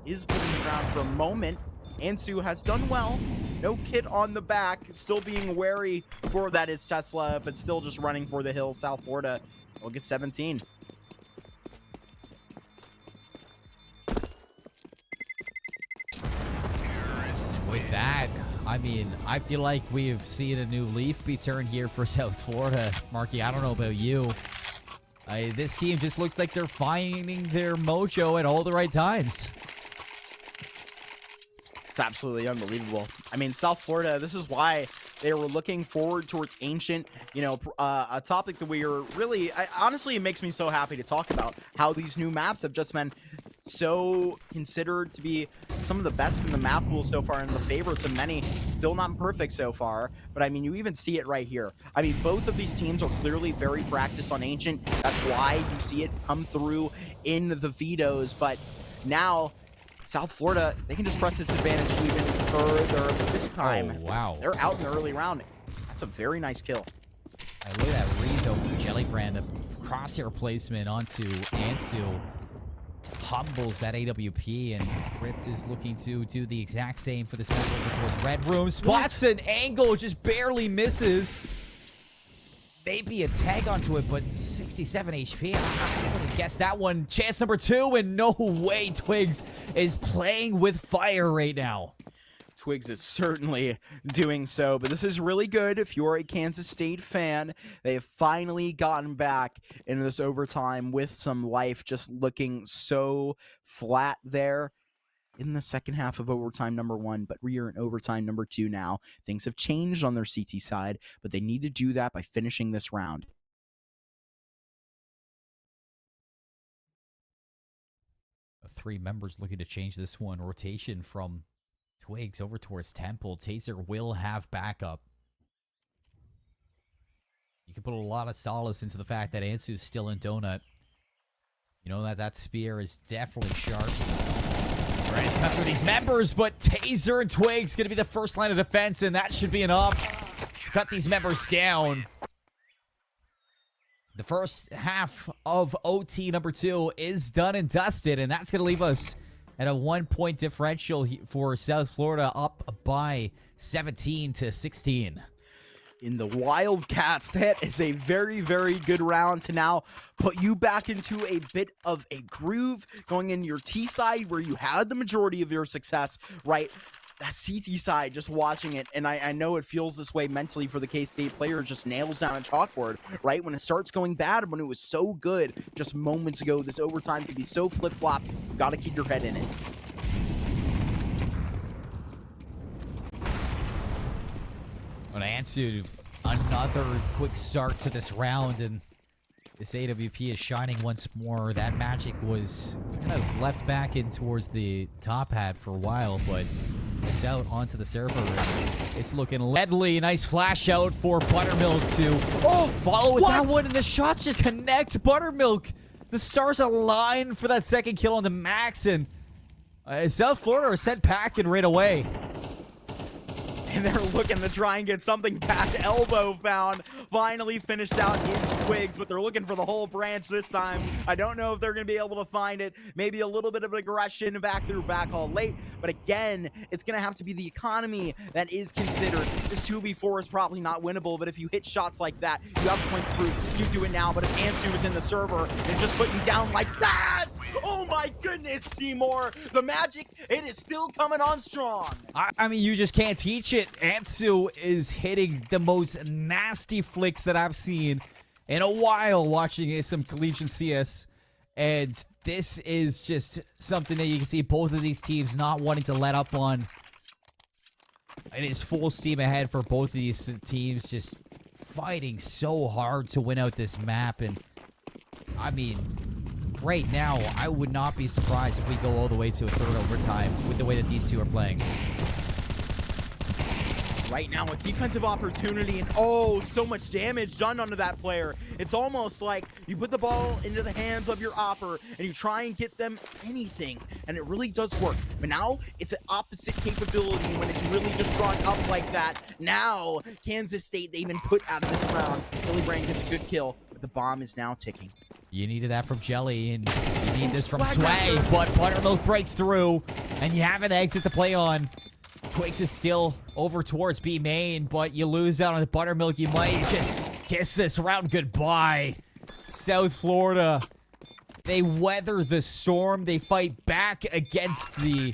Is putting the ground for a moment. Ansu has done well. No kit on the back. Still being wary for that is Tesla, but still just running for the hill. South Florida will get 17. With that, I mean, I feel like we've seen a new leaf be turned here for South Florida. Marky, I don't know about you. This team just looks like they're finding their mojo at all the right times. It's absolutely unbelievable. I mean, South Florida, this is why they were looking forward towards Ancient, you know, a topic that we are really, honestly, it makes me so happy to talk about how these new maps have just been so considered to be some of the best in the map pool so far and the favorites of many. Still not perfect so far, but I mean, you even see it right here. I mean, both of these teams are clearly very practiced on Ancient. That's why you see it come through in the vetoes, but now South Florida, they can just press this advantage even further. But this time, wow, they're out in the early round. That's a very nice kill. I look at that read though from Jellybrand, a crosshair placement onto Ansu. Humbles that AWP, and Rift is looking to do the exact same for this map over towards Red Room. Spots an angle, just barely misses. Maybe a tag onto it, but 67 HP. I wouldn't guess that one. Chance number 2, and no way Twigs is playing with fire right now. Twigs is certainly doing so, but this is really good if you're a Kansas State fan. They have finally gotten back into this overtime with some life, just looking so flat there in the second half of overtime number 1, but we are in overtime number 2 now. Things have changed on their CT side, but they need to do that by finishing this round. Three members looking to change this one. Rotation from Twigs over towards Temple. Taser will have backup. You can put a lot of solace into the fact that Ansu's still in Donut. You know that spear is definitely sharp. Trying to cut through these members, but Taser and Twigs going to be the first line of defense, and that should be enough to cut these members down. The first half of OT number 2 is done and dusted, and that's going to leave us at a 1-point differential for South Florida, up by 17-16. In the Wildcats, that is a very, very good round to now put you back into a bit of a groove going in your T side where you had the majority of your success, right? That CT side, just watching it, and I know it feels this way mentally for the K-State player, just nails down a chalkboard, right? When it starts going bad, when it was so good just moments ago, this overtime can be so flip-flop. You've got to keep your head in it. Well, Ansu, another quick start to this round, and this AWP is shining once more. That magic was kind of left back in towards the top hat for a while, but It's out onto the server. It's looking deadly. Nice flash out for Buttermilk to follow with that one, and the shots just connect. Buttermilk, the stars align for that second kill on the Max, and South Florida are sent packing right away. And they're looking to try and get something back. Elbow found. Finally finished out his Twigs, but they're looking for the whole branch this time. I don't know if they're going to be able to find it. Maybe a little bit of aggression back through backhaul late. But again, it's going to have to be the economy that is considered. This 2v4 is probably not winnable, but if you hit shots like that, you have points to prove. You do it now, but if Ansu is in the server and just put you down like that, oh my goodness, Seymour. The magic, it is still coming on strong. I mean, you just can't teach it. Ansu is hitting the most nasty flicks that I've seen in a while watching some collegiate CS. And this is just something that you can see both of these teams not wanting to let up on. It is full steam ahead for both of these teams, just fighting so hard to win out this map. And I mean, right now, I would not be surprised if we go all the way to a third overtime with the way that these two are playing. Right now, a defensive opportunity, and so much damage done onto that player. It's almost like you put the ball into the hands of your opper and you try and get them anything, and it really does work. But now it's an opposite capability when it's really just drawn up like that. Now Kansas State, they've been put out of this round. Hillibrand gets a good kill, but the bomb is now ticking. You needed that from Jelly, and you need this from Sway, but Buttermilk breaks through, and you have an exit to play on. Twigs is still over towards B main, but you lose out on the Buttermilk. You might just kiss this round goodbye. South Florida, they weather the storm. They fight back against the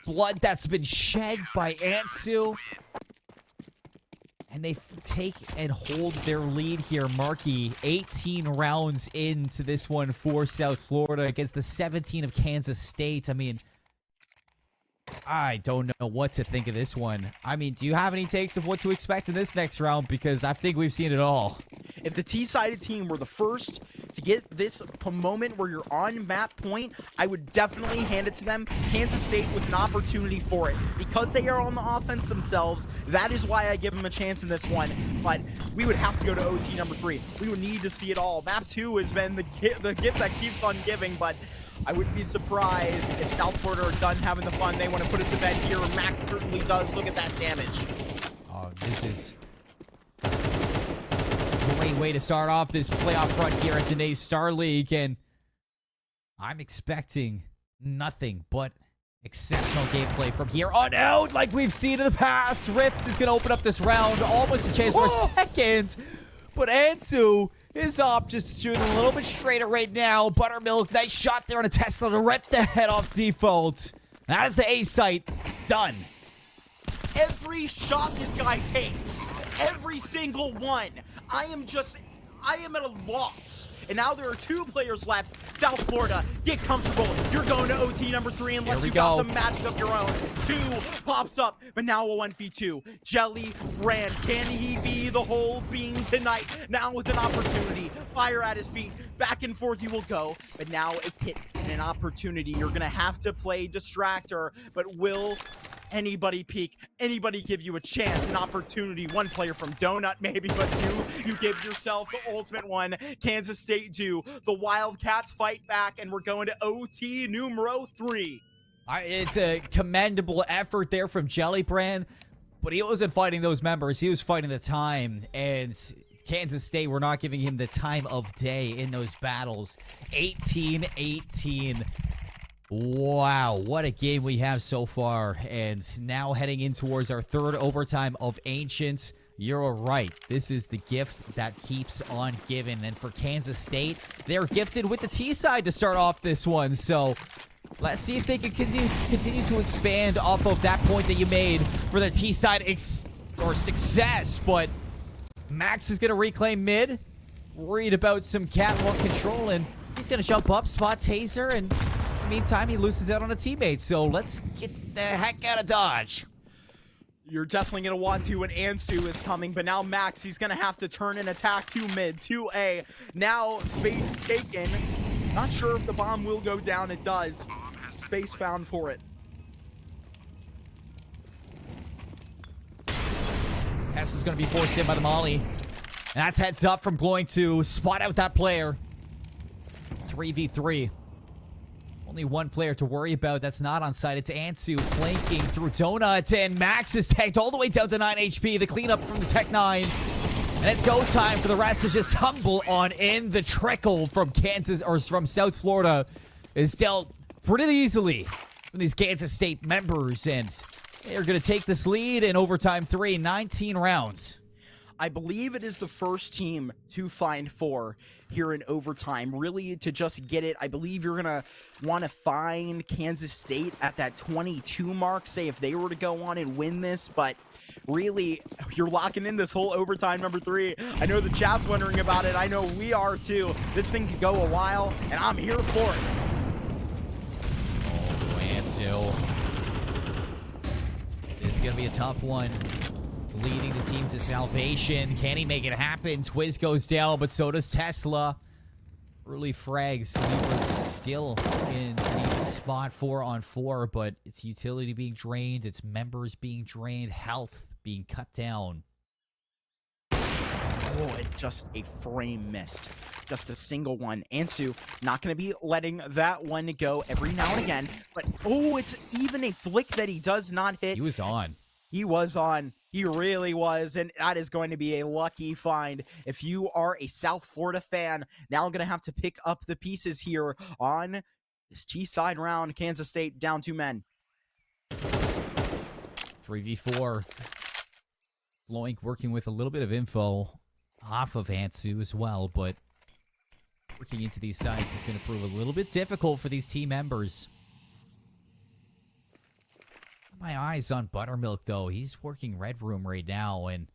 blood that's been shed by Ansu. And they take and hold their lead here. Markey, 18 rounds into this one for South Florida against the 17 of Kansas State. I mean, I don't know what to think of this one. I mean, do you have any takes of what to expect in this next round? Because I think we've seen it all. If the T-sided team were the first to get this moment where you're on map point, I would definitely hand it to them. Kansas State with an opportunity for it. Because they are on the offense themselves, that is why I give them a chance in this one. But we would have to go to OT number 3. We would need to see it all. Map 2 has been the gift that keeps on giving, but I wouldn't be surprised if South Florida are done having the fun. They want to put it to bed here. Mac certainly does. Look at that damage. Oh, this is a great way to start off this playoff run here at today's Star League. And I'm expecting nothing but exceptional gameplay from here on out, like we've seen in the past. Rift is going to open up this round. Almost a chance for a second. But Ansu, his op just shooting a little bit straighter right now. Buttermilk, nice shot there on a Tesla to rip the head off default. That is the A site. Done. Every shot this guy takes, every single one, I am at a loss. And now there are 2 players left. South Florida, get comfortable. You're going to OT number 3 unless you got some magic of your own. 2 pops up, but now a 1v2. Jelly Brand, can he be the whole being tonight? Now with an opportunity, fire at his feet. Back and forth you will go, but now a hit and an opportunity. You're gonna have to play distractor, but will anybody peek? Anybody give you a chance, an opportunity? One player from Donut maybe, but you give yourself the ultimate one. Kansas State do. The Wildcats fight back, and we're going to OT numero 3. It's a commendable effort there from Jellybrand, but he wasn't fighting those members. He was fighting the time, and Kansas State were not giving him the time of day in those battles. 18-18. Wow, what a game we have so far. And now heading in towards our 3rd overtime of Ancient. You're right. This is the gift that keeps on giving. And for Kansas State, they're gifted with the T side to start off this one. So let's see if they can continue to expand off of that point that you made for the T side success. But Max is going to reclaim mid. Worried about some catwalk control, and he's going to jump up, spot Taser, and meantime, he loses out on a teammate, so let's get the heck out of Dodge. You're definitely going to want to when Ansu is coming, but now Max, he's going to have to turn and attack to mid, to A. Now, space taken. Not sure if the bomb will go down. It does. Space found for it. Tesla's going to be forced in by the molly. And that's heads up from Glowing to spot out that player. 3v3. Only one player to worry about that's not on site. It's Ansu flanking through Donut, and Max is tagged all the way down to 9 HP. The cleanup from the Tech 9. And it's go time for the rest to just tumble on in. The trickle from Kansas, or from South Florida, is dealt pretty easily from these Kansas State members, and they're going to take this lead in overtime 3, 19 rounds. I believe it is the first team to find 4 here in overtime. Really, to just get it, I believe you're going to want to find Kansas State at that 22 mark, say if they were to go on and win this, but really, you're locking in this whole overtime number 3. I know the chat's wondering about it. I know we are too. This thing could go a while, and I'm here for it. Oh, Ansu. This is going to be a tough one. Leading the team to salvation. Can he make it happen? Twiz goes down, but so does Tesla. Early frags. He was still in the spot 4-on-4, but it's utility being drained. It's members being drained. Health being cut down. Oh, and just a frame missed. Just a single one. Ansu not going to be letting that one go every now and again. But, oh, it's even a flick that he does not hit. He was on. He was on. He really was, and that is going to be a lucky find. If you are a South Florida fan, now going to have to pick up the pieces here on this T-side round. Kansas State down 2 men. 3v4. Loink working with a little bit of info off of Ansu as well, but working into these sides is going to prove a little bit difficult for these team members. My eyes on Buttermilk, though. He's working Red Room right now, and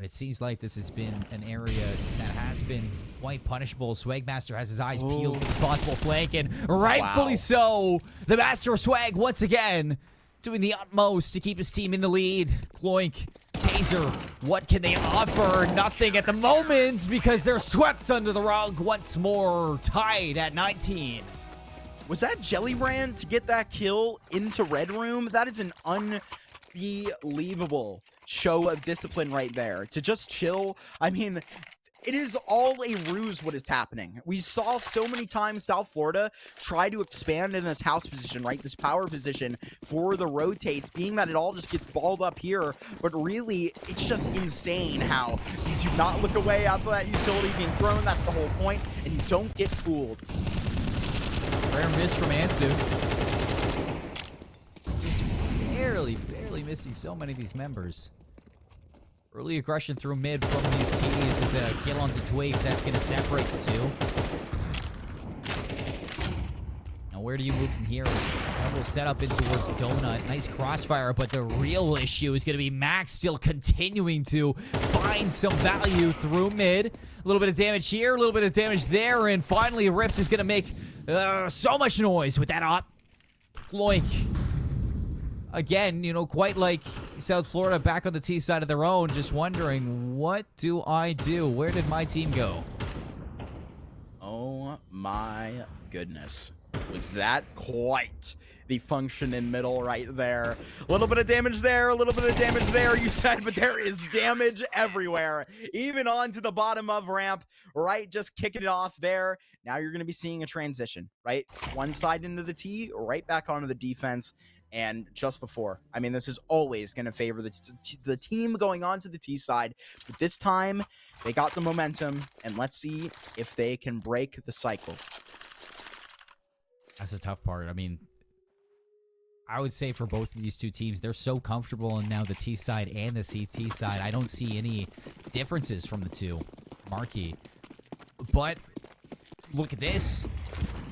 it seems like this has been an area that has been quite punishable. Swagmaster has his eyes peeled for this possible flank, and rightfully so. The Master of Swag, once again, doing the utmost to keep his team in the lead. Gloink, Taser, what can they offer? Nothing at the moment, because they're swept under the rug once more, tied at 19. Was that Jellybrand to get that kill into Red Room? That is an unbelievable show of discipline right there. To just chill, I mean, it is all a ruse what is happening. We saw so many times South Florida try to expand in this house position, right? This power position for the rotates, being that it all just gets balled up here. But really, it's just insane how you do not look away after that utility being thrown. That's the whole point, and you don't get fooled. Rare miss from Ansu. Just barely missing so many of these members. Early aggression through mid from these teams is a kill onto Twigs. That's going to separate the two. Now, where do you move from here? Double setup in towards Donut. Nice crossfire, but the real issue is going to be Max still continuing to find some value through mid. A little bit of damage here, a little bit of damage there, and finally Rift is going to make so much noise with that op. Loink. Again, you know, quite like South Florida back on the T side of their own, just wondering, what do I do? Where did my team go? Oh my goodness. Was that quite the function in middle right there? A little bit of damage there, a little bit of damage there, you said, but there is damage everywhere. Even onto the bottom of ramp, right? Just kicking it off there. Now you're going to be seeing a transition, right? One side into the T, right back onto the defense. And just before, I mean, this is always going to favor the team going on to the T side. But this time, they got the momentum, and let's see if they can break the cycle. That's the tough part. I mean, I would say for both of these two teams, they're so comfortable in now the T side and the CT side. I don't see any differences from the two. Marquee. But look at this.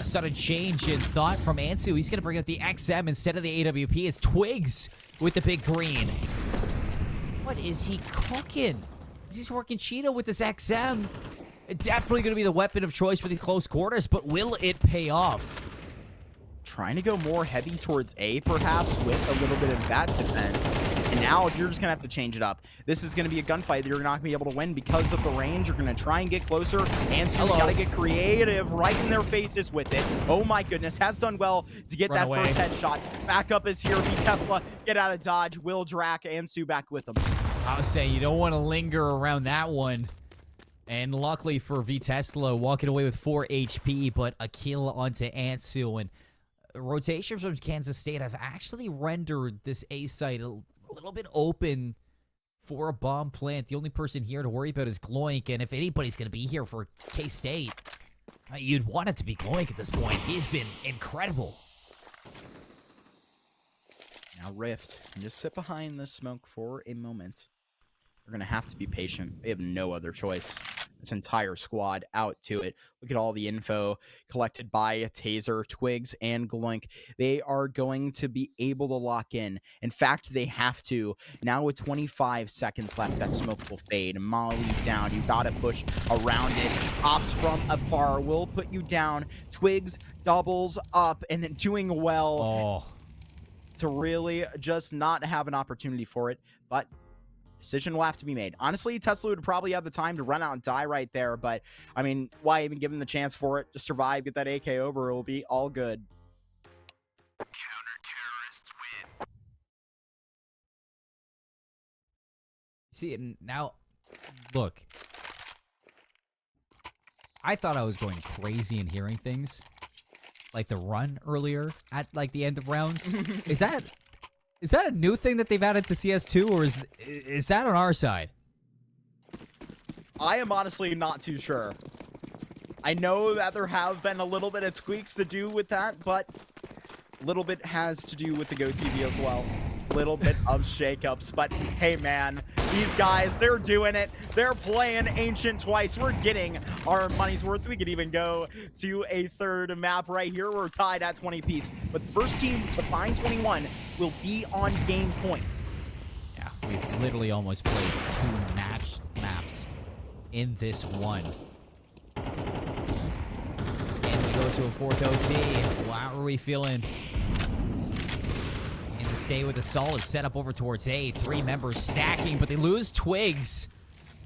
A sudden change in thought from Ansu. He's going to bring out the XM instead of the AWP. It's Twigs with the big green. What is he cooking? He's working Cheeto with this XM. It's definitely going to be the weapon of choice for the close quarters, but will it pay off? Trying to go more heavy towards A, perhaps, with a little bit of that defense. And now you're just going to have to change it up. This is going to be a gunfight that you're not going to be able to win because of the range. You're going to try and get closer. And so you got to get creative right in their faces with it. Oh my goodness. Has done well to get that first headshot. Backup is here. V Tesla, get out of dodge. Will Drac and Sue back with them. I was saying you don't want to linger around that one. And luckily for Vitesla, walking away with 4 HP, but a kill onto Ansu. And rotations from Kansas State have actually rendered this A site a little bit open for a bomb plant. The only person here to worry about is Gloink, and if anybody's going to be here for K-State, you'd want it to be Gloink at this point. He's been incredible. Now Rift can just sit behind this smoke for a moment. They're going to have to be patient. They have no other choice. This entire squad out to it. Look at all the info collected by Taser, Twigs, and Gloink. They are going to be able to lock in. In fact, they have to. Now with 25 seconds left, that smoke will fade. Molly down. You got to push around it. Ops from afar will put you down. Twigs doubles up and doing well to really just not have an opportunity for it. But decision will have to be made. Honestly, Tesla would probably have the time to run out and die right there, but I mean, why even give him the chance for it? Just survive, get that AK over, it'll be all good. Counter-terrorists win. See, and now, look. I thought I was going crazy and hearing things. Like the run earlier at like the end of rounds. Is that a new thing that they've added to CS2, or is that on our side? I am honestly not too sure. I know that there have been a little bit of tweaks to do with that, but a little bit has to do with the GoTV as well. Little bit of shakeups, but hey man, these guys, they're doing it. They're playing Ancient twice. We're getting our money's worth. We could even go to a third map right here. We're tied at 20 apiece, but the first team to find 21 will be on game point. Yeah, we've literally almost played 2 maps in this one. And we go to a 4th OT. How are we feeling? Stay with a solid setup over towards A. 3 members stacking, but they lose Twigs.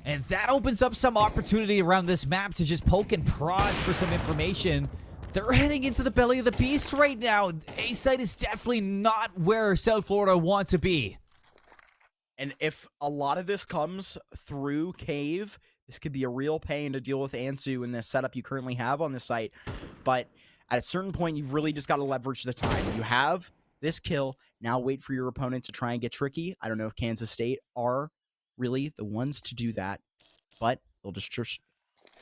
And that opens up some opportunity around this map to just poke and prod for some information. They're heading into the belly of the beast right now. A site is definitely not where South Florida wants to be. And if a lot of this comes through Cave, this could be a real pain to deal with Ansu in this setup you currently have on the site. But at a certain point, you've really just got to leverage the time. You have this kill. Now wait for your opponent to try and get tricky. I don't know if Kansas State are really the ones to do that, but they'll just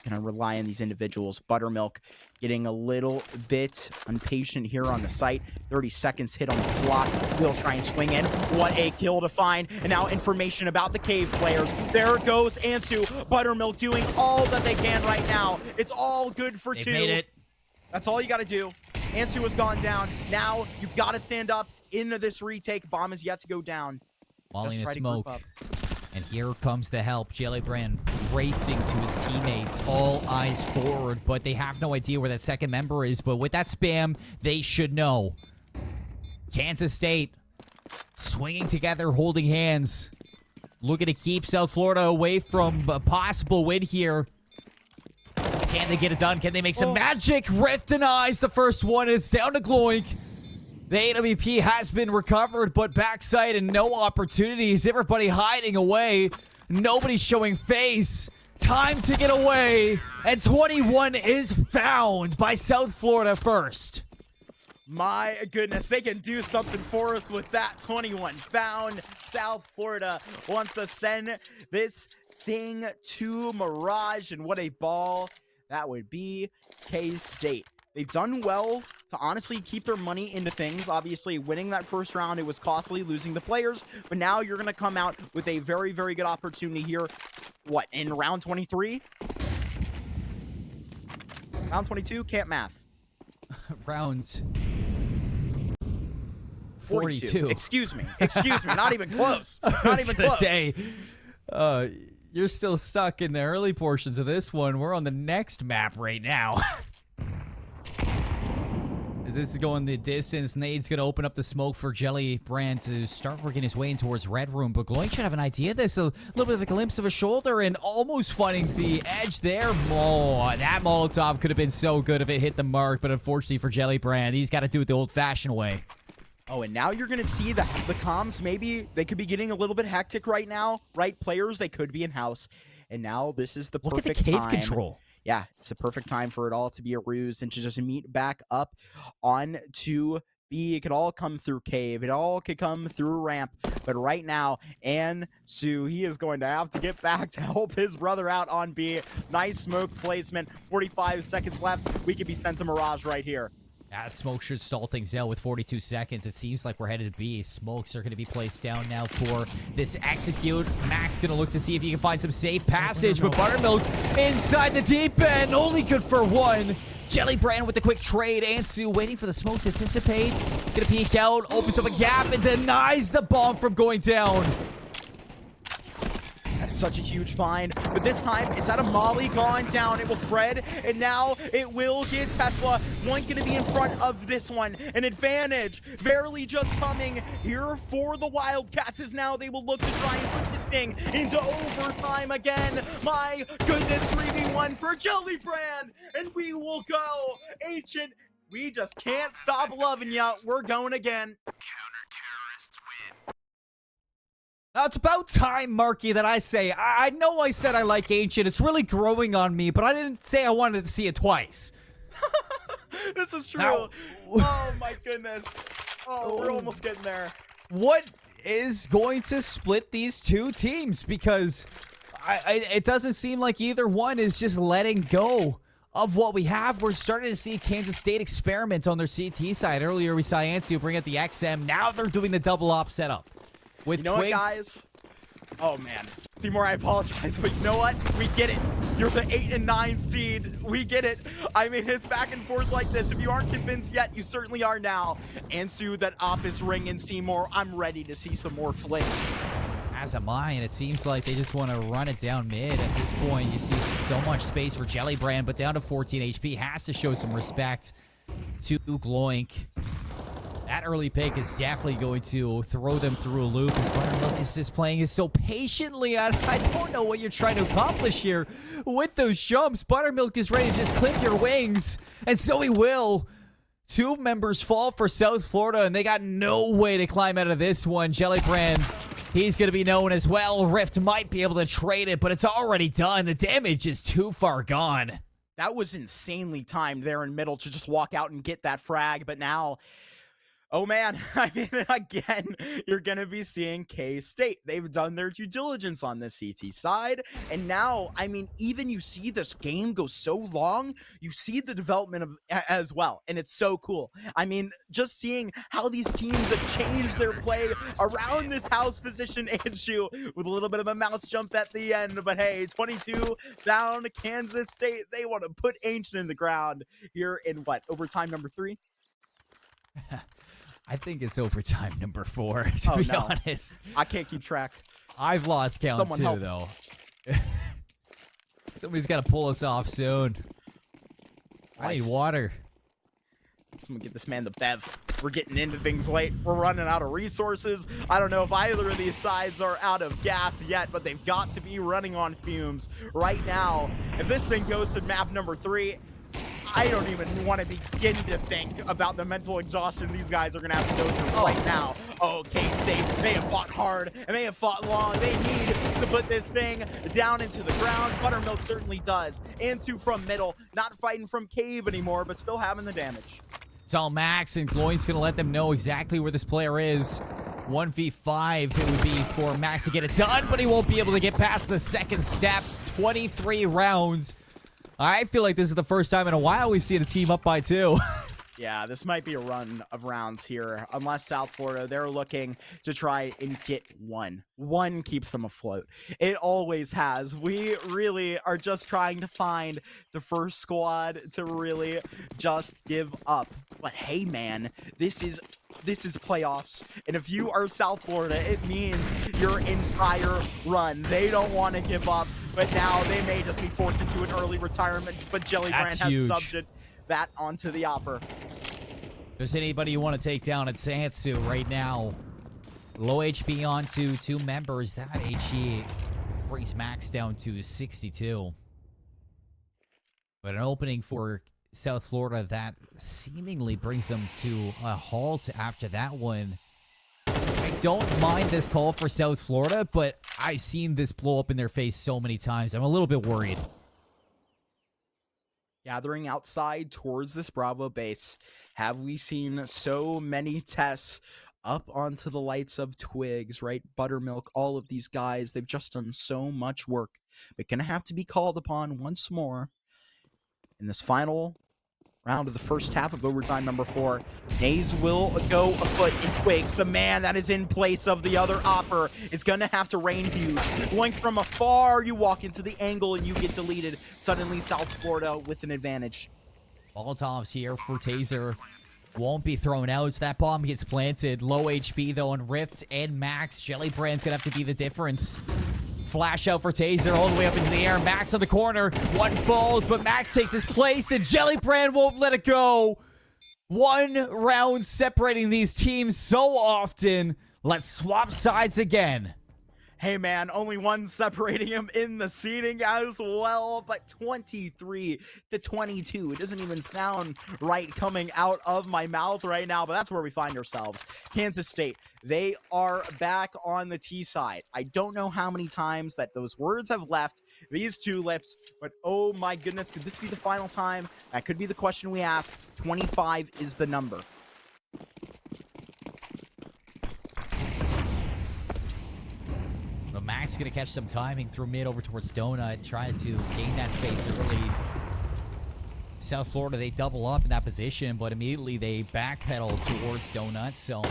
gonna rely on these individuals. Buttermilk getting a little bit impatient here on the site. 30 seconds hit on the clock. We'll try and swing in. What a kill to find. And now information about the Cave players. There goes Ansu. Buttermilk doing all that they can right now. It's all good for They 2. made it. That's all you got to do. Ansu has gone down. Now you've got to stand up into this retake. Bomb is yet to go down. Falling Just in try to group smoke. up. And here comes the help. Jelly Brand racing to his teammates. All eyes forward, but they have no idea where that second member is. But with that spam, they should know. Kansas State swinging together, holding hands. Looking to keep South Florida away from a possible win here. Can they get it done? Can they make some magic? Rift denies the first one. It's down to Gloink. The AWP has been recovered, but backside and no opportunities. Everybody hiding away. Nobody showing face. Time to get away. And 21 is found by South Florida first. My goodness, they can do something for us with that 21 found. South Florida wants to send this thing to Mirage, and what a ball that would be. K-State. They've done well to honestly keep their money into things. Obviously, winning that first round, it was costly, losing the players. But now you're going to come out with a very, very good opportunity here. What, in round 23? Round 22? Can't math. Round 42. Excuse me. Not even close. Not even close. Say, you're still stuck in the early portions of this one. We're on the next map right now. As this is going the distance, Nade's going to open up the smoke for Jelly Brand to start working his way in towards Red Room. But Gloink should have an idea of this. A little bit of a glimpse of a shoulder and almost finding the edge there. Oh, that Molotov could have been so good if it hit the mark. But unfortunately for Jelly Brand, he's got to do it the old-fashioned way. Oh, and now you're going to see the comms, maybe they could be getting a little bit hectic right now, right? Players, they could be in-house. And now this is the perfect Look at the cave time. control. Yeah, it's the perfect time for it all to be a ruse and to just meet back up on to B. It could all come through cave. It all could come through ramp. But right now, Ansu, he is going to have to get back to help his brother out on B. Nice smoke placement. 45 seconds left. We could be sent to Mirage right here. Smoke should stall things out with 42 seconds. It seems like we're headed to B. Smokes are going to be placed down now for this execute. Max going to look to see if he can find some safe passage, but Buttermilk inside the deep end, only good for one. Jellybrand with the quick trade. Ansu waiting for the smoke to dissipate. Going to peek out, opens up a gap, and denies the bomb from going down. That's such a huge find, but this time it's out of Molly gone down. It will spread, and now it will get Tesla. One going to be in front of this one. An advantage, barely just coming here for the Wildcats, as now they will look to try and put this thing into overtime again. My goodness, 3v1 for Jellybrand, and we will go. Ancient, we just can't stop loving ya. We're going again. Now, it's about time, Marky, that I say, I know I said I like Ancient. It's really growing on me, but I didn't say I wanted to see it twice. This is true. Now, oh, my goodness. Oh, we're almost getting there. What is going to split these two teams? Because it doesn't seem like either one is just letting go of what we have. We're starting to see Kansas State experiment on their CT side. Earlier, we saw Ansu bring out the XM. Now they're doing the double op setup. With you know Twigs. what, guys? Oh, man. Seymour, I apologize, but you know what? We get it. You're the 8 and 9 seed. We get it. I mean, it's back and forth like this. If you aren't convinced yet, you certainly are now. Ansu, that op is ringing. Seymour, I'm ready to see some more flicks. As am I, and it seems like they just want to run it down mid. At this point, you see so much space for Jellybrand, but down to 14 HP. Has to show some respect to Gloink. That early pick is definitely going to throw them through a loop, as Buttermilk is just playing so patiently. I don't know what you're trying to accomplish here with those jumps. Buttermilk is ready to just clip your wings, and so he will. Two members fall for South Florida, and they got no way to climb out of this one. Jellybrand, he's going to be known as well. Rift might be able to trade it, but it's already done. The damage is too far gone. That was insanely timed there in middle to just walk out and get that frag, but now... oh, man, I mean, again, you're going to be seeing K-State. They've done their due diligence on the CT side, and now, I mean, even you see this game go so long, you see the development of as well, and it's so cool. I mean, just seeing how these teams have changed their play around this house position issue with a little bit of a mouse jump at the end, but hey, 22 down to Kansas State. They want to put Ancient in the ground here in, what, overtime number 3? I think it's overtime number 4, to be honest. I can't keep track. I've lost count Someone too, help. though. Somebody's got to pull us off soon. I need water. Someone get this man the bev. We're getting into things late. We're running out of resources. I don't know if either of these sides are out of gas yet, but they've got to be running on fumes right now. If this thing goes to map number 3, I don't even want to begin to think about the mental exhaustion these guys are going to have to go through right now. Oh, K-State, they have fought hard, and they have fought long. They need to put this thing down into the ground. Buttermilk certainly does. Ansu from middle, not fighting from cave anymore, but still having the damage. It's all Max, and Gloin's going to let them know exactly where this player is. 1v5, it would be for Max to get it done, but he won't be able to get past the second step. 23 rounds. I feel like this is the first time in a while we've seen a team up by 2. Yeah, this might be a run of rounds here. Unless South Florida, they're looking to try and get one. One keeps them afloat. It always has. We really are just trying to find the first squad to really just give up. But hey, man, this is playoffs. And if you are South Florida, it means your entire run. They don't want to give up. But now they may just be forced into an early retirement. But Jellybrand has subbed that onto the Opper. If there's anybody you want to take down, it's Ansu right now. Low HP onto 2 members. That HE brings Max down to 62. But an opening for South Florida that seemingly brings them to a halt after that one. I don't mind this call for South Florida, but I've seen this blow up in their face so many times. I'm a little bit worried. Gathering outside towards this Bravo base. Have we seen so many tests up onto the lights of Twigs, right? Buttermilk, all of these guys, they've just done so much work. But gonna have to be called upon once more in this final round of the first half of overtime number 4. Nades will go afoot in Twigs. The man that is in place of the other opper is going to have to rain huge. Blink from afar, you walk into the angle and you get deleted. Suddenly South Florida with an advantage. Molotovs here for Taser. Won't be thrown out. That bomb gets planted. Low HP though on Rift and Max. Jellybrand's going to have to be the difference. Flash out for Taser all the way up into the air. Max on the corner. One falls, but Max takes his place, and Jellybrand won't let it go. One round separating these teams so often. Let's swap sides again. Hey man, only one separating him in the seeding as well, but 23-22. It doesn't even sound right coming out of my mouth right now, but that's where we find ourselves. Kansas State, they are back on the T side. I don't know how many times that those words have left these two lips, but oh my goodness, could this be the final time? That could be the question we ask. 25 is the number. Max is going to catch some timing through mid over towards Donut, trying to gain that space early. South Florida, they double up in that position, but immediately they backpedal towards Donut. So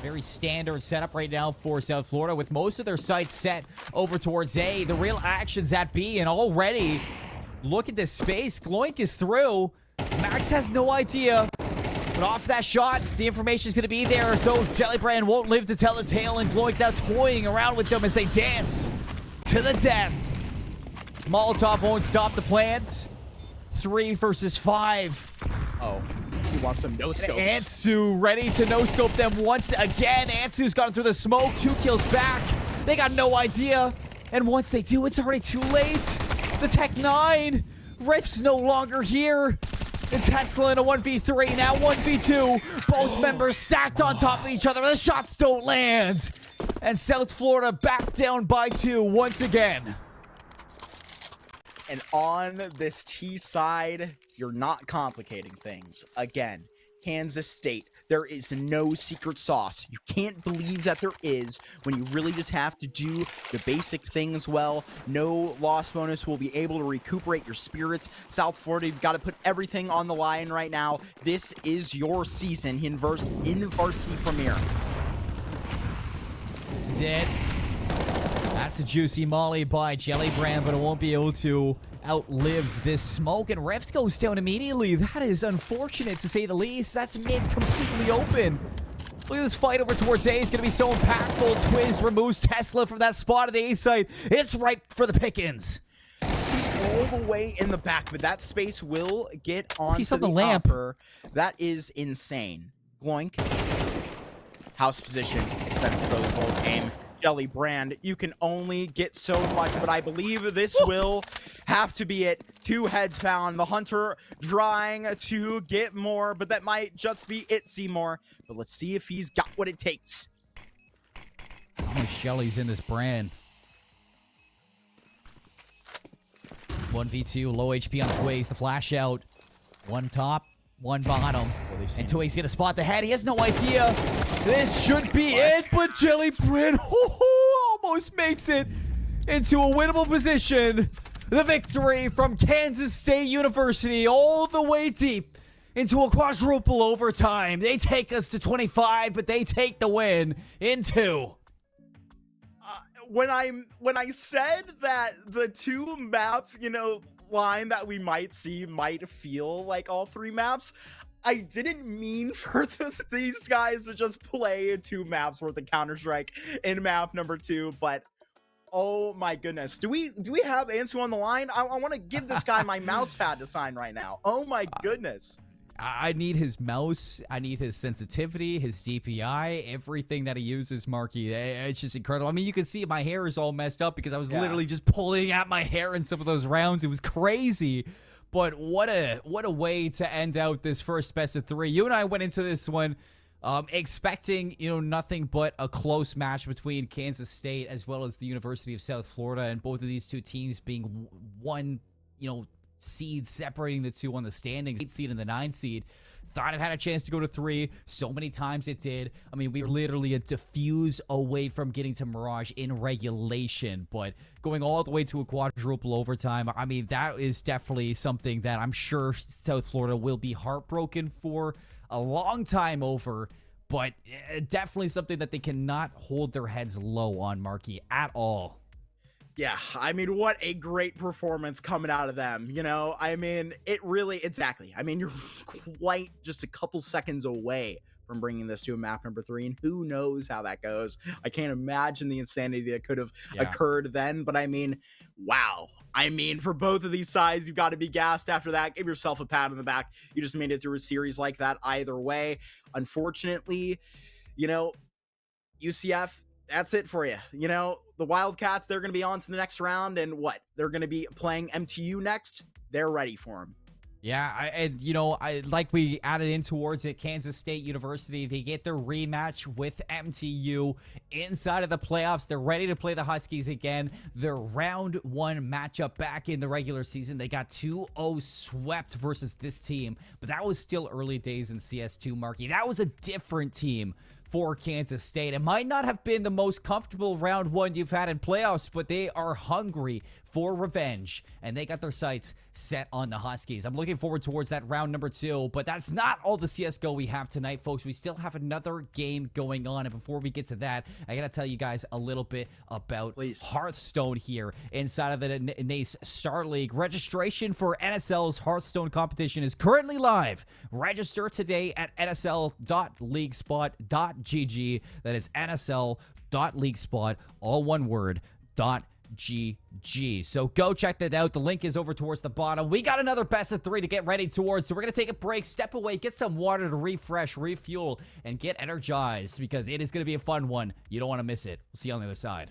very standard setup right now for South Florida, with most of their sights set over towards A. The real action's at B, and already, look at this space. Gloink is through. Max has no idea. But off that shot, the information is going to be there, though Jellybrand won't live to tell the tale, and Gloink now toying around with them as they dance to the death. Molotov won't stop the plans. 3 versus 5. Oh, he wants some no-scopes. Antsu ready to no-scope them once again. Antsu's gone through the smoke. 2 kills back. They got no idea. And once they do, it's already too late. The Tech 9. Rift's no longer here. And Tesla in a 1v3, now 1v2. Both members stacked on top of each other. The shots don't land. And South Florida back down by 2 once again. And on this T side, you're not complicating things. Again, Kansas State, there is no secret sauce. You can't believe that there is when you really just have to do the basic things well. No loss bonus will be able to recuperate your spirits. South Florida, you've got to put everything on the line right now. This is your season in Varsity Premier. This is it. That's a juicy molly by Jellybrand, but it won't be able to outlive this smoke, and Rift goes down immediately. That is unfortunate, to say the least. That's mid completely open. Look at this fight over towards A. It's going to be so impactful. Twiz removes Tesla from that spot at the A side. It's ripe for the pickings. He's all the way in the back, but that space will get onto He's on the lamp. lamp. That is insane. Gloink. House position. It's been a close whole game. Jellybrand, you can only get so much, but I believe this will have to be it. 2 heads found. The Hunter trying to get more, but that might just be it, Seymour. But let's see if he's got what it takes. How much jelly's in this brand? 1v2, low HP on Twigs. The flash out. 1 top, 1 bottom. And Twigs gonna spot the head. He has no idea. This should be it, but Jellybrand almost makes it into a winnable position. The victory from Kansas State University all the way deep into a quadruple overtime. They take us to 25, but they take the win in 2. When I said that the 2 map, line that we might see might feel like all 3 maps, I didn't mean for these guys to just play 2 maps worth of Counter-Strike in map number 2, but oh my goodness. Do we have Ansu on the line? I want to give this guy my mouse pad to sign right now. Oh my goodness. I need his mouse. I need his sensitivity, his DPI, everything that he uses, Marky. It's just incredible. I mean, you can see my hair is all messed up because I was literally just pulling out my hair in some of those rounds. It was crazy. But what a way to end out this first best of 3. You and I went into this one expecting, nothing but a close match between Kansas State as well as the University of South Florida, and both of these two teams being one, seed separating the two on the standings, 8 seed and the 9 seed. Thought it had a chance to go to 3. So many times it did. I mean, we were literally a diffuse away from getting to Mirage in regulation, but going all the way to a quadruple overtime, I mean, that is definitely something that I'm sure South Florida will be heartbroken for a long time over, but definitely something that they cannot hold their heads low on, Marky, at all. Yeah, I mean, what a great performance coming out of them, I mean, it really, exactly. I mean, you're quite just a couple seconds away from bringing this to a map number 3, and who knows how that goes. I can't imagine the insanity that could have occurred then, but I mean, wow. I mean, for both of these sides, you've got to be gassed after that. Give yourself a pat on the back. You just made it through a series like that either way. Unfortunately, UCF, that's it for you. The Wildcats, they're going to be on to the next round, and what? They're going to be playing MTU next. They're ready for them. Yeah, I like we added in towards it, Kansas State University, they get their rematch with MTU inside of the playoffs. They're ready to play the Huskies again. Their round 1 matchup back in the regular season, they got 2-0 swept versus this team, but that was still early days in CS2, Marky. That was a different team for Kansas State. It might not have been the most comfortable round 1 you've had in playoffs, but they are hungry for revenge, and they got their sights set on the Huskies. I'm looking forward towards that round number 2, but that's not all the CSGO we have tonight, folks. We still have another game going on, and before we get to that, I gotta tell you guys a little bit about Hearthstone here inside of the NACE Star League. Registration for NSL's Hearthstone competition is currently live. Register today at nsl.leaguespot.gg. That is nsl.leaguespot, all one word, .gg. So go check that out. The link is over towards the bottom. We got another best of 3 to get ready towards, so we're going to take a break, step away, get some water to refresh, refuel, and get energized, because it is going to be a fun one. You don't want to miss it. We'll see you on the other side.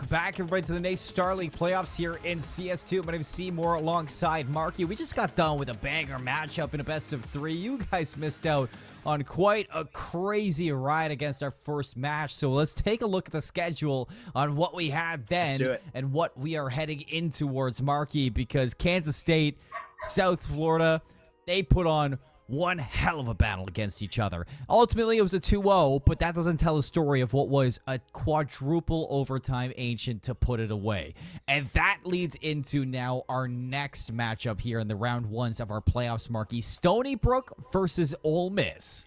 back, everybody, to the NA Star League playoffs here in CS2. My name is Seymour alongside Marky. We just got done with a banger matchup in a best of 3. You guys missed out on quite a crazy ride against our first match. So let's take a look at the schedule on what we had then and what we are heading in towards, Marky, because Kansas State, South Florida, they put on one hell of a battle against each other. Ultimately, it was a 2-0, but that doesn't tell a story of what was a quadruple overtime ancient to put it away. And that leads into now our next matchup here in the round ones of our playoffs, Marky. Stony Brook versus Ole Miss.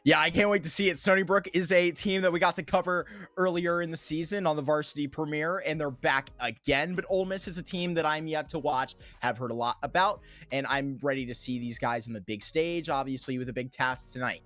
Yeah, I can't wait to see it. Stony Brook is a team that we got to cover earlier in the season on the varsity premiere, and they're back again. But Ole Miss is a team that I'm yet to watch, have heard a lot about, and I'm ready to see these guys on the big stage, obviously with a big task tonight.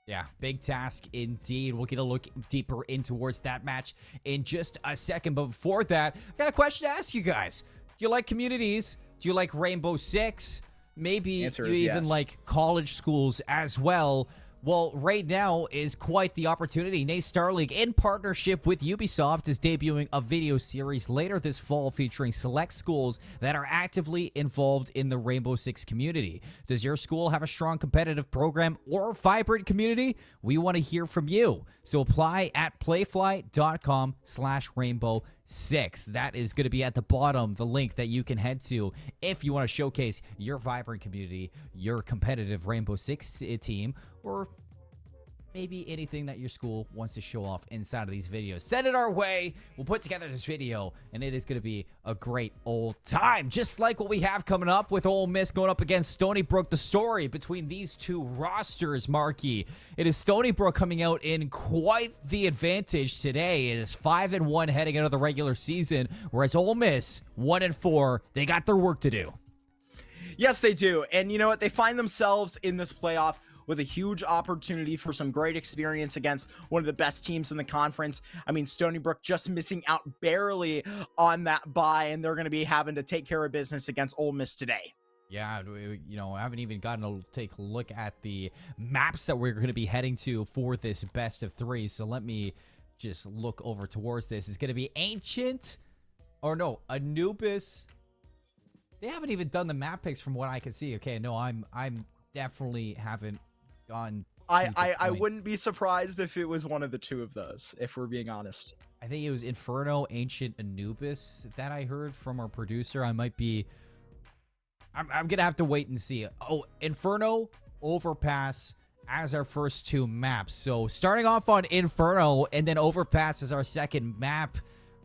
Yeah, big task indeed. We'll get a look deeper in towards that match in just a second. But before that, I got a question to ask you guys. Do you like communities? Do you like Rainbow Six? Maybe you even like college schools as well. Well, right now is quite the opportunity. NA Star League, in partnership with Ubisoft, is debuting a video series later this fall featuring select schools that are actively involved in the Rainbow Six community. Does your school have a strong competitive program or vibrant community? We want to hear from you. So apply at playfly.com/rainbow6. That is going to be at the bottom, the link that you can head to if you want to showcase your vibrant community, your competitive Rainbow Six team, or maybe anything that your school wants to show off inside of these videos. Send it our way. We'll put together this video, and it is going to be a great old time. Just like what we have coming up with Ole Miss going up against Stony Brook. The story between these two rosters, Marky. It is Stony Brook coming out in quite the advantage today. It is 5-1 heading into the regular season, whereas Ole Miss, 1-4. They got their work to do. Yes, they do. And you know what? They find themselves in this playoff with a huge opportunity for some great experience against one of the best teams in the conference. I mean, Stony Brook just missing out barely on that bye, and they're going to be having to take care of business against Ole Miss today. Yeah, you know, I haven't even gotten to take a look at the maps that we're going to be heading to for this best of 3. So let me just look over towards this. It's going to be Ancient, or no, Anubis. They haven't even done the map picks from what I can see. Okay, no, I'm definitely haven't gone. I wouldn't be surprised if it was one of the two of those, if we're being honest. I think it was Inferno, Ancient, Anubis that I heard from our producer. I might be. I'm gonna have to wait and see. Oh, Inferno, Overpass as our first 2 maps. So starting off on Inferno and then Overpass as our second map.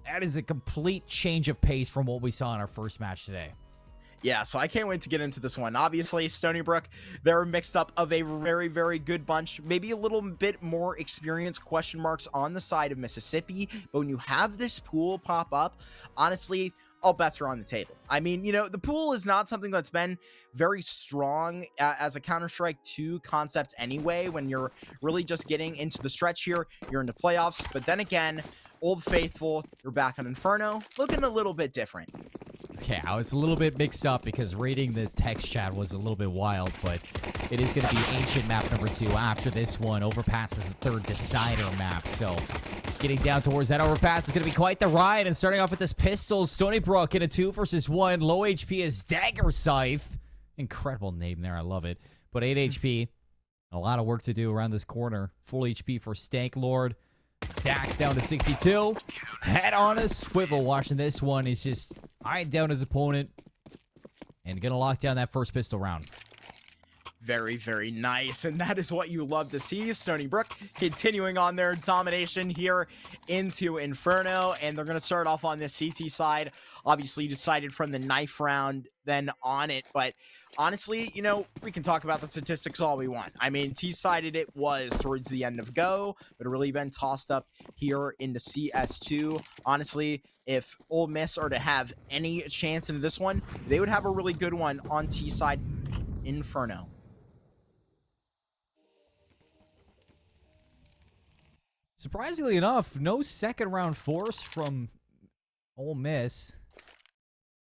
That is a complete change of pace from what we saw in our first match today. Yeah, so I can't wait to get into this one. Obviously, Stony Brook, they're mixed up of a very, very good bunch. Maybe a little bit more experience, question marks on the side of Mississippi. But when you have this pool pop up, honestly, all bets are on the table. I mean, you know, the pool is not something that's been very strong as a Counter-Strike 2 concept anyway. When you're really just getting into the stretch here, you're into playoffs. But then again, Old Faithful, you're back on Inferno, looking a little bit different. Okay, I was a little bit mixed up because reading this text chat was a little bit wild, but it is going to be Ancient map number 2 after this one. Overpass is the 3rd decider map, so getting down towards that overpass is going to be quite the ride. And starting off with this pistol, Stony Brook in a 2 versus 1. Low HP is Dagger Scythe. Incredible name there, I love it. But 8 HP, a lot of work to do around this corner. Full HP for Stank Lord. Dax down to 62. Head on a swivel. Watching this one. He's just eyeing down his opponent and gonna lock down that first pistol round. Very, very nice. And that is what you love to see. Stony Brook continuing on their domination here into Inferno. And they're going to start off on this CT side. Obviously decided from the knife round then on it. But honestly, you know, we can talk about the statistics all we want. I mean, T-sided it was towards the end of go, but really been tossed up here into CS2. Honestly, if Ole Miss are to have any chance into this one, they would have a really good one on T-side Inferno. Surprisingly enough, no second round force from Ole Miss.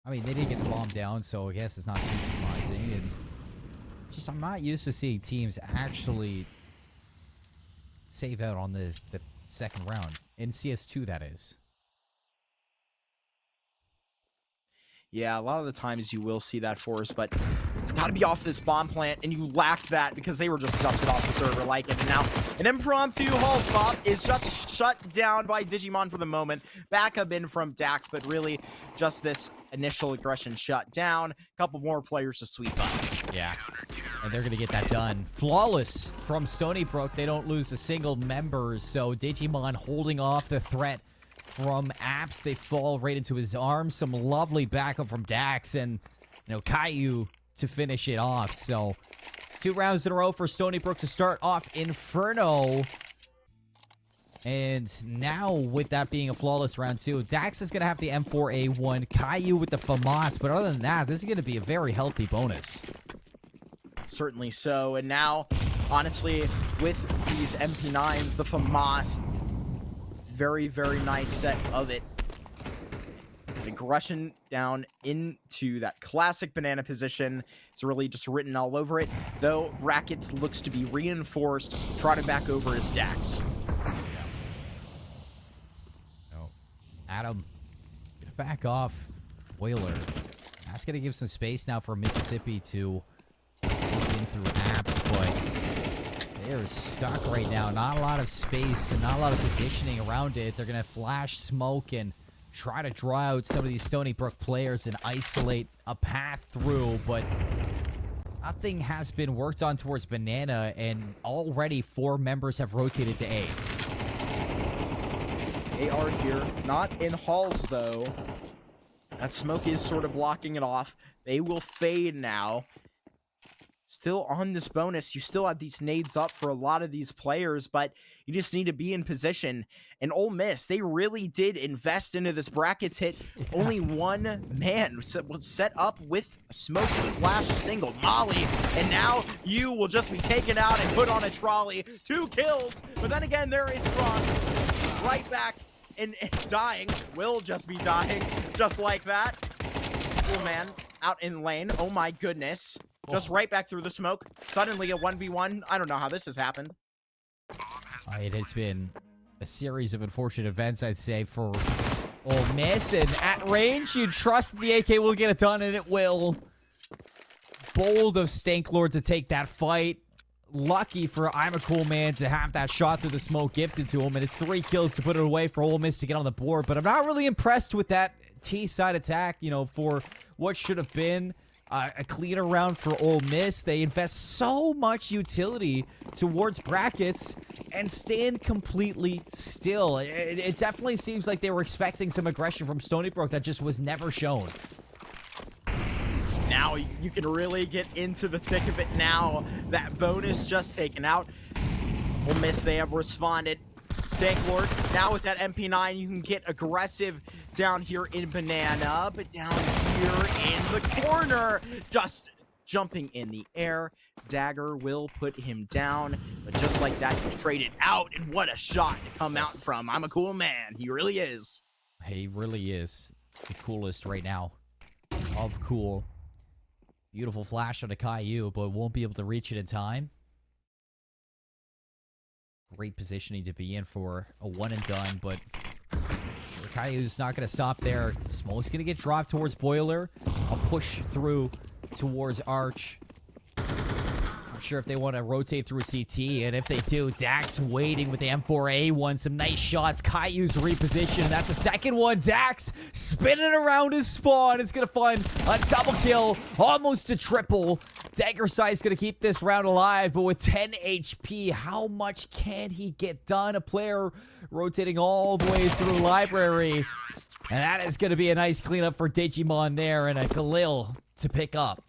I mean, they didn't get the bomb down, so I guess it's not too surprising. And just, I'm not used to seeing teams actually save out on the second round. In CS2, that is. Yeah, a lot of the times you will see that force, but it's got to be off this bomb plant, and you lacked that because they were just dusted off the server like it. And now an impromptu hall swap is just shut down by Digimon for the moment. Backup in from Dax, but really just this initial aggression shut down. A couple more players to sweep up. Yeah, and they're going to get that done. Flawless from Stony Brook. They don't lose a single member, so Digimon holding off the threat from Apps. They fall right into his arms. Some lovely backup from Dax and, Caillou to finish it off. So 2 rounds in a row for Stony Brook to start off Inferno. And now with that being a flawless round 2, Dax is going to have the M4A1, Caillou with the FAMAS. But other than that, this is going to be a very healthy bonus. Certainly so. And now, honestly, with these MP9s, the FAMAS, very, very nice set of it. Aggression down into that classic banana position. It's really just written all over it. Though Brackets looks to be reinforced, trotted back over his Dax. Oh, Adam, get back off Boiler. That's going to give some space now for Mississippi to get in through Apps, but they're stuck right now. Not a lot of space and not a lot of positioning around it. They're going to flash smoke and try to draw out some of these Stony Brook players and isolate a path through, but nothing has been worked on towards Banana, and already 4 members have rotated to A. They are here. Not in halls, though. That smoke is sort of blocking it off. They will fade now. Still on this bonus, you still have these nades up for a lot of these players, but you just need to be in position. And Ole Miss, they really did invest into this Brackets hit. Yeah. Only one man was set up with a smoke, a flash, a single molly, and now you will just be taken out and put on a trolley. 2 kills, but then again, there is Bronx right back and dying. Will just be dying just like that. Oh man, out in lane. Oh my goodness. Just right back through the smoke. Suddenly a 1v1. I don't know how this has happened. It has been a series of unfortunate events, I'd say, for Ole Miss. And at range, you trust the AK will get it done, and it will. Bold of Stanklord to take that fight. Lucky for I'm a Cool Man to have that shot through the smoke gifted to him. And it's 3 kills to put it away for Ole Miss to get on the board. But I'm not really impressed with that T-side attack, for what should have been a cleaner round for Ole Miss. They invest so much utility towards Brackets and stand completely still. It definitely seems like they were expecting some aggression from Stony Brook that just was never shown. Now you can really get into the thick of it now. That bonus just taken out. Ole Miss, they have responded. Stanklord, now with that MP9, you can get aggressive down here in Banana, but down here in the corner, just jumping in the air. Dagger will put him down, but just like that, he traded out, and what a shot to come out from I'm a Cool Man. He really is. He really is the coolest right now of cool. Beautiful flash on a Caillou, but won't be able to reach it in time. Great positioning to be in for a one and done, but Caillou's not going to stop there. Smoke's going to get dropped towards Boiler. A push through towards Arch. Not sure if they want to rotate through CT, and if they do, Dax waiting with the M4A1. Some nice shots. Caillou's reposition. That's the second one. Dax spinning around his spawn. It's going to find a double kill, almost a triple. Dagger Side's going to keep this round alive, but with 10 HP, how much can he get done? A player rotating all the way through Library, and that is going to be a nice cleanup for Digimon there, and a Khalil to pick up.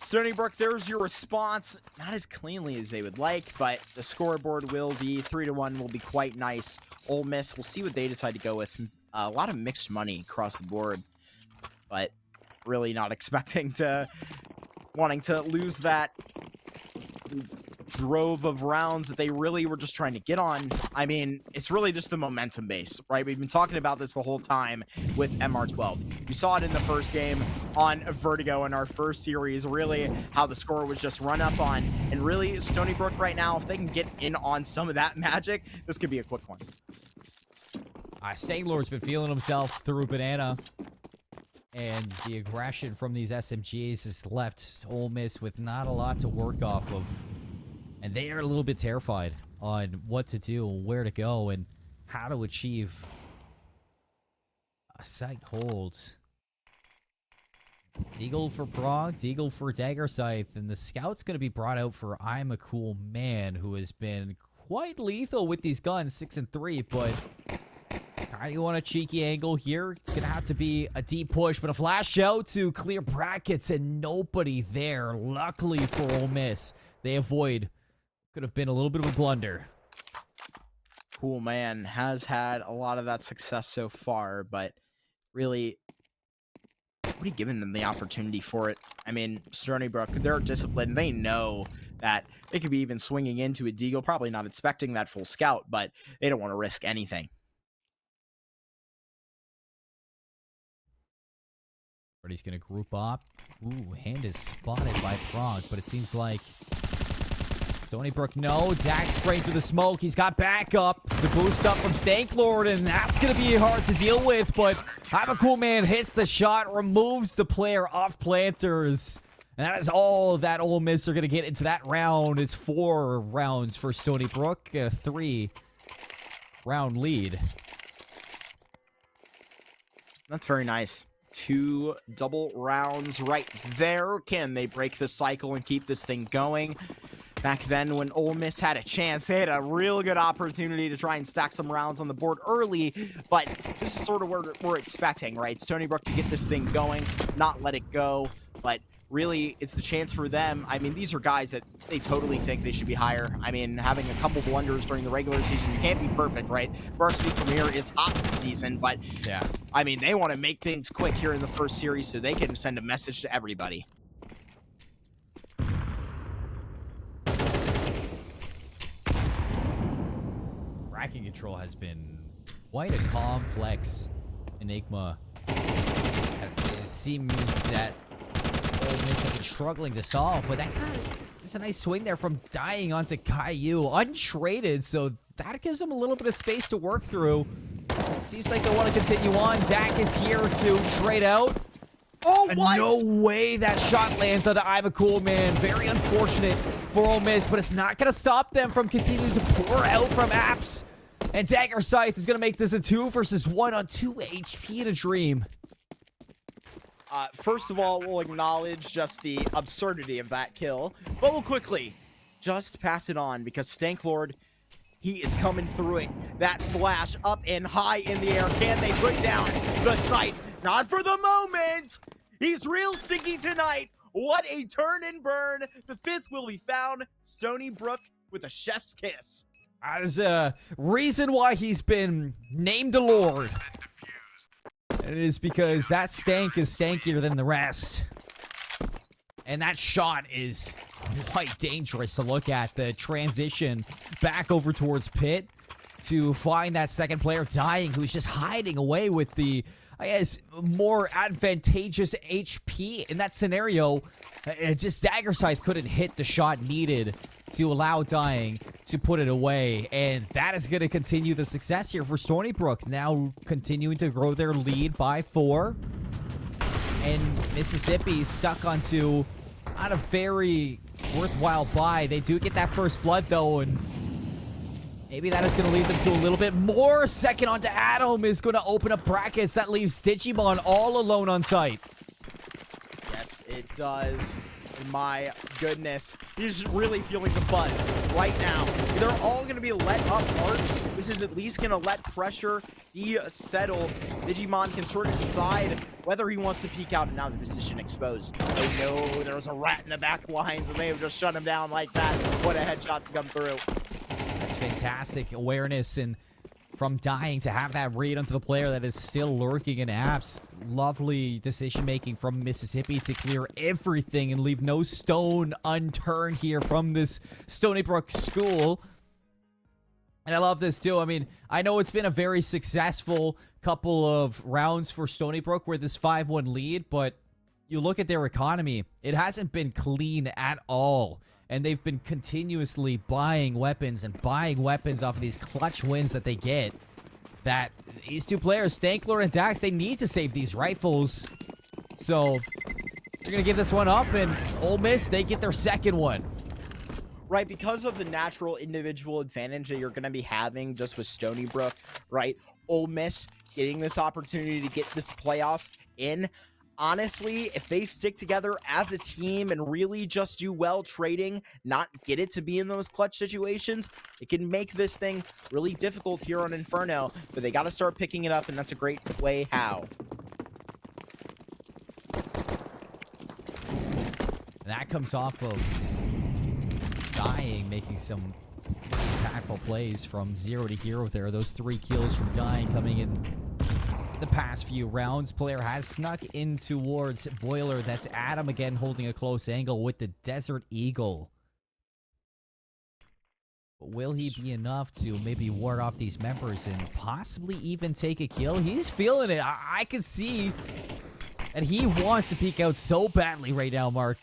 Stony Brook, there's your response. Not as cleanly as they would like, but the scoreboard will be 3-1, will be quite nice. Ole Miss, we'll see what they decide to go with. A lot of mixed money across the board, but really not expecting to, wanting to lose that drove of rounds that they really were just trying to get on. I mean, it's really just the momentum base, right? We've been talking about this the whole time with MR12. We saw it in the first game on Vertigo in our first series, really how the score was just run up on. And really, Stony Brook right now, if they can get in on some of that magic, this could be a quick one. Stanklord's been feeling himself through Banana. And the aggression from these SMGs has left Ole Miss with not a lot to work off of. And they are a little bit terrified on what to do, where to go, and how to achieve a site hold. Deagle for Prague, Deagle for Dagger Scythe, and the scout's going to be brought out for I'm a Cool Man, who has been quite lethal with these guns, 6 and 3, but you want a cheeky angle here? It's going to have to be a deep push, but a flash out to clear brackets and nobody there. Luckily for Ole Miss, they avoid. Could have been a little bit of a blunder. Cool Man has had a lot of that success so far, but really, nobody given them the opportunity for it. I mean, Stony Brook, they're disciplined. They know that they could be even swinging into a deagle, probably not expecting that full scout, but they don't want to risk anything. But he's going to group up. Ooh, hand is spotted by Prague, but it seems like Stony Brook, no. Dak spraying through the smoke. He's got backup. The boost up from Stanklord, and that's going to be hard to deal with, but I'm a Cool Man hits the shot, removes the player off planters. And that is all that Ole Miss are going to get into that round. It's 4 rounds for Stony Brook, a 3-round lead. That's very nice. 2 double rounds right there. Can they break the cycle and keep this thing going? Back then, when Ole Miss had a chance, they had a real good opportunity to try and stack some rounds on the board early, but this is sort of what we're expecting, right? Stony Brook to get this thing going, not let it go, but really, it's the chance for them. I mean, these are guys that they totally think they should be higher. I mean, having a couple blunders during the regular season, you can't be perfect, right? Varsity Premier is hot this season, but yeah, I mean, they want to make things quick here in the first series so they can send a message to everybody. Tracking control has been quite a complex enigma. It seems that Ole Miss have been struggling to solve, but that kind of is a nice swing there from dying onto Caillou, untraded, so that gives them a little bit of space to work through. Seems like they want to continue on. Dak is here to trade out. Oh, And what? no way that shot lands onto I'm a Cool Man. Very unfortunate for Ole Miss, but it's not going to stop them from continuing to pour out from apps. And Dagger Scythe is going to make this a 2 versus 1 on 2 HP to Dream. First of all, we'll acknowledge just the absurdity of that kill, but we'll quickly just pass it on because Stanklord, he is coming through it. That flash up and high in the air. Can they put down the sight? Not for the moment. He's real stinky tonight. What a turn and burn. The 5th will be found. Stony Brook with a chef's kiss. There's a reason why he's been named a lord. And it is because that stank is stankier than the rest. And that shot is quite dangerous to look at. The transition back over towards Pitt to find that second player dying, who's just hiding away with the, I guess, more advantageous HP in that scenario. Just Dagger Scythe couldn't hit the shot needed to allow dying to put it away, and that is going to continue the success here for Stony Brook, now continuing to grow their lead by 4. And Mississippi stuck onto not a very worthwhile buy. They do get that first blood though, and maybe that is going to lead them to a little bit more. Second onto Adam is going to open up brackets. That leaves Digimon all alone on site. Yes, it does. My goodness. He's really feeling the buzz right now. They're all going to be let up arch. This is at least going to let pressure be settled. Digimon can sort of decide whether he wants to peek out, and now the position exposed. Oh no, there was a rat in the back lines, and they have just shut him down like that. What a headshot to come through. That's fantastic awareness, and from dying to have that read onto the player that is still lurking in apps. Lovely decision-making from Mississippi to clear everything and leave no stone unturned here from this Stony Brook school. And I love this too. I mean, I know it's been a very successful couple of rounds for Stony Brook with this 5-1 lead, but you look at their economy, it hasn't been clean at all. And they've been continuously buying weapons off of these clutch wins that they get. That these two players, Stanklord and Dax, they need to save these rifles. So they're going to give this one up, and Ole Miss, they get their second one. Right, because of the natural individual advantage that you're going to be having just with Stony Brook, right? Ole Miss getting this opportunity to get this playoff in. Honestly, if they stick together as a team and really just do well trading, not get it to be in those clutch situations, it can make this thing really difficult here on Inferno, but they got to start picking it up, and that's a great way how. That comes off of Dying, making some impactful plays from 0 to hero there. Those 3 kills from Dying coming in the past few rounds. Player has snuck in towards Boiler. That's Adam again holding a close angle with the Desert Eagle. But will he be enough to maybe ward off these members and possibly even take a kill? He's feeling it. I can see. And he wants to peek out so badly right now, Mark.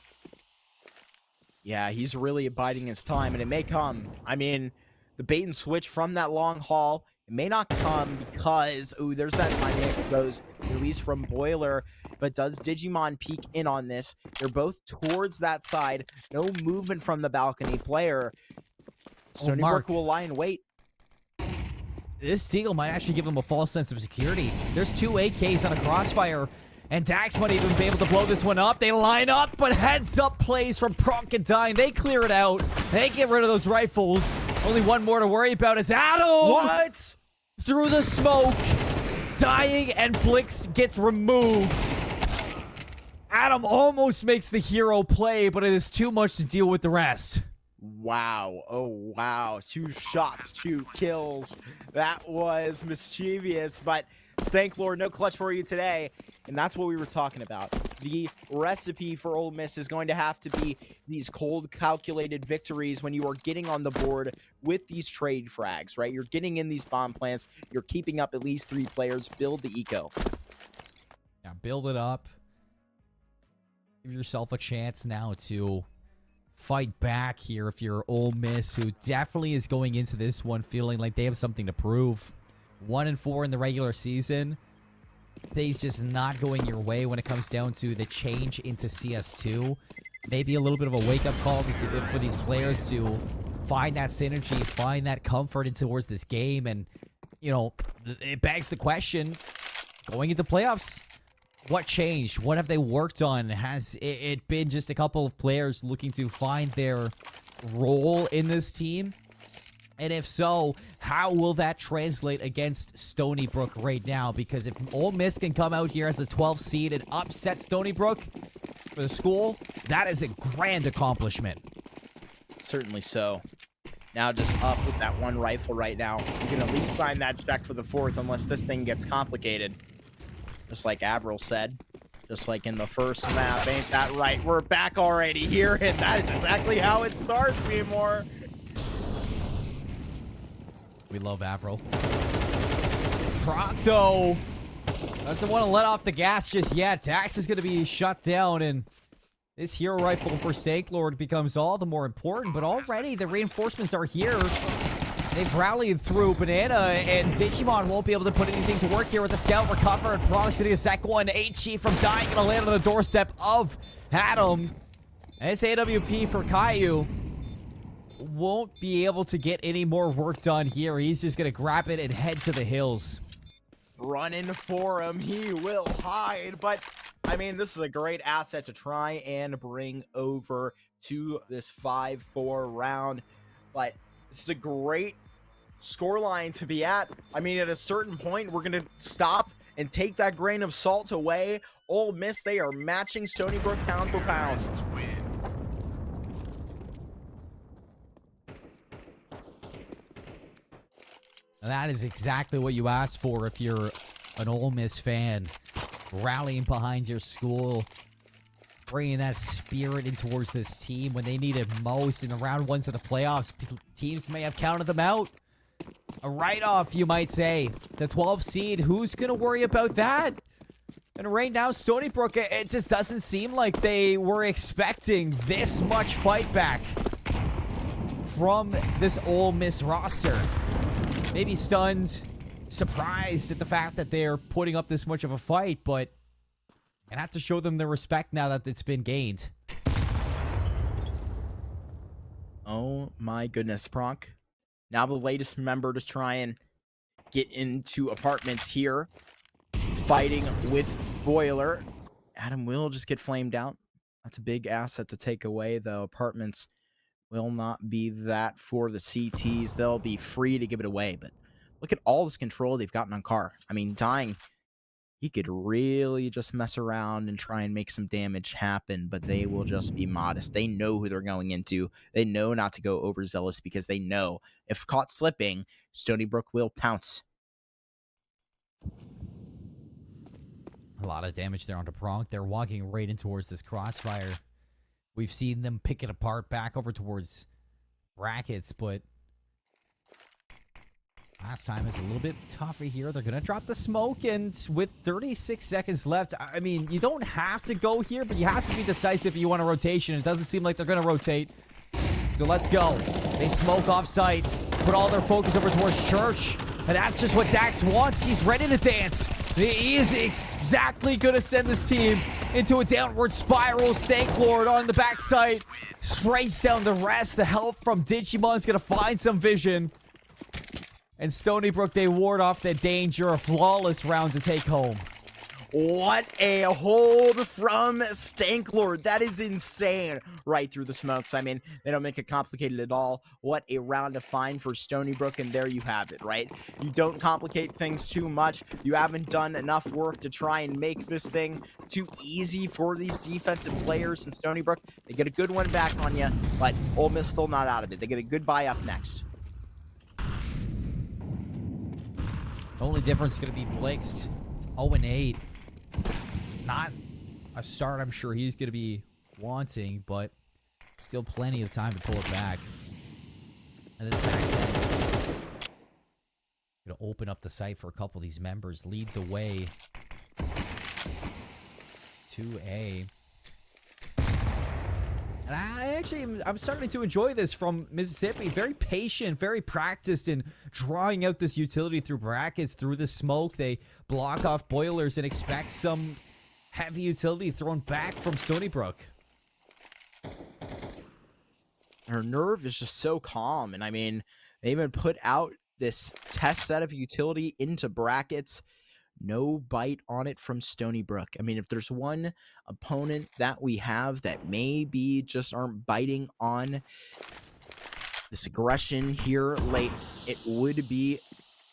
Yeah, he's really abiding his time, and it may come. I mean, the bait and switch from that long haul, it may not come because, ooh, there's that timing that goes release from Boiler, but does Digimon peek in on this? They're both towards that side. No movement from the balcony player. Stony Brook will lie in wait. This deal might actually give him a false sense of security. There's 2 AKs on a crossfire. And Dax might even be able to blow this one up. They line up, but heads up plays from Pronk and Dying. They clear it out. They get rid of those rifles. Only one more to worry about is Adam! What? Through the smoke. Dying and Blix gets removed. Adam almost makes the hero play, but it is too much to deal with the rest. Wow. Oh, wow. 2 shots, 2 kills. That was mischievous, but Stanklord, no clutch for you today. And that's what we were talking about. The recipe for Ole Miss is going to have to be these cold, calculated victories when you are getting on the board with these trade frags, right? You're getting in these bomb plants. You're keeping up at least 3 players. Build the eco. Yeah, build it up. Give yourself a chance now to fight back here if you're Ole Miss, who definitely is going into this one feeling like they have something to prove. 1-4 in the regular season. Things just not going your way when it comes down to the change into CS2. Maybe a little bit of a wake-up call for these players to find that synergy, find that comfort towards this game. And, you know, it begs the question, going into playoffs, what changed? What have they worked on? Has it been just a couple of players looking to find their role in this team? And if so, how will that translate against Stony Brook right now? Because if Ole Miss can come out here as the 12th seed and upset Stony Brook for the school, that is a grand accomplishment. Certainly so. Now just up with that 1 rifle right now. You can at least sign that check for the 4th unless this thing gets complicated. Just like Avril said. Just like in the first map. Ain't that right? We're back already here, and that is exactly how it starts, Seymour. We love Avril. Procto doesn't want to let off the gas just yet. Dax is going to be shut down, and this hero rifle for Stanklord becomes all the more important, but already the reinforcements are here. They've rallied through Banana, and Digimon won't be able to put anything to work here with the scout recover, and Prong City a second one. HG from Dying going to land on the doorstep of Adam. SAWP for Caillou won't be able to get any more work done here. He's just going to grab it and head to the hills. Running for him. He will hide. But, I mean, this is a great asset to try and bring over to this 5-4 round. But this is a great scoreline to be at. I mean, at a certain point, we're going to stop and take that grain of salt away. Ole Miss, they are matching Stony Brook pound for pound. That is exactly what you asked for if you're an Ole Miss fan. Rallying behind your school. Bringing that spirit in towards this team when they need it most in the round 1s of the playoffs. Teams may have counted them out. A write-off, you might say. The 12th seed, who's going to worry about that? And right now, Stony Brook, it just doesn't seem like they were expecting this much fight back from this Ole Miss roster. Maybe stunned, surprised at the fact that they're putting up this much of a fight, but and have to show them the respect now that it's been gained. Oh my goodness, Pronk. Now the latest member to try and get into apartments here. Fighting with Boiler. Adam will just get flamed out. That's a big asset to take away, though. Apartments will not be that for the CTs. They'll be free to give it away, but look at all this control they've gotten on Carr. I mean, Dying, he could really just mess around and try and make some damage happen, but they will just be modest. They know who they're going into. They know not to go overzealous because they know if caught slipping, Stony Brook will pounce. A lot of damage there onto Pronk. They're walking right in towards this crossfire. We've seen them pick it apart back over towards brackets, but last time is a little bit tougher here. They're going to drop the smoke, and with 36 seconds left, I mean, you don't have to go here, but you have to be decisive if you want a rotation. It doesn't seem like they're going to rotate. So let's go. They smoke off site, put all their focus over towards Church, and that's just what Dax wants. He's ready to dance. He is exactly going to send this team into a downward spiral. Stanklord on the backside sprays down the rest. The help from Digimon is going to find some vision. And Stony Brook, they ward off that danger. A flawless round to take home. What a hold from Stanklord. That is insane. Right through the smokes. I mean, they don't make it complicated at all. What a round to find for Stony Brook, and there you have it, right? You don't complicate things too much. You haven't done enough work to try and make this thing too easy for these defensive players in Stony Brook. They get a good one back on you, but Ole Miss still not out of it. They get a good buy up next. The only difference is going to be Blake's 0-8. Not a start I'm sure he's going to be wanting, but still plenty of time to pull it back. And this back end going to open up the site for a couple of these members. Lead the way to A. And I'm starting to enjoy this from Mississippi. Very patient, very practiced in drawing out this utility through brackets, through the smoke. They block off boilers and expect some heavy utility thrown back from Stony Brook. Her nerve is just so calm. And I mean, they even put out this test set of utility into brackets. No bite on it from Stony Brook. I mean, if there's one opponent that we have that maybe just aren't biting on this aggression here late, it would be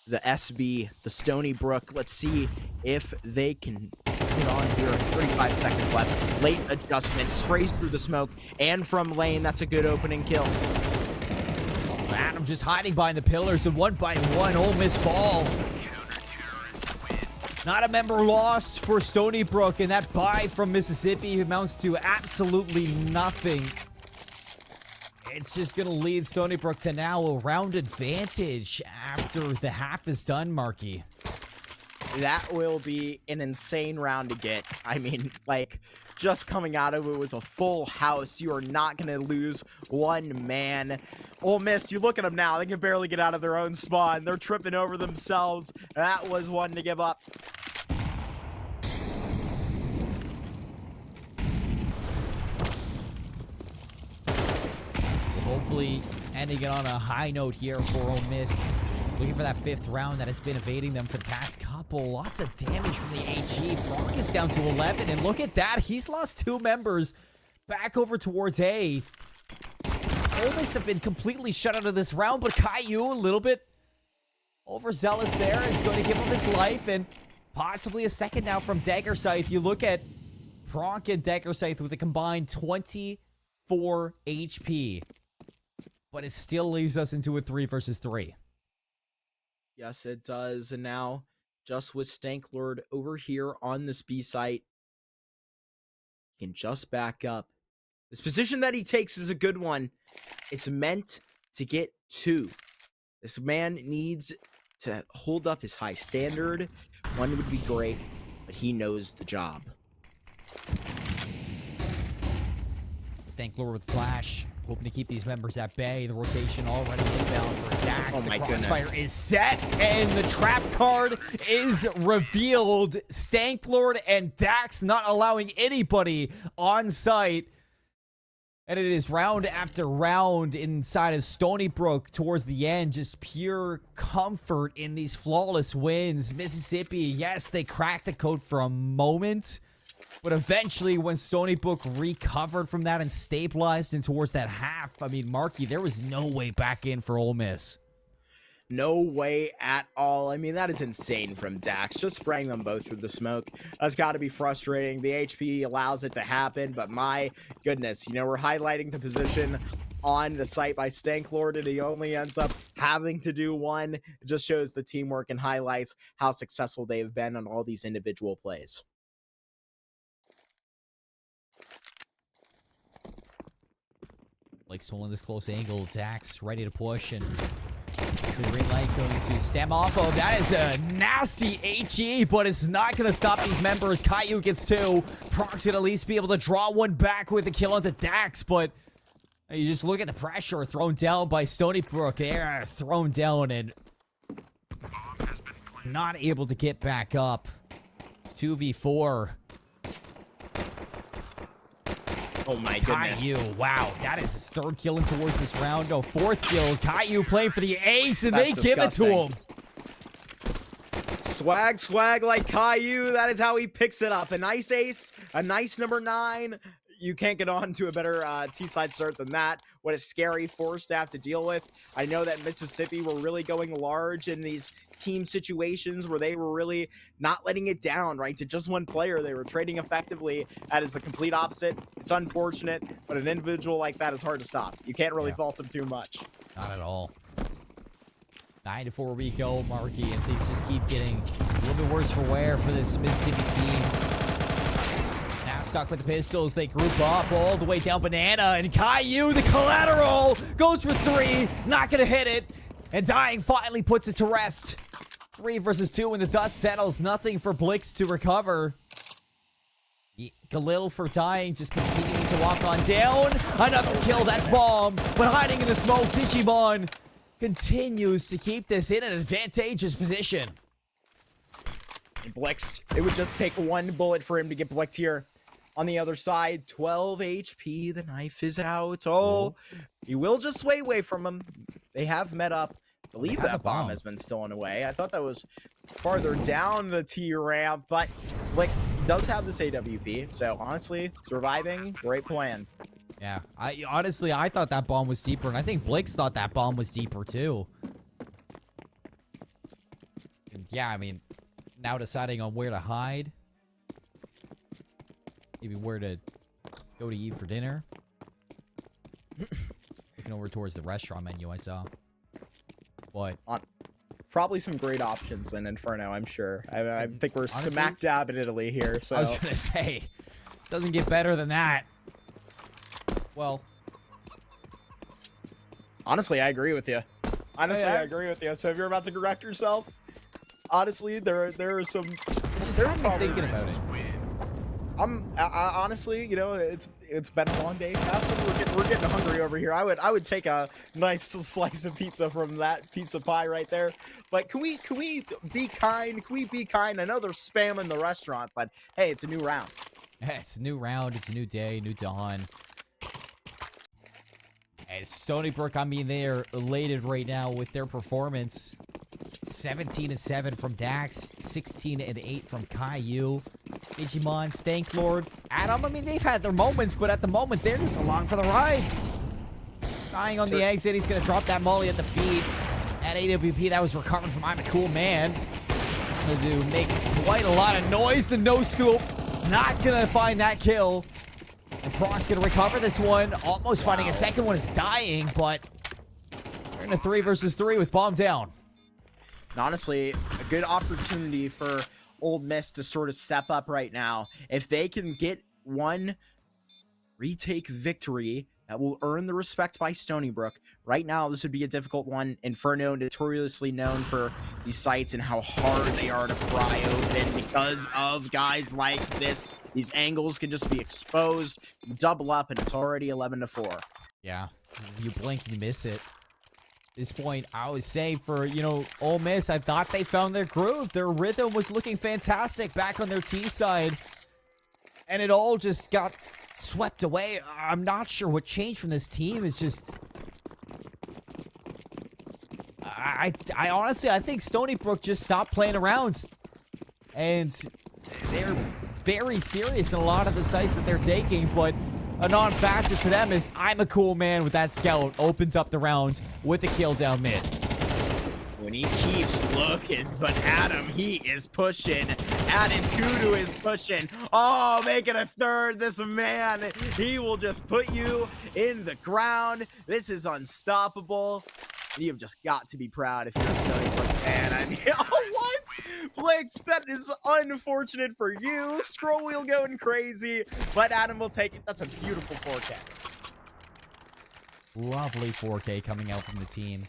the SB, the Stony Brook. Let's see if they can put on here. 35 seconds left. Late adjustment, sprays through the smoke, and from lane, that's a good opening kill. Adam just hiding behind the pillars, and 1-by-1 Ole Miss fall. Not a member lost for Stony Brook, and that buy from Mississippi amounts to absolutely nothing. It's just going to lead Stony Brook to now a round advantage after the half is done, Marky. That will be an insane round to get. I mean, like, just coming out of it with a full house, you are not going to lose one man. Ole Miss, you look at them now. They can barely get out of their own spawn. They're tripping over themselves. That was one to give up. Hopefully ending it on a high note here for Ole Miss. Looking for that fifth round that has been evading them for the past couple. Lots of damage from the HE. Pronk is down to 11, and look at that. He's lost 2 members back over towards A. Ole Miss have been completely shut out of this round, but Caillou, a little bit overzealous there, is going to give him his life, and possibly a second now from Dagger Scythe. You look at Pronk and Dagger Scythe with a combined 24 HP. But it still leaves us into a 3 versus 3. Yes, it does. And now, just with Stanklord over here on this B site, he can just back up. This position that he takes is a good one. It's meant to get 2. This man needs to hold up his high standard. 1 would be great, but he knows the job. Stanklor with flash, hoping to keep these members at bay. The rotation already inbound for Dax. Oh the my crossfire goodness. is set, and the trap card is revealed. Stanklord and Dax not allowing anybody on site. And it is round after round inside of Stony Brook towards the end. Just pure comfort in these flawless wins. Mississippi, yes, they cracked the code for a moment. But eventually, when Stony Brook recovered from that and stabilized in towards that half, I mean, Marky, there was no way back in for Ole Miss. No way at all. I mean, that is insane from Dax. Just spraying them both through the smoke. That's got to be frustrating. The HP allows it to happen, but my goodness, you know, we're highlighting the position on the site by Stanklord, and he only ends up having to do one. It just shows the teamwork and highlights how successful they've been on all these individual plays. Like stolen this close angle. Dax ready to push, and the green light going to stem off of. That is a nasty HE, but it's not going to stop these members. Caillou gets two. Prox could at least be able to draw one back with the kill on the Dax, but you just look at the pressure thrown down by Stony Brook. They are thrown down and not able to get back up. 2v4. Oh my goodness. Caillou, wow, that is his third kill in towards this round. No, fourth kill. Caillou playing for the ace, and That's they give it to him. Swag like Caillou. That is how he picks it up. A nice ace, a nice number 9. You can't get on to a better T-side start than that. What a scary force to have to deal with. I know that Mississippi were really going large in these team situations where they were really not letting it down, right, to just one player. They were trading effectively. That is the complete opposite. It's unfortunate, but an individual like that is hard to stop. You can't really fault him too much. Not at all. 9-4 we go, Marky, and things just keep getting a little bit worse for wear for this Mississippi team. Now stuck with the pistols. They group up all the way down Banana, and Caillou, the collateral, goes for 3. Not going to hit it. And Dying finally puts it to rest. 3 versus 2 when the dust settles. Nothing for Blix to recover. Khalil for Dying, just continuing to walk on down. Another kill, that's Bomb. But hiding in the smoke, Digimon continues to keep this in an advantageous position. Blix, it would just take one bullet for him to get blicked here. On the other side, 12 HP, the knife is out. Oh, he will just sway away from him. They have met up. I believe that bomb has been stolen away. I thought that was farther down the T ramp, but Blix does have this AWP, so honestly, surviving, great plan. Yeah, honestly, I thought that bomb was deeper, and I think Blix thought that bomb was deeper too. And yeah, I mean, now deciding on where to hide. Maybe where to go to eat for dinner. Looking over towards the restaurant menu I saw. What? Probably some great options in Inferno, I'm sure. I think we're honestly, smack dab in Italy here, so. I was going to say, doesn't get better than that. Well. Honestly, I agree with you. Honestly, Yeah. I agree with you. So if you're about to correct yourself, honestly, there are some. There are probably thinking about it. I honestly, you know, it's been a long day, Castle. We're getting hungry over here. I would take a nice slice of pizza from that pizza pie right there. But can we be kind? Can we be kind? I know they're spamming the restaurant, but hey, it's a new round. Yeah, it's a new round. It's a new day, new dawn. And Stony Brook, I mean, they are elated right now with their performance. 17-7 from Dax, 16-8 from Caillou. Digimon, Stanklord, Adam, I mean, they've had their moments, but at the moment, they're just along for the ride. Dying on the exit, he's going to drop that molly at the feet. At AWP, that was recovered from I'm a Cool Man. Going to make quite a lot of noise. The no-scoop, not going to find that kill. And Prox going to recover this one. Almost finding a second one is Dying, but we're in a 3 versus 3 with Bomb down. And honestly, a good opportunity for Ole Miss to sort of step up right now. If they can get one retake victory, that will earn the respect by Stony Brook. Right now, this would be a difficult one. Inferno, notoriously known for these sites and how hard they are to pry open because of guys like this. These angles can just be exposed, double up, and it's already 11-4. Yeah, you blink and you miss it. At this point, I would say for, Ole Miss, I thought they found their groove. Their rhythm was looking fantastic back on their T side. And it all just got swept away. I'm not sure what changed from this team. It's just... I honestly, I think Stony Brook just stopped playing around. And they're very serious in a lot of the sites that they're taking, but a non-factor to them is I'm a cool man with that scout. Opens up the round with a kill down mid. When he keeps looking, but Adam, he is pushing. Adding 2 to his pushing. Oh, making a third. This man, he will just put you in the ground. This is unstoppable. You have just got to be proud if you're a Stony Brook fan. I mean, oh, what? Blix, that is unfortunate for you. Scroll wheel going crazy, but Adam will take it. That's a beautiful 4K. Lovely 4K coming out from the team.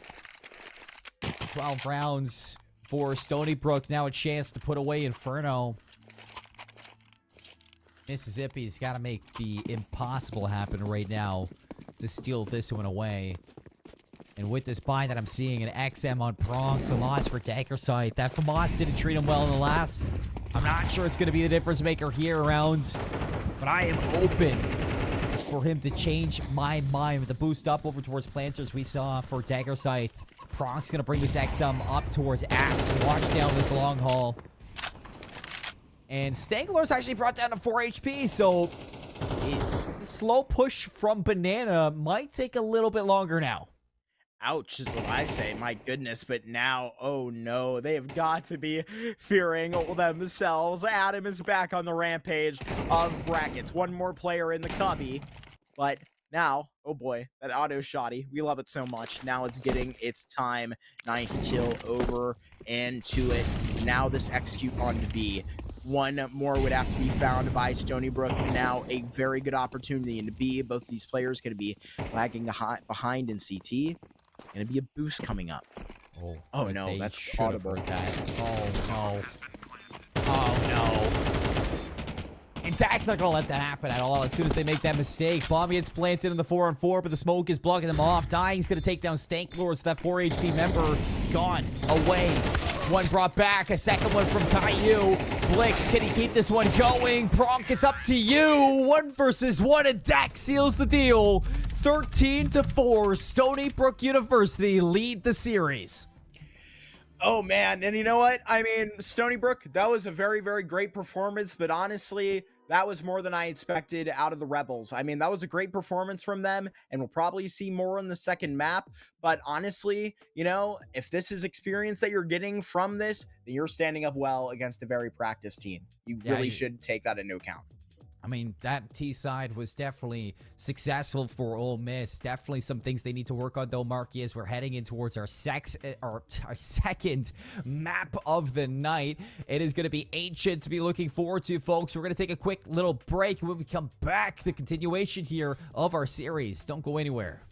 12 rounds for Stony Brook. Now a chance to put away Inferno. Mississippi's got to make the impossible happen right now to steal this one away. And with this buy that I'm seeing, an XM on Prong, Famas for Dagger Sight. That Famas didn't treat him well in the last. I'm not sure it's going to be the difference maker here around, but I am open for him to change my mind with the boost up over towards Planters we saw for Dagger Sight. Prong's going to bring this XM up towards Axe and watch down this long haul. And Stangler's actually brought down to 4 HP, so the slow push from Banana might take a little bit longer now. Ouch is what I say, my goodness, but now, oh no, they have got to be fearing themselves. Adam is back on the rampage of brackets. One more player in the cubby, but now, oh boy, that auto shotty, we love it so much. Now it's getting its time. Nice kill over and to it. Now this execute on to B. One more would have to be found by Stony Brook. Now a very good opportunity in B. Both of these players going to be lagging behind in CT. Going to be a boost coming up. Oh no, that's audible. That. Oh no. Oh no. And Dak's not going to let that happen at all as soon as they make that mistake. Bomb gets planted in the 4-on-4, but the smoke is blocking them off. Dying's going to take down Stanklord, so that 4 HP member gone, away. One brought back, a second one from Caillou. Blix, can he keep this one going? Bronk, it's up to you. 1 versus 1, and Dak seals the deal. 13-4, Stony Brook University lead the series. Oh, man. And you know what? I mean, Stony Brook, that was a very, very great performance. But honestly, that was more than I expected out of the Rebels. I mean, that was a great performance from them. And we'll probably see more on the second map. But honestly, if this is experience that you're getting from this, then you're standing up well against a very practiced team. You really should take that into account. I mean, that T side was definitely successful for Ole Miss. Definitely some things they need to work on, though, Marky, as we're heading in towards our second map of the night. It is going to be Ancient to be looking forward to, folks. We're going to take a quick little break. When we come back, the continuation here of our series. Don't go anywhere.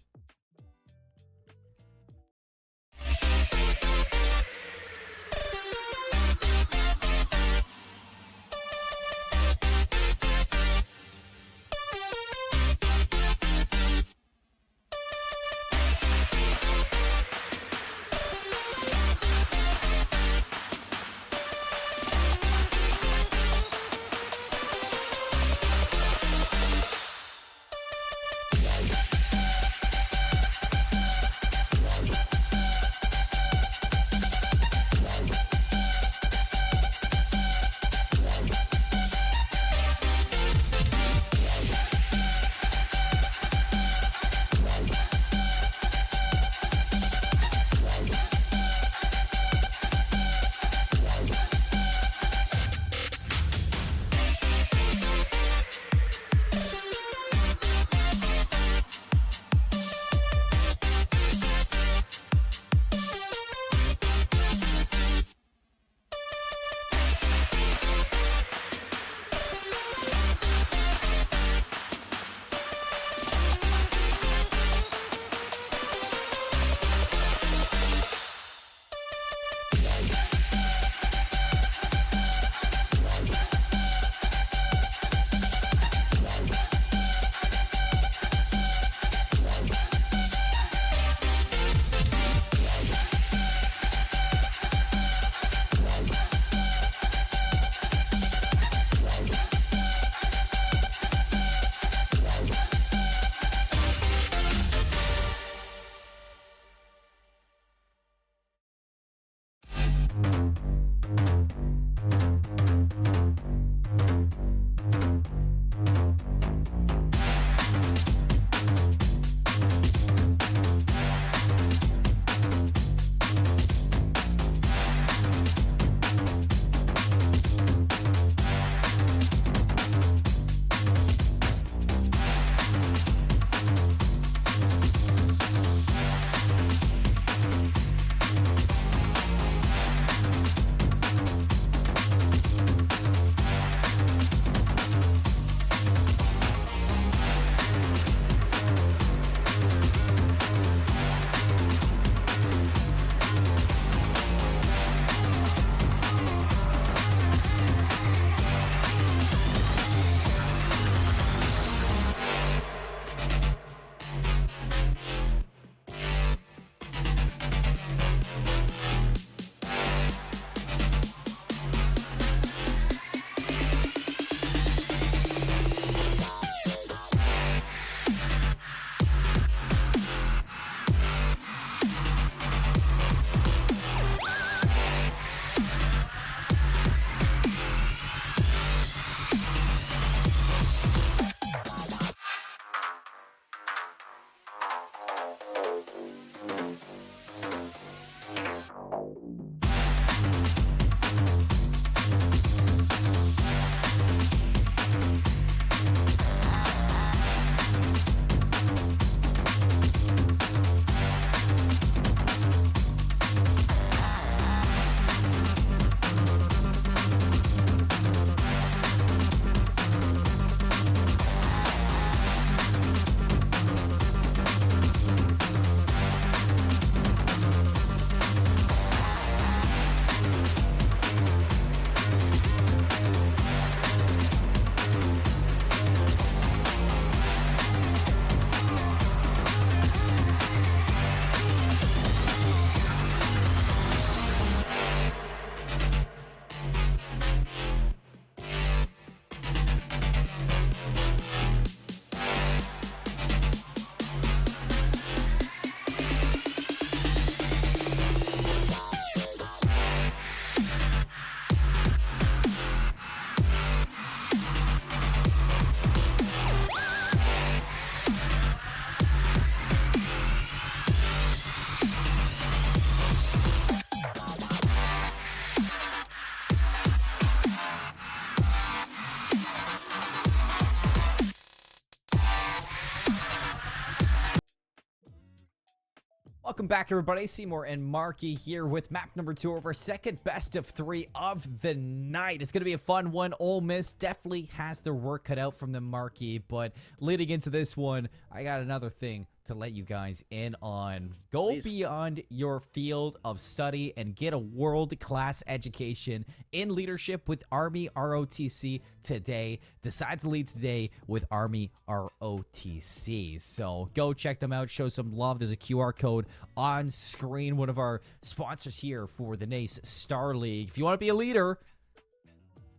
Welcome back, everybody. Seymour and Marky here with map number 2 of our second best of 3 of the night. It's going to be a fun one. Ole Miss definitely has their work cut out from the Marky, but leading into this one, I got another thing to let you guys in on. Go beyond your field of study and get a world-class education in leadership with Army ROTC today. Decide to lead today with Army ROTC. So go check them out. Show some love. There's a QR code on screen. One of our sponsors here for the NACE Star League. If you want to be a leader,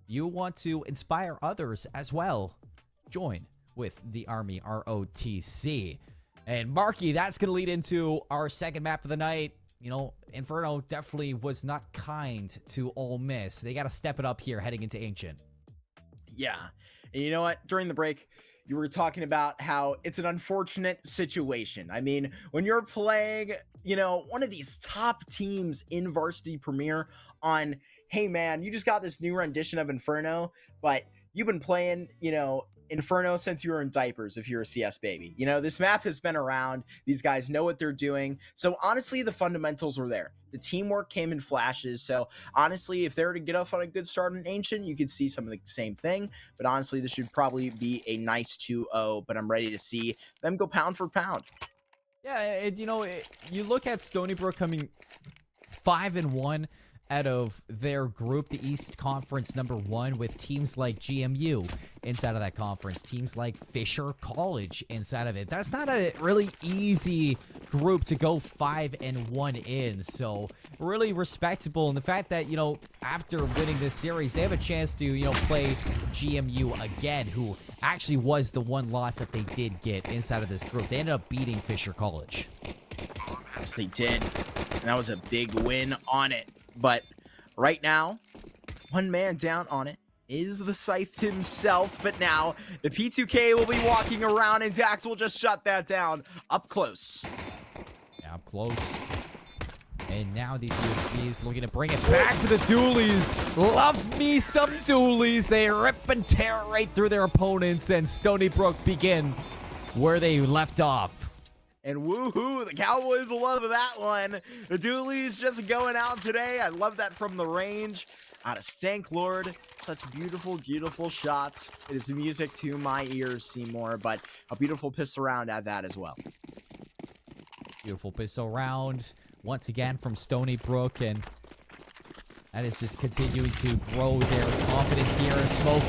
you want to inspire others as well, join with the Army ROTC. And Marky, that's going to lead into our second map of the night. You know, Inferno definitely was not kind to Ole Miss. They got to step it up here heading into Ancient. Yeah. And you know what? During the break, you were talking about how it's an unfortunate situation. I mean, when you're playing, you know, one of these top teams in Varsity Premier on, hey man, you just got this new rendition of Inferno, but you've been playing, you know, Inferno since you were in diapers if you're a CS baby. You know, this map has been around. These guys know what they're doing. So honestly, the fundamentals were there. The teamwork came in flashes. So honestly, if they were to get off on a good start in Ancient, you could see some of the same thing. But honestly, this should probably be a nice 2-0. But I'm ready to see them go pound for pound. Yeah, and you know, you look at Stony Brook coming 5-1 out of their group, the East Conference #1, with teams like GMU inside of that conference, teams like Fisher College inside of it. That's not a really easy group to go 5-1 in, so really respectable. And the fact that, you know, after winning this series, they have a chance to, you know, play GMU again, who actually was the one loss that they did get inside of this group. They ended up beating Fisher College. Yes, they did. And that was a big win on it. But right now, one man down on it is the Scythe himself. But now the P2K will be walking around and Dax will just shut that down up close. Yeah, up close. And now these USBs looking to bring it back to the Doolies. Love me some Doolies. They rip and tear right through their opponents, and Stony Brook begin where they left off. And woohoo, the Cowboys will love that one. The Doolies just going out today. I love that from the range. Out of Stank Lord. Such beautiful, beautiful shots. It is music to my ears, Seymour, but a beautiful pistol round at that as well. Beautiful pistol round once again from Stony Brook, and that is just continuing to grow their confidence here. Smoke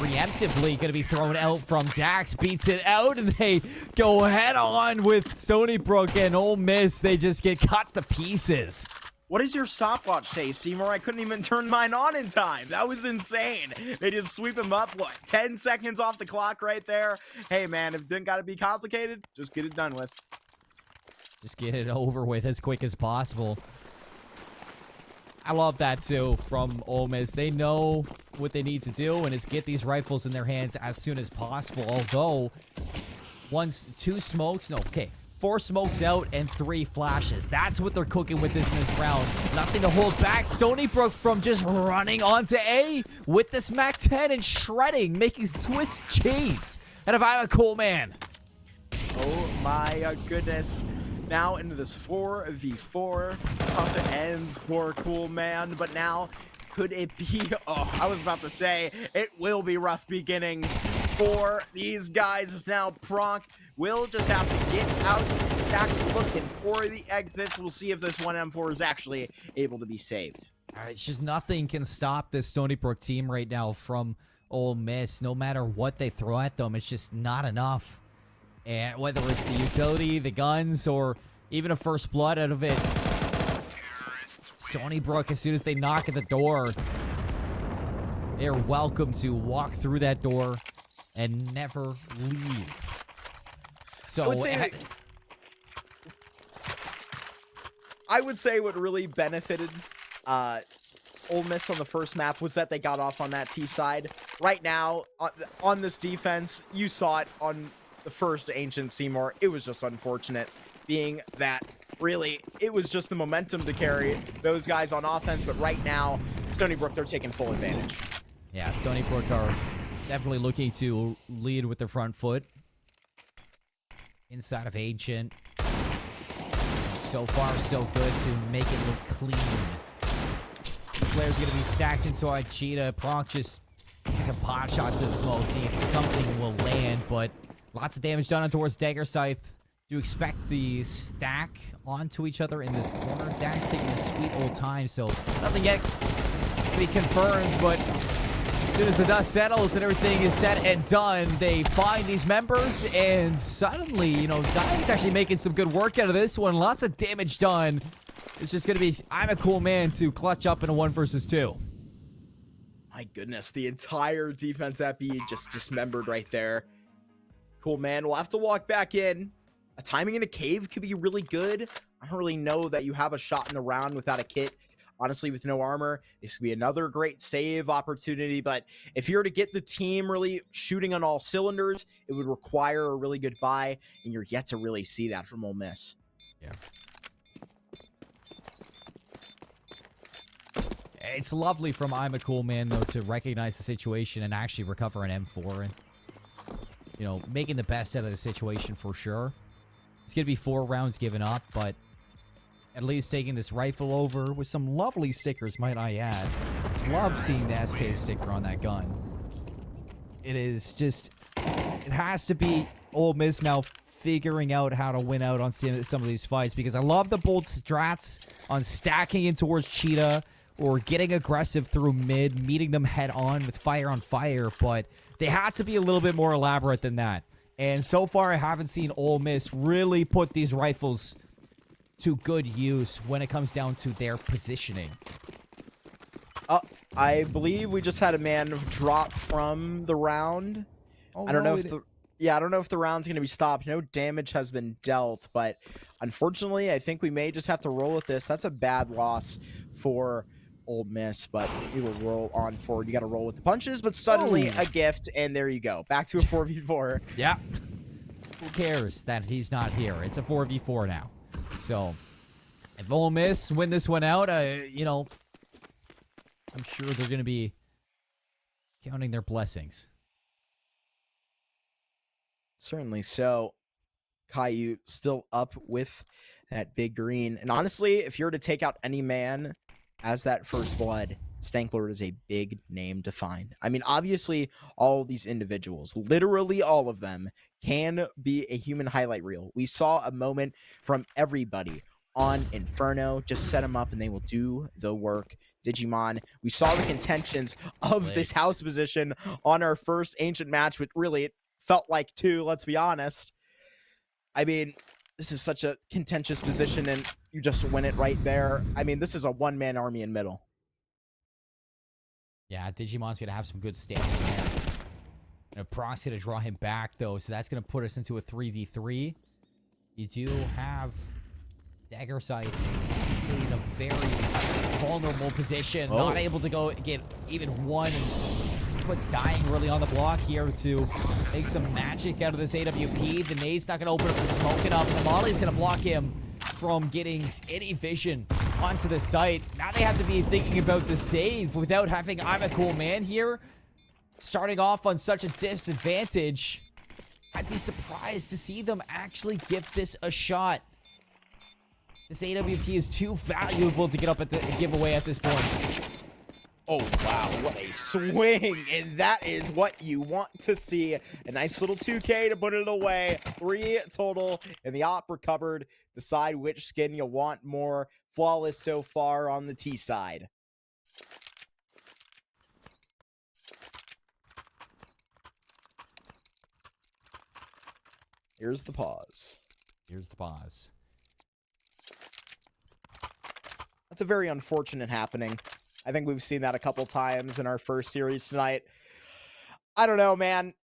preemptively going to be thrown out from Dax, beats it out, and they go head on with Stony Brook, and Ole Miss, they just get cut to pieces. What does your stopwatch say, Seymour? I couldn't even turn mine on in time. That was insane. They just sweep him up, what, 10 seconds off the clock right there? Hey, man, if it didn't got to be complicated, just get it done with. Just get it over with as quick as possible. I love that, too, from Ole Miss. They know what they need to do, and it's get these rifles in their hands as soon as possible. Although, 4 smokes out and 3 flashes. That's what they're cooking with this round. Nothing to hold back. Stony Brook from just running onto A with this MAC-10 and shredding, making Swiss cheese out of Iowa Coleman. Oh, my goodness. Now into this 4v4. Tough ends for Coolman, but now could it be? Oh, I was about to say it will be rough beginnings for these guys. As now Pronk will just have to get out. Dax looking for the exits. We'll see if this 1M4 is actually able to be saved. It's just nothing can stop this Stony Brook team right now from Ole Miss. No matter what they throw at them, it's just not enough. And whether it's the utility, the guns, or even a first blood out of it, Stony Brook, as soon as they knock at the door, they're welcome to walk through that door and never leave. So I would say what really benefited Ole Miss on the first map was that they got off on that T side. Right now, on this defense, you saw it on the first Ancient, Seymour. It was just unfortunate, being that really it was just the momentum to carry those guys on offense. But right now, Stony Brook, they're taking full advantage. Yeah, Stony Brook are definitely looking to lead with their front foot inside of Ancient. So far, so good to make it look clean. Players going to be stacked inside Cheetah. Pronk just getting some pot shots to the smoke, seeing if something will land, but lots of damage done on towards Dagger Scythe. Do expect the stack onto each other in this corner. Dax taking a sweet old time, so nothing yet to be confirmed, but as soon as the dust settles and everything is said and done, they find these members, and suddenly, you know, Dying's actually making some good work out of this one. Lots of damage done. It's just going to be, I'm a cool man to clutch up in a 1 versus 2. My goodness, the entire defense at B just dismembered right there. Cool man, we'll have to walk back in. A timing in a cave could be really good. I don't really know that you have a shot in the round without a kit. Honestly, with no armor, this could be another great save opportunity. But if you're to get the team really shooting on all cylinders, it would require a really good buy, and you're yet to really see that from Ole Miss. Yeah. It's lovely from I'm a Cool Man, though, to recognize the situation and actually recover an M4 and, you know, making the best out of the situation for sure. It's going to be 4 rounds given up, but at least taking this rifle over with some lovely stickers, might I add. Love seeing the SK sticker on that gun. It is just, it has to be Ole Miss now figuring out how to win out on some of these fights, because I love the bold strats on stacking in towards Cheetah or getting aggressive through mid, meeting them head on with fire on fire, but they had to be a little bit more elaborate than that. And so far, I haven't seen Ole Miss really put these rifles to good use when it comes down to their positioning. I believe we just had a man drop from the round. Oh, I don't no, know if the I don't know if the round's going to be stopped. No damage has been dealt, but unfortunately, I think we may just have to roll with this. That's a bad loss for Ole Miss, but we will roll on forward. You got to roll with the punches, but suddenly a gift, and there you go. Back to a 4v4. Yeah. Who cares that he's not here? It's a 4v4 now. So, if Ole Miss win this one out, you know, I'm sure they're going to be counting their blessings. Certainly so. Caillou still up with that big green. And honestly, if you're to take out any man as that first blood, Stanklord is a big name to find. I mean, obviously, all these individuals, literally all of them, can be a human highlight reel. We saw a moment from everybody on Inferno. Just set them up and they will do the work. Digimon, we saw the contentions of this house position on our first Ancient match, but really it felt like 2, let's be honest. I mean, this is such a contentious position and you just win it right there. I mean, this is a one-man army in middle. Yeah, Digimon's going to have some good standing there. And Proxy to draw him back, though, so that's going to put us into a 3v3. You do have Dagger Sight in a very vulnerable position. Not able to go get even one. And puts Dying really on the block here to make some magic out of this AWP. The nade's not going to open up the smoke enough. And the Molly's going to block him from getting any vision onto the site. Now they have to be thinking about the save without having I'm a Cool Man here. Starting off on such a disadvantage. I'd be surprised to see them actually give this a shot. This AWP is too valuable to get up at the giveaway at this point. Oh, wow, what a swing, and that is what you want to see. A nice little 2K to put it away. 3 total, and the op recovered. Decide which skin you want more. Flawless so far on the T side. Here's the pause. Here's the pause. That's a very unfortunate happening. I think we've seen that a couple times in our first series tonight. I don't know, man.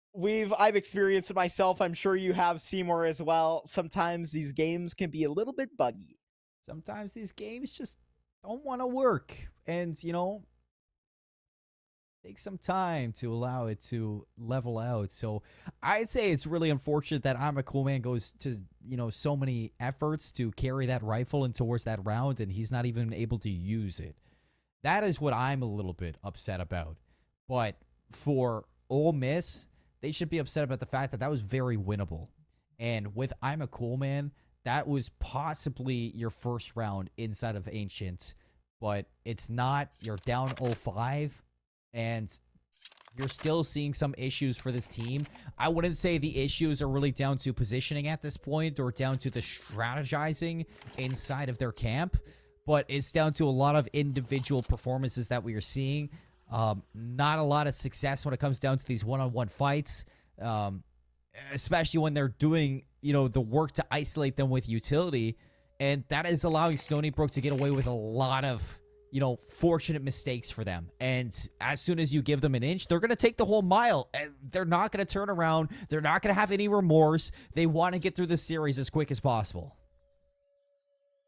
I've experienced it myself. I'm sure you have, Seymour, as well. Sometimes these games can be a little bit buggy. Sometimes these games just don't want to work. And, you know, take some time to allow it to level out. So I'd say it's really unfortunate that I'm a Cool Man goes to, you know, so many efforts to carry that rifle and towards that round, and he's not even able to use it. That is what I'm a little bit upset about. But for Ole Miss, they should be upset about the fact that that was very winnable. And with I'm a Cool Man, that was possibly your first round inside of Ancient, but it's not. You're down 0-5, and you're still seeing some issues for this team. I wouldn't say the issues are really down to positioning at this point or down to the strategizing inside of their camp, but it's down to a lot of individual performances that we are seeing. Not a lot of success when it comes down to these one-on-one fights, especially when they're doing, the work to isolate them with utility, and that is allowing Stony Brook to get away with a lot of fortunate mistakes for them. And as soon as you give them an inch, they're going to take the whole mile, and they're not going to turn around. They're not going to have any remorse. They want to get through this series as quick as possible.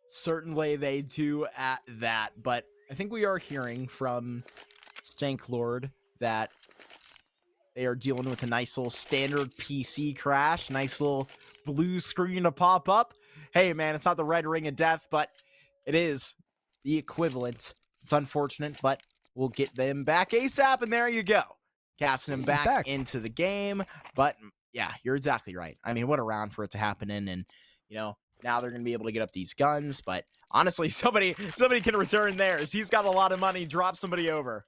Certainly they do at that, but I think we are hearing from Stank Lord that they are dealing with a nice little standard PC crash, nice little blue screen to pop up. Hey man, it's not the red ring of death, but it is the equivalent. It's unfortunate, but we'll get them back ASAP, and there you go. Casting him back into the game. But yeah, you're exactly right. I mean, what a round for it to happen in, and now they're going to be able to get up these guns, but honestly, somebody can return theirs. He's got a lot of money. Drop somebody over.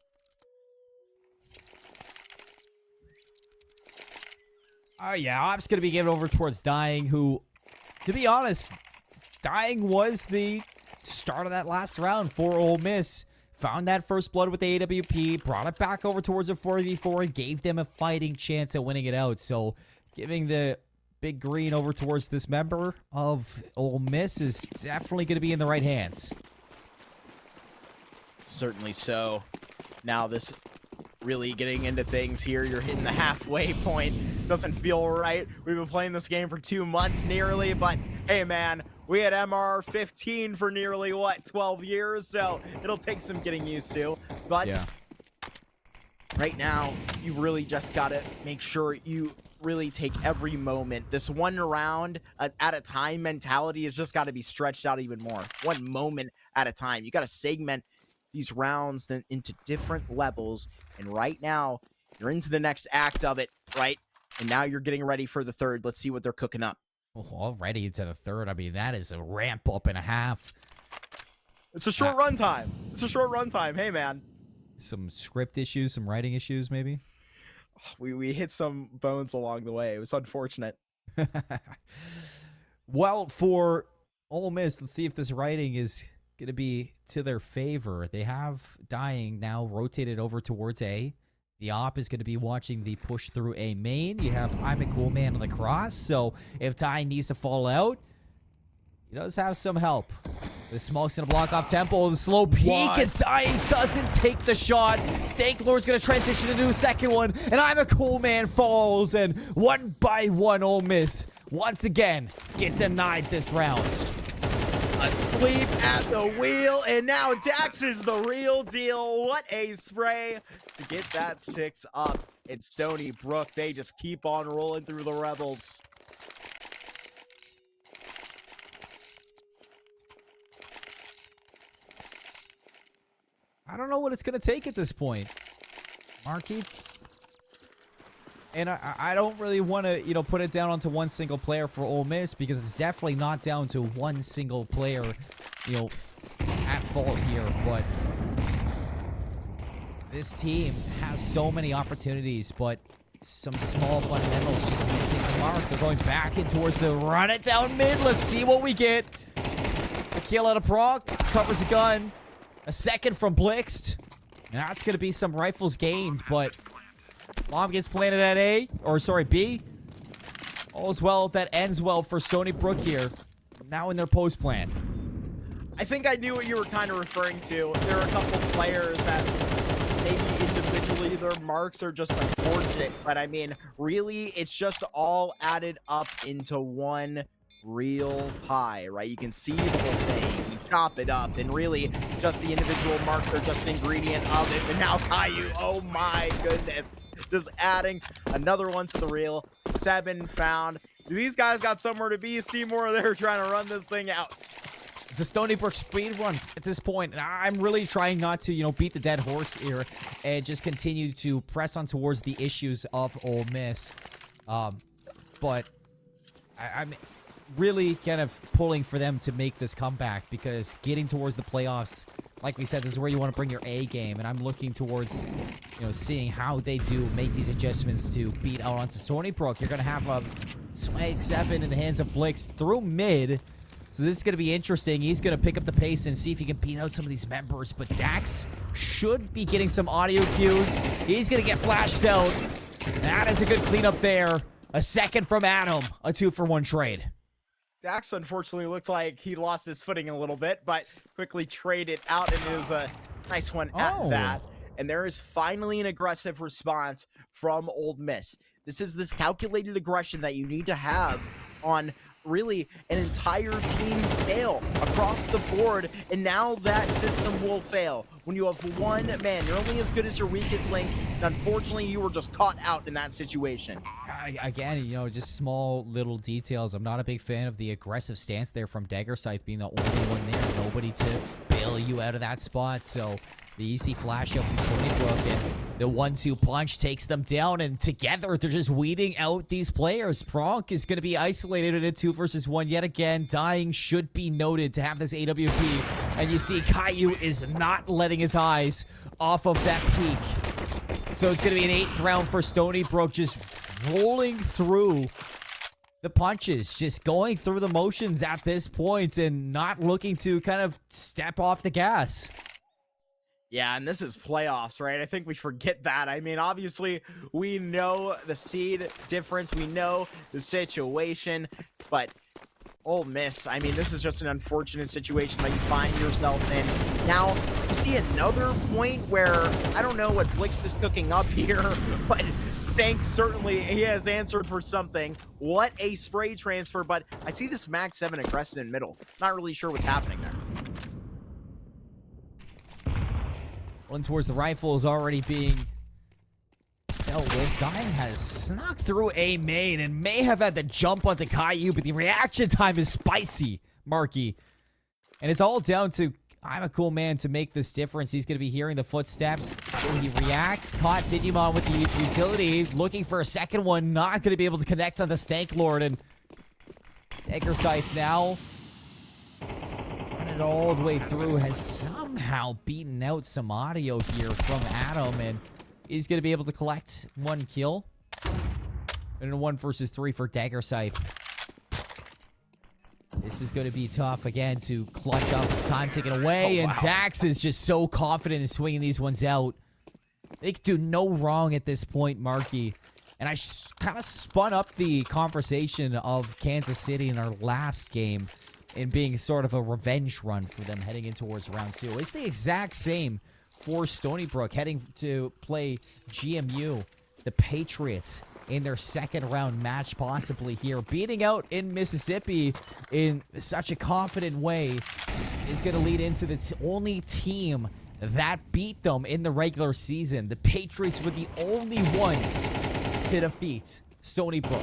Yeah, I'm just going to be given over towards Dying, who, to be honest, Dying was the start of that last round for Ole Miss. Found that first blood with the AWP, brought it back over towards a 4v4, and gave them a fighting chance at winning it out. So giving the big green over towards this member of Ole Miss is definitely going to be in the right hands. Certainly so. Now this really getting into things here. You're hitting the halfway point. Doesn't feel right. We've been playing this game for 2 months nearly, but hey man, we had MR 15 for nearly 12 years, so it'll take some getting used to. But yeah, right now, you really just gotta make sure you really take every moment. This one round at a time mentality has just got to be stretched out even more. One moment at a time. You got to segment these rounds then into different levels, and right now you're into the next act of it, right? And now you're getting ready for the third. Let's see what they're cooking up. Oh, already into the third. I mean, that is a ramp up and a half. It's a short run time. It's a short run time. Hey man, some script issues, some writing issues maybe. We hit some bones along the way. It was unfortunate. Well, for Ole Miss, let's see if this writing is going to be to their favor. They have Dying now rotated over towards A. The op is going to be watching the push through A main. You have I'm a cool man on the cross. So if Dying needs to fall out, he does have some help. The smoke's going to block off tempo. The slow peek, and Dying doesn't take the shot. Stank Lord's going to transition into a second one, and I'm a cool man falls, and one by one, Ole Miss once again get denied this round. Asleep at the wheel, and now Dax is the real deal. What a spray to get that 6 up. And Stony Brook, they just keep on rolling through the Rebels. I don't know what it's going to take at this point, Marky. And I don't really want to, put it down onto one single player for Ole Miss, because it's definitely not down to one single player, at fault here. But this team has so many opportunities, but some small fundamentals just missing the mark. They're going back in towards the run it down mid. Let's see what we get. The kill out of proc, covers a gun. A second from Blixt. And that's going to be some rifles gained, but bomb gets planted at A, or sorry, B. All's well that ends well for Stony Brook here. Now in their post plan. I think I knew what you were kind of referring to. There are a couple players that maybe individually their marks are just unfortunate, but I mean, really, it's just all added up into one real pie, right? You can see the whole thing, you chop it up, and really just the individual marks are just an ingredient of it. And now Caillou, oh my goodness, just adding another one to the reel. 7 found. These guys got somewhere to be. Seymour, they're trying to run this thing out. It's a Stony Brook speed run at this point, and I'm really trying not to, beat the dead horse here and just continue to press on towards the issues of Ole Miss. But I mean, really kind of pulling for them to make this comeback, because getting towards the playoffs, like we said, this is where you want to bring your A game, and I'm looking towards, seeing how they do make these adjustments to beat out onto Stony Brook. You're going to have a Swag 7 in the hands of Blix through mid, so this is going to be interesting. He's going to pick up the pace and see if he can beat out some of these members, but Dax should be getting some audio cues. He's going to get flashed out. That is a good cleanup there. A second from Adam, a 2-for-1 trade. Dax unfortunately looked like he lost his footing a little bit, but quickly traded out, and it was a nice one at that. And there is finally an aggressive response from Ole Miss. This is this calculated aggression that you need to have on really an entire team scale across the board, and now that system will fail. When you have one man, you're only as good as your weakest link, and unfortunately you were just caught out in that situation. Again, just small little details. I'm not a big fan of the aggressive stance there from Daggerscythe being the only one there. Nobody to bail you out of that spot, so the easy flash out from Stony Brook, and the 1-2 punch takes them down, and together they're just weeding out these players. Pronk is going to be isolated in a 2 versus 1 yet again. Dying should be noted to have this AWP, and you see Caillou is not letting his eyes off of that peak. So it's going to be an 8th round for Stony Brook, just rolling through the punches, just going through the motions at this point and not looking to kind of step off the gas. Yeah, and this is playoffs, right? I think we forget that. I mean, obviously, we know the seed difference. We know the situation, but Ole Miss, I mean, this is just an unfortunate situation that you find yourself in. Now, you see another point where, I don't know what Blix is cooking up here, but Stank certainly, he has answered for something. What a spray transfer, but I see this Mag 7 aggressive in middle. Not really sure what's happening there. One towards the rifle is already being dealt with. Dying has snuck through A main and may have had the jump onto Caillou, but the reaction time is spicy, Marky. And it's all down to, I'm a cool man to make this difference. He's going to be hearing the footsteps. He reacts, caught Digimon with the utility, looking for a second one, not going to be able to connect on the Stank Lord, and Daggerscythe now all the way through, has somehow beaten out some audio here from Adam, and he's going to be able to collect 1 kill. And a 1 versus 3 for Daggerscythe. This is going to be tough again to clutch up. Time taken away, and Dax is just so confident in swinging these ones out. They can do no wrong at this point, Marky. And I kind of spun up the conversation of Kansas City in our last game, in being sort of a revenge run for them heading in towards round 2. It's the exact same for Stony Brook heading to play GMU, the Patriots, in their second round match possibly here. Beating out in Mississippi in such a confident way is going to lead into the only team that beat them in the regular season. The Patriots were the only ones to defeat Stony Brook.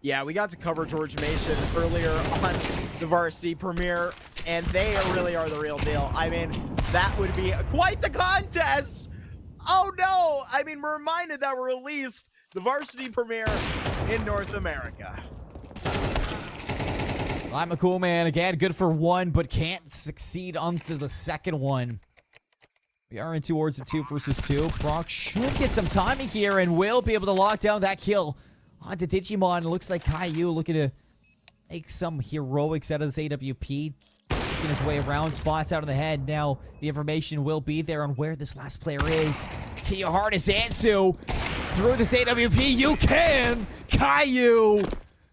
Yeah, we got to cover George Mason earlier on the varsity premiere, and they really are the real deal. I mean, that would be quite the contest. Oh no! I mean, we're reminded that we released the varsity premiere in North America. I'm a cool man. Again, good for 1, but can't succeed onto the second one. We are in towards the 2 versus 2. Brock should get some timing here and will be able to lock down that kill onto Digimon. It looks like Caillou looking to make some heroics out of this AWP. Making his way around, spots out of the head. Now, the information will be there on where this last player is. Kiyohardis Ansu through this AWP. You can! Caillou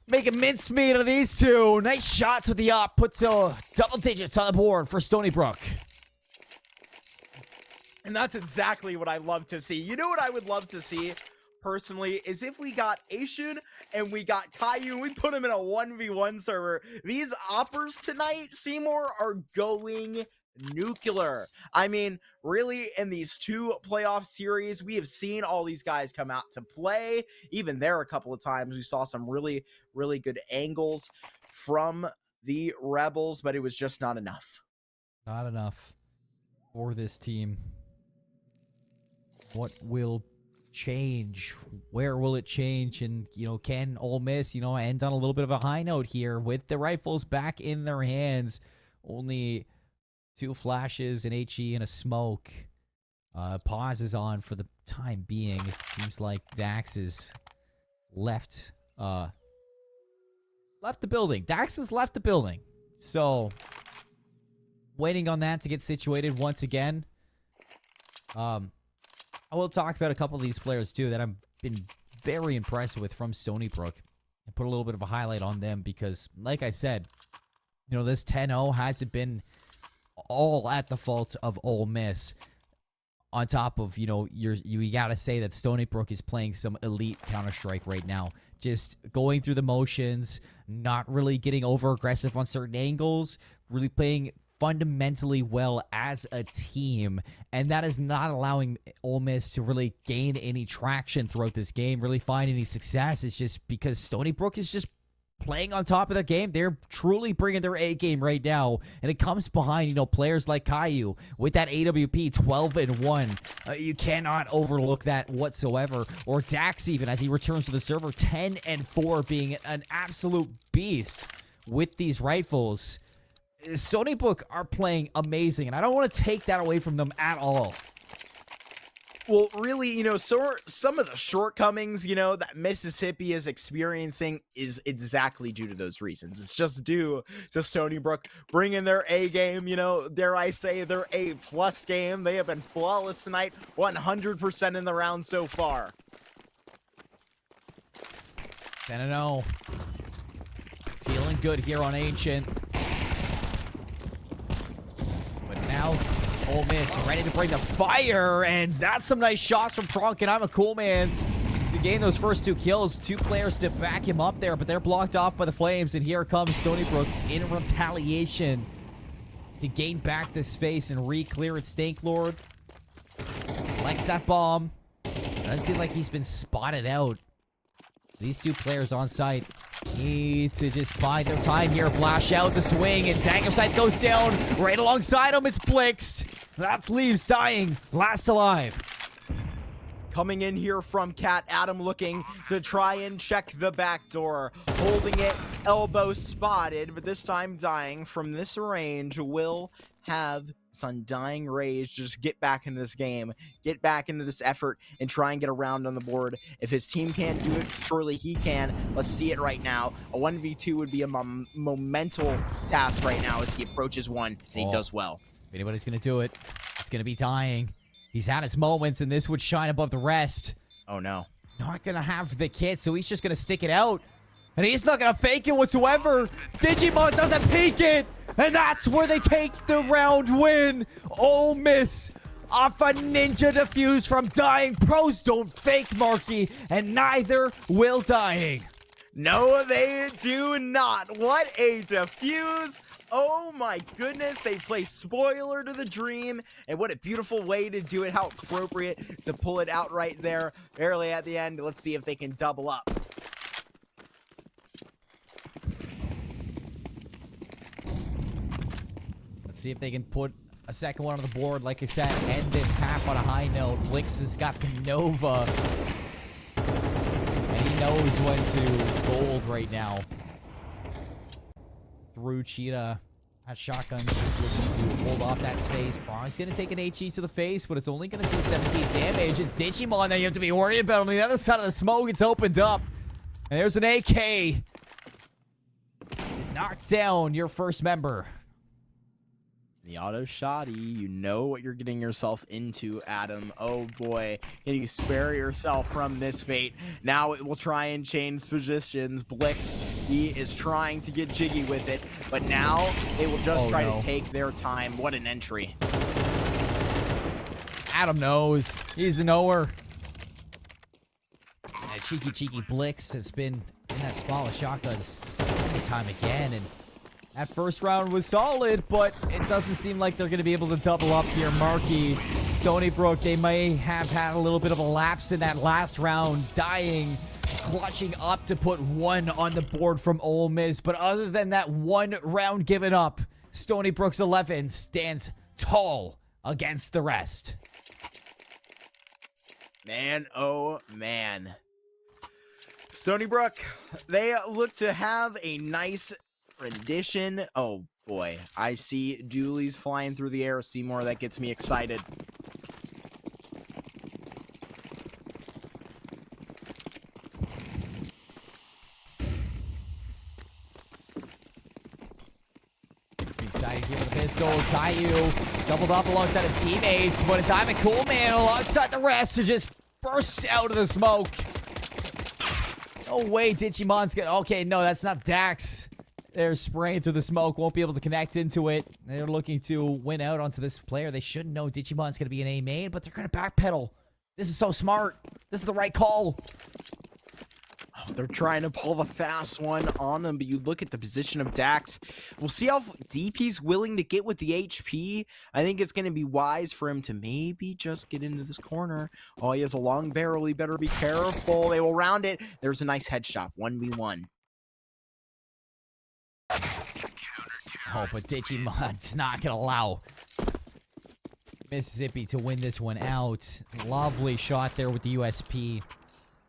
make a mincemeat of these two. Nice shots with the up. Puts double digits on the board for Stony Brook. And that's exactly what I love to see. You know what I would love to see? Personally, is if we got Aishun and we got Caillou, we put them in a 1v1 server. These oppers tonight, Seymour, are going nuclear. I mean, really, in these 2 playoff series, we have seen all these guys come out to play. Even there, a couple of times, we saw some really, really good angles from the Rebels, but it was just not enough. Not enough for this team. What will change? Where will it change? And, can Ole Miss, end on a little bit of a high note here with the rifles back in their hands? Only 2 flashes, an HE, and a smoke. Pause is on for the time being. It seems like Dax is left the building. Dax has left the building. So, waiting on that to get situated once again. I will talk about a couple of these players, too, that I've been very impressed with from Stony Brook. And put a little bit of a highlight on them because, like I said, this 10-0 hasn't been all at the fault of Ole Miss. On top of, you gotta say that Stony Brook is playing some elite Counter-Strike right now. Just going through the motions, not really getting over-aggressive on certain angles, really playing fundamentally well as a team, and that is not allowing Ole Miss to really gain any traction throughout this game, really find any success. It's just because Stony Brook is just playing on top of their game. They're truly bringing their A game right now, and it comes behind, players like Caillou with that AWP 12-1. You cannot overlook that whatsoever. Or Dax even as he returns to the server 10-4, being an absolute beast with these rifles. Stony Brook are playing amazing, and I don't want to take that away from them at all. Well, really, so some of the shortcomings, that Mississippi is experiencing is exactly due to those reasons. It's just due to Stony Brook bringing their A game, dare I say their A+ game. They have been flawless tonight, 100% in the round so far. 10-0. Feeling good here on Ancient. But now Ole Miss ready to bring the fire, and that's some nice shots from Pronk, and I'm a cool man to gain those first 2 kills. 2 players to back him up there, but they're blocked off by the Flames, and here comes Stony Brook in retaliation to gain back this space and re-clear it. Stank Lord likes that bomb. Doesn't seem like he's been spotted out. These 2 players on site need to just bide their time here. Flash out the swing, and Dagger Sight goes down. Right alongside him, it's Blixed. That leaves dying. Last alive. Coming in here from Cat, Adam looking to try and check the back door. Holding it, elbow spotted, but this time dying from this range. Will have this undying rage to just get back into this game, get back into this effort, and try and get around on the board. If his team can't do it, surely he can. Let's see it right now. A 1v2 would be a momental task right now as he approaches one, and he does well. If anybody's going to do it, it's going to be dying. He's had his moments, and this would shine above the rest. Oh, no. Not going to have the kit, so he's just going to stick it out. And he's not going to fake it whatsoever. Digimon doesn't peek it. And that's where they take the round win. Ole Miss off a ninja defuse from dying. Pros don't fake, Marky, and neither will dying. No, they do not. What a defuse. Oh my goodness, they play spoiler to the dream, and what a beautiful way to do it. How appropriate to pull it out right there, barely at the end. Let's see if they can double up. Let's see if they can put a second one on the board. Like I said, end this half on a high note. Blix has got the Nova, and he knows when to gold right now. Through Cheetah at shotgun, just looking to hold off that space. Braun's gonna take an HE to the face, but it's only gonna do 17 damage. It's Digimon that you have to be worried about. On the other side of the smoke, it's opened up, and there's an AK to knock down your first member. The auto shotty, you know what you're getting yourself into, Adam. Oh boy, can you spare yourself from this fate? Now it will try and change positions. Blix, he is trying to get jiggy with it, but now they will just try to take their time. What an entry. Adam knows. He's a knower. That cheeky Blix has been in that spot with shotguns time again, and that first round was solid, but it doesn't seem like they're going to be able to double up here. Marky, Stony Brook, they may have had a little bit of a lapse in that last round, dying, clutching up to put one on the board from Ole Miss. But other than that one round given up, Stony Brook's 11 stands tall against the rest. Man, oh man. Stony Brook, they look to have a nice rendition. Oh boy, I see Dooley's flying through the air. Seymour, that gets me excited. Excited here with the pistols. Caillou doubled up alongside his teammates, but it's Ivan Coolman alongside the rest to just burst out of the smoke. No way Digimon's gonna... Okay, no, that's not Dax. They're spraying through the smoke, won't be able to connect into it. They're looking to win out onto this player. They should know Digimon's gonna be an A main, but they're gonna backpedal. This is so smart. This is the right call. Oh, they're trying to pull the fast one on them, but you look at the position of Dax. We'll see how deep he's willing to get with the HP. I think it's going to be wise for him to maybe just get into this corner. Oh, he has a long barrel. He better be careful. They will round it. There's a nice headshot. 1v1. Oh, but Digimon's not going to allow Mississippi to win this one out. Lovely shot there with the USP.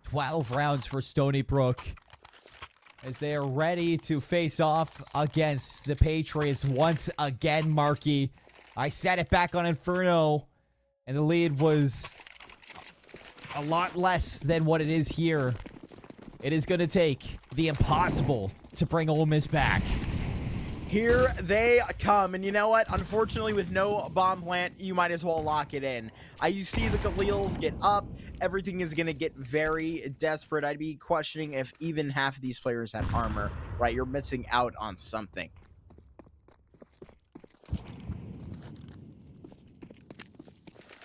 12 rounds for Stony Brook as they are ready to face off against the Patriots once again, Marky. I said it back on Inferno, and the lead was a lot less than what it is here. It is going to take the impossible to bring Ole Miss back. Here they come, and you know what? Unfortunately, with no bomb plant, you might as well lock it in. You see the Galils get up. Everything is going to get very desperate. I'd be questioning if even half of these players have armor, right? You're missing out on something.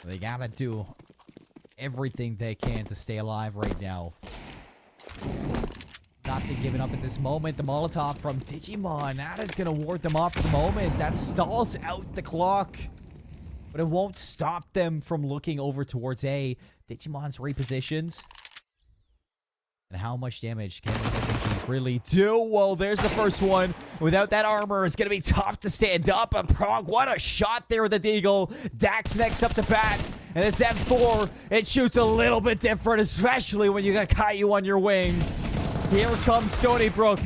They got to do everything they can to stay alive right now. Nothing given up at this moment. The Molotov from Digimon. That is going to ward them off for the moment. That stalls out the clock. But it won't stop them from looking over towards A. Digimon's repositioned. And how much damage can this SMG really do? Well, there's the first one. Without that armor, it's going to be tough to stand up. And Prog, what a shot there with the Deagle. Dax next up to bat. And this M4, it shoots a little bit different, especially when you got Caillou on your wing. Here comes Stony Brook.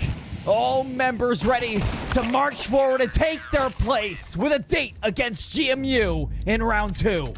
All members ready to march forward and take their place with a date against GMU in round 2.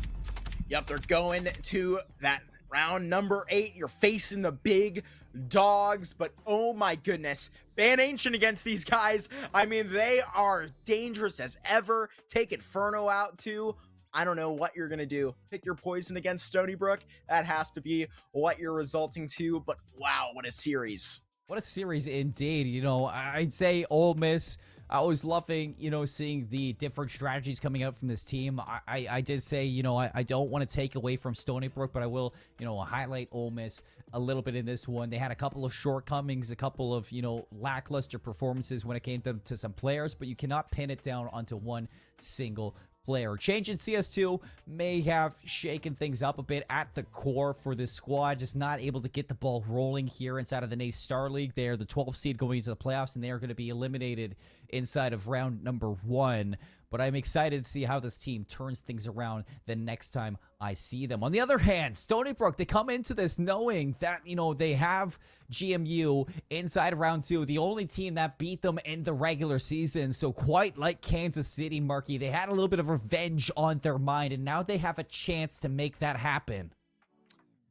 Yep, they're going to that round number 8. You're facing the big dogs, but oh my goodness. Ban Ancient against these guys. I mean, they are dangerous as ever. Take Inferno out too. I don't know what you're going to do. Pick your poison against Stony Brook. That has to be what you're resulting to. But wow, what a series. What a series indeed. You know, I'd say Ole Miss, I was loving, you know, seeing the different strategies coming out from this team. I did say, you know, I don't want to take away from Stony Brook, but I will, you know, highlight Ole Miss a little bit in this one. They had a couple of shortcomings, a couple of, you know, lackluster performances when it came to some players, but you cannot pin it down onto one single player. Change in CS2 may have shaken things up a bit at the core for this squad. Just not able to get the ball rolling here inside of the NACE Star League. They're the 12th seed going into the playoffs, and they are going to be eliminated inside of round number 1. But I'm excited to see how this team turns things around the next time I see them. On the other hand, Stony Brook, they come into this knowing that, you know, they have GMU inside of round 2, the only team that beat them in the regular season. So quite like Kansas City, Marky, they had a little bit of revenge on their mind, and now they have a chance to make that happen.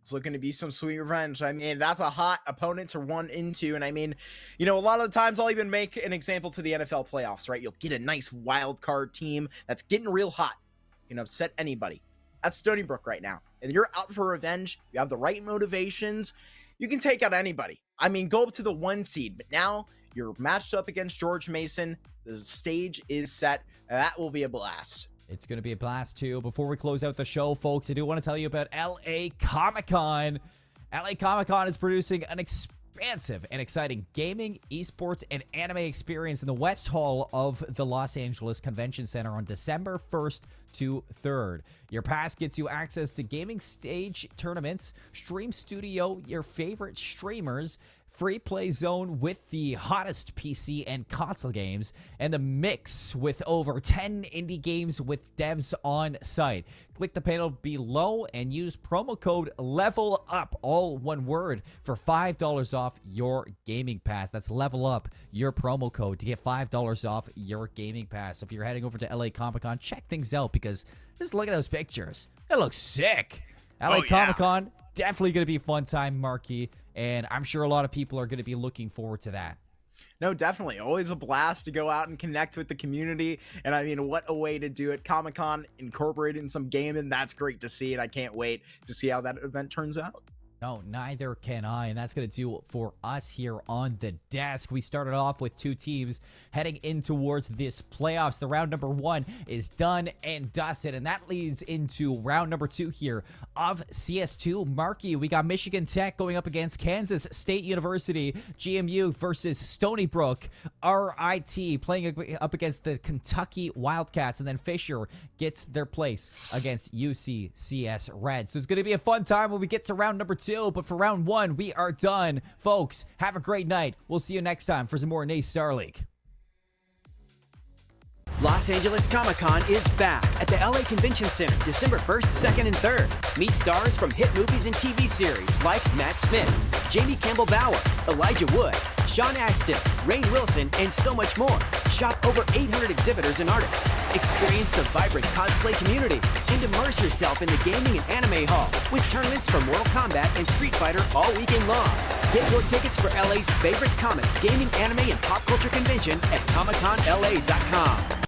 It's looking to be some sweet revenge. I mean, that's a hot opponent to run into. And I mean, you know, a lot of the times I'll even make an example to the NFL playoffs, right? You'll get a nice wild card team that's getting real hot. You can upset anybody. That's Stony Brook right now. And you're out for revenge. You have the right motivations. You can take out anybody. I mean, go up to the 1 seed. But now you're matched up against George Mason. The stage is set. And that will be a blast. It's going to be a blast, too. Before we close out the show, folks, I do want to tell you about LA Comic-Con. LA Comic-Con is producing an expansive and exciting gaming, esports, and anime experience in the West Hall of the Los Angeles Convention Center on December 1st to 3rd. Your pass gets you access to gaming stage tournaments, stream studio, your favorite streamers, free play zone with the hottest PC and console games, and the mix with over 10 indie games with devs on site. Click the panel below and use promo code Level Up, all one word, for $5 off your gaming pass. That's Level Up, your promo code, to get $5 off your gaming pass. So if you're heading over to LA Comic-Con, check things out, because just look at those pictures. It looks sick. LA Comic-Con, definitely going to be a fun time, Marquis, and I'm sure a lot of people are going to be looking forward to that. No, definitely. Always a blast to go out and connect with the community. And I mean, what a way to do it. Comic-Con incorporating some gaming. That's great to see. And I can't wait to see how that event turns out. No, neither can I, and that's going to do it for us here on the desk. We started off with two teams heading in towards this playoffs. The round number 1 is done and dusted, and that leads into round number 2 here of CS2. Marquee, we got Michigan Tech going up against Kansas State University, GMU versus Stony Brook, RIT playing up against the Kentucky Wildcats, and then Fisher gets their place against UCCS Red. So it's going to be a fun time when we get to round number 2. But for round 1, we are done. Folks, have a great night. We'll see you next time for some more NA Star League. Los Angeles Comic-Con is back at the LA Convention Center December 1st, 2nd, and 3rd. Meet stars from hit movies and TV series like Matt Smith, Jamie Campbell Bower, Elijah Wood, Sean Astin, Rainn Wilson, and so much more. Shop over 800 exhibitors and artists. Experience the vibrant cosplay community and immerse yourself in the gaming and anime hall with tournaments for Mortal Kombat and Street Fighter all weekend long. Get your tickets for LA's favorite comic, gaming, anime, and pop culture convention at ComicConLA.com.